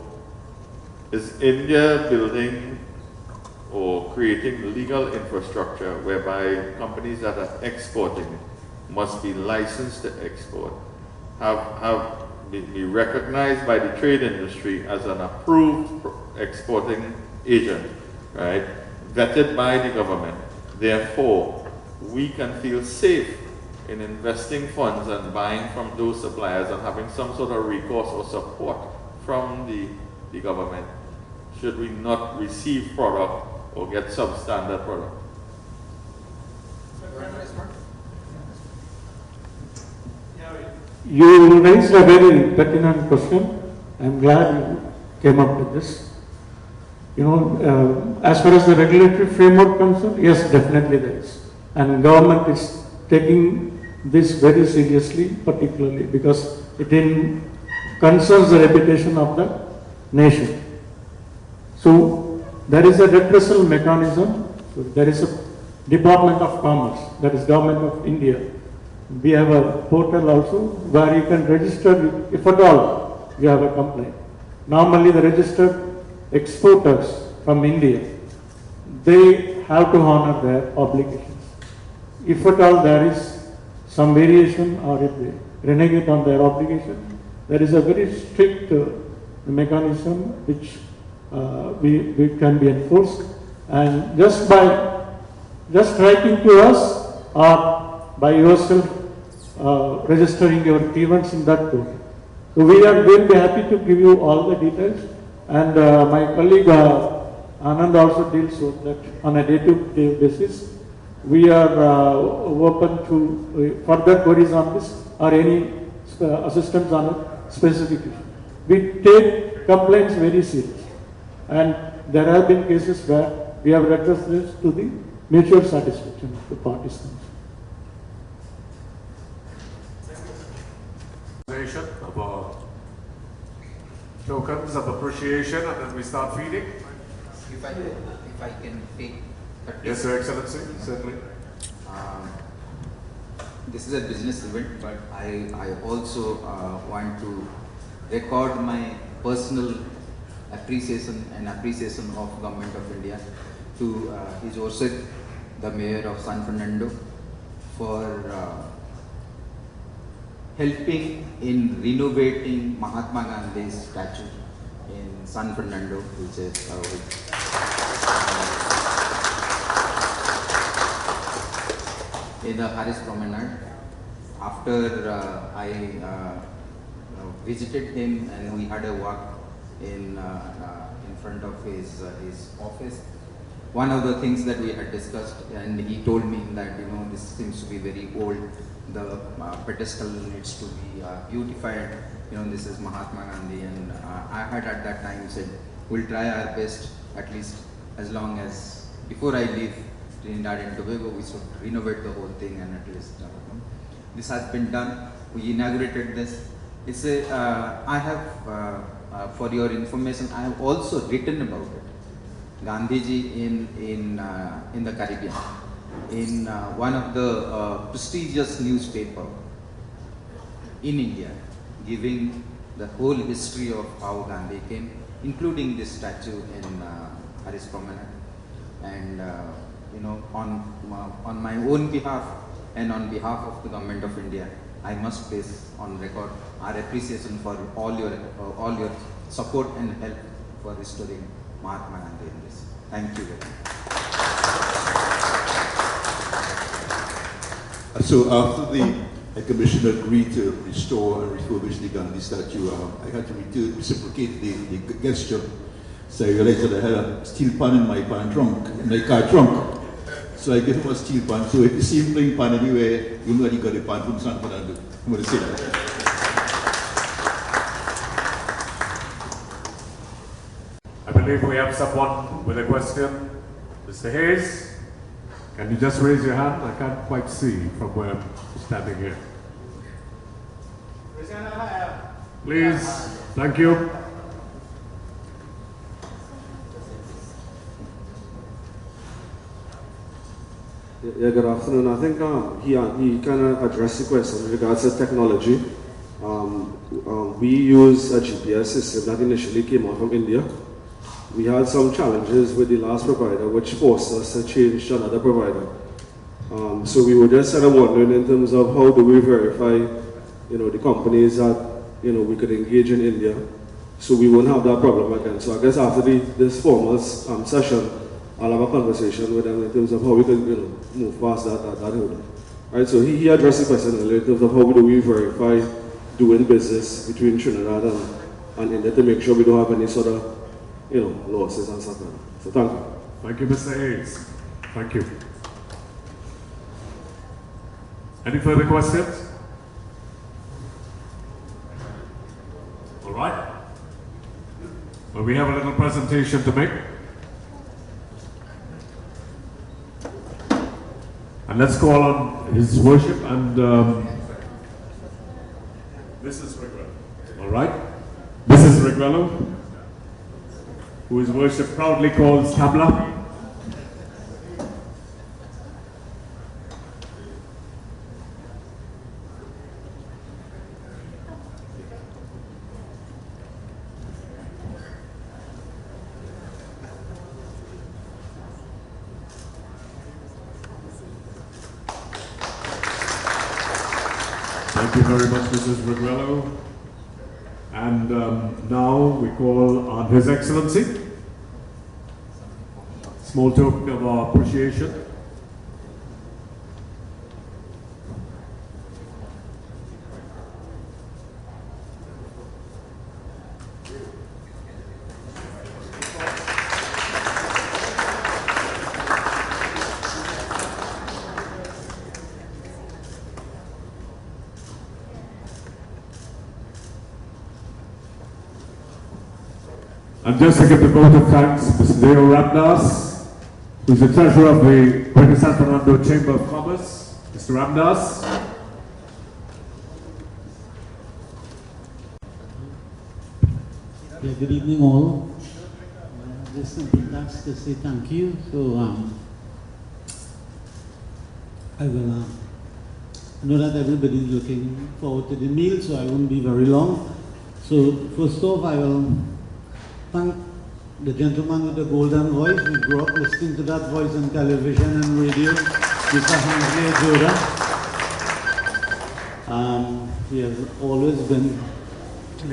is India building or creating legal infrastructure whereby companies that are exporting must be licensed to export, be recognized by the trade industry as an approved exporting agent, right? Vetted by the government. Therefore, we can feel safe in investing funds and buying from those suppliers and having some sort of recourse or support from the government should we not receive product or get substandard product. You raised a very pertinent question. I'm glad you came up with this. As far as the regulatory framework concerned, yes, definitely there is. And government is taking this very seriously, particularly because it concerns the reputation of the nation. So there is a repressal mechanism. So there is a Department of Commerce, that is Government of India. We have a portal also where you can register if at all you have a complaint. Normally the registered exporters from India, they have to honor their obligations. if at all there is some variation or if they renegade on their obligation, there is a very strict mechanism which we can be enforced, and just writing to us or by yourself registering your grievance in that court. So we'll be happy to give you all the details, and my colleague Anand also deals with that on a day-to-day basis. We are open to further queries on this or any assistance on a specific issue. We take complaints very seriously, and there have been cases where we have addressed this to the mutual satisfaction of the parties concerned. About tokens of appreciation, and then we start feeding. If I can take 30. Yes, Your Excellency, certainly. This is a business event, but I also want to record my personal appreciation of Government of India to His Worship, the Mayor of San Fernando, for helping in renovating Mahatma Gandhi's statue in San Fernando, which is in the Harris Promenade. After I visited him and we had a walk in front of his office, one of the things that we had discussed, and he told me that this seems to be very old. The pedestal needs to be beautified. This is Mahatma Gandhi, and I had at that time said, we'll try our best, at least as long as before I leave Trinidad and Tobago, we should renovate the whole thing, and at least this has been done. We inaugurated this. It's I have, for your information, I have also written about it. Gandhiji in the Caribbean, in one of the prestigious newspaper in India, giving the whole history of how Gandhi came, including this statue in Harris Promenade. And on my own behalf and on behalf of the Government of India, I must place on record our appreciation for all your support and help for restoring Mahatma Gandhi in this. Thank you very much. So after the commission agreed to restore and refurbish the Gandhi statue, I had to reciprocate the gesture. So I realized that I had a steel pan in my car trunk. So I gave him a steel pan. So if you see him playing pan anywhere, you know that he got a pan from San Fernando. I'm going to say that. I believe we have someone with a question. Mr. Hayes, can you just raise your hand? I can't quite see from where I'm standing here. Please, thank you. Yeah, good afternoon. I think he kind of addressed the question in regards to technology. We use a GPS system that initially came out from India. We had some challenges with the last provider, which forced us to change to another provider. So we were just kind of wondering in terms of how do we verify, the companies that, we could engage in India, so we won't have that problem again. So I guess after this formal session, I'll have a conversation with them in terms of how we can, move past that hurdle. Right, so he addressed the question earlier in terms of how do we verify doing business between Trinidad and India to make sure we don't have any sort of, losses and stuff like that. So thank you. Thank you, Mr. Hayes. Thank you. Any further questions? All right. Well, we have a little presentation to make. And let's call on His Worship and Mrs. Reguello. All right? Mrs. Reguello, who His Worship proudly calls Tabla. Thank you very much, Mrs. Reguello. And now we call on His Excellency. Small token of our appreciation. And just to give the vote of thanks, Mr. Deo Ramdas, who's the treasurer of the Greater San Fernando Chamber of Commerce. Mr. Ramdas. Yeah, good evening all. Just something that's to say thank you. So I will I know that everybody's looking forward to the meal, so I won't be very long. So first off, I will thank the gentleman with the golden voice. We grew up listening to that voice on television and radio, Mr. Hansley Ajoda. He has always been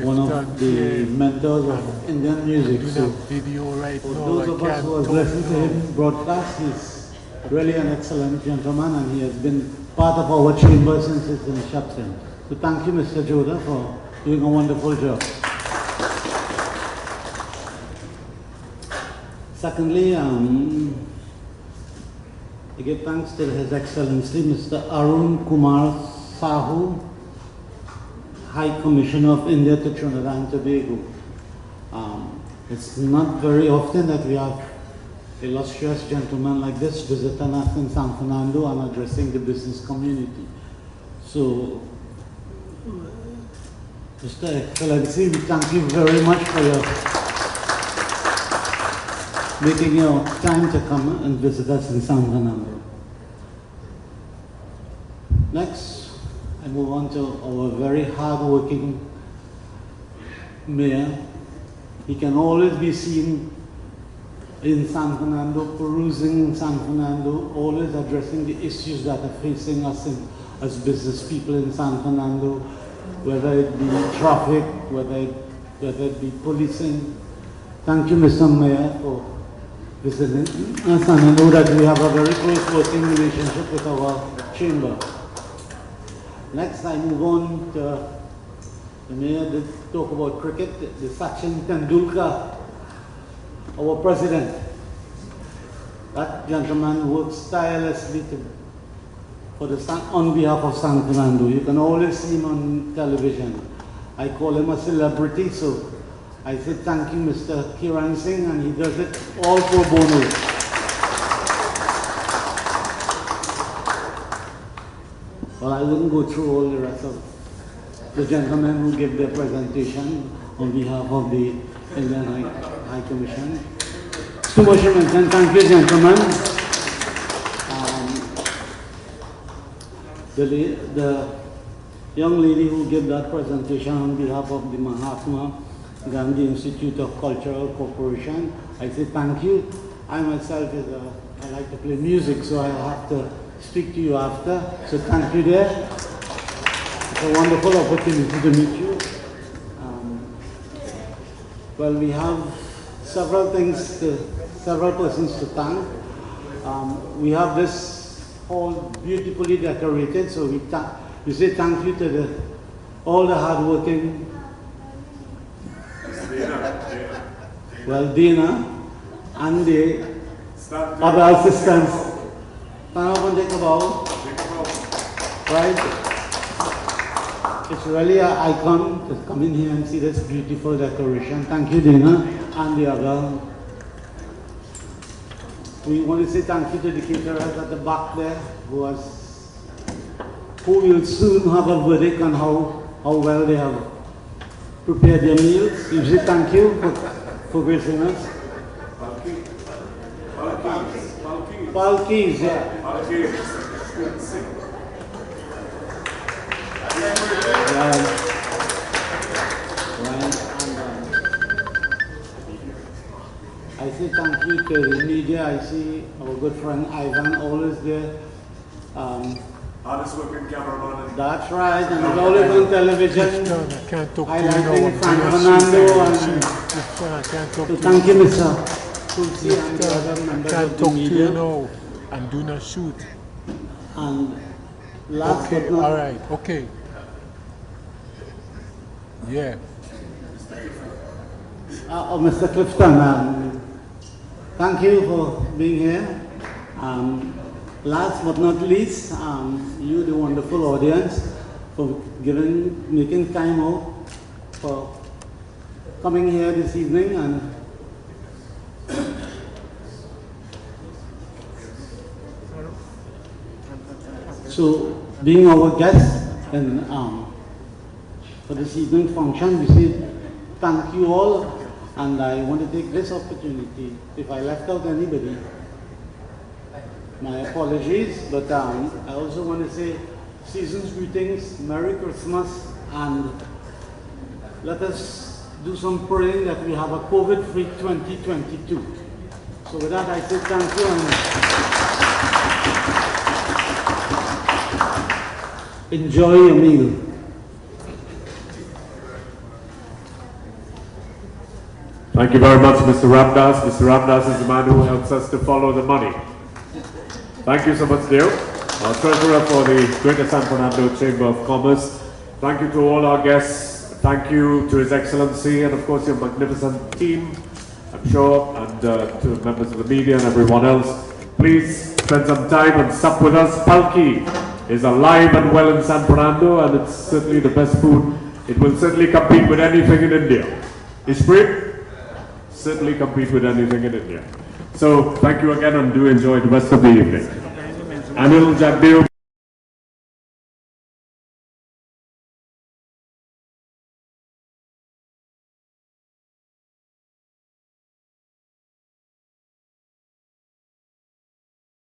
one of the mentors of Indian music. So for those of us who have listened to him broadcast, he's really an excellent gentleman, and he has been part of our chamber since its inception. So thank you, Mr. Ajoda, for doing a wonderful job. Secondly, I give thanks to His Excellency Mr. Arun Kumar Sahu, High Commissioner of India to Trinidad and Tobago. It's not very often that we have illustrious gentlemen like this visiting us in San Fernando and addressing the business community. So, Mr. Excellency, we thank you very much for your making your time to come and visit us in San Fernando. Next, I move on to our very hard-working mayor. He can always be seen in San Fernando, perusing in San Fernando, always addressing the issues that are facing us as business people in San Fernando, whether it be traffic, whether it be policing. Thank you, Mr. Mayor, for visiting us, and I know that we have a very close working relationship with our chamber. Next, I move on to the mayor to talk about cricket. The Sachin Tendulkar, our president. That gentleman works tirelessly on behalf of San Fernando. You can always see him on television. I call him a celebrity, so I say thank you, Mr. Kiran Singh, and he does it all pro bono. Well, I wouldn't go through all the rest of the gentlemen who give their presentation on behalf of the Indian High Commission. Too much to mention. Thank you, gentlemen. The young lady who gave that presentation on behalf of the Mahatma Gandhi Institute of Cultural Corporation, I say thank you. I myself I like to play music, so I'll have to speak to you after. So thank you there. It's a wonderful opportunity to meet you. Well, we have several persons to thank. We have this hall beautifully decorated, so we say thank you to all the hardworking. Well, Dina and the other assistants. Stand up and take a bow. Right? It's really an icon to come in here and see this beautiful decoration. Thank you, Dina, and the other. We want to say thank you to the caterers at the back there, who will soon have a verdict on how well they have prepared their meals. You say thank you for gracing us. Palkis, yeah. I say thank you to the media. I see our good friend Ivan always there. Hardest working cameraman. That's right, and it's always on television. I can't talk to you Highlighting now. San Fernando and I can't talk so to thank you, you. Mr. Tulsi and the other I members can't of the talk to you media. now. And do not shoot. And last Okay, but not all right, okay. Yeah. Mr. Clifton, thank you for being here. Last but not least, you, the wonderful audience, for making time out for coming here this evening and so being our guest and for this evening function. We say thank you all, and I want to take this opportunity. If I left out anybody, my apologies, but I also want to say season's greetings, Merry Christmas, and let us do some praying that we have a COVID-free 2022. So with that, I say thank you and enjoy your meal. Thank you very much, Mr. Ramdas. Mr. Ramdas is the man who helps us to follow the money. Thank you so much, Dale, our treasurer for the Greater San Fernando Chamber of Commerce. Thank you to all our guests. Thank you to His Excellency and, of course, your magnificent team, I'm sure, and to members of the media and everyone else. Please spend some time and sup with us. Palki is alive and well in San Fernando, and it's certainly the best food. It will certainly compete with anything in India. Ishpreet? Certainly compete with anything in India. So thank you again, and do enjoy the rest of the evening. Anil Jagdeo.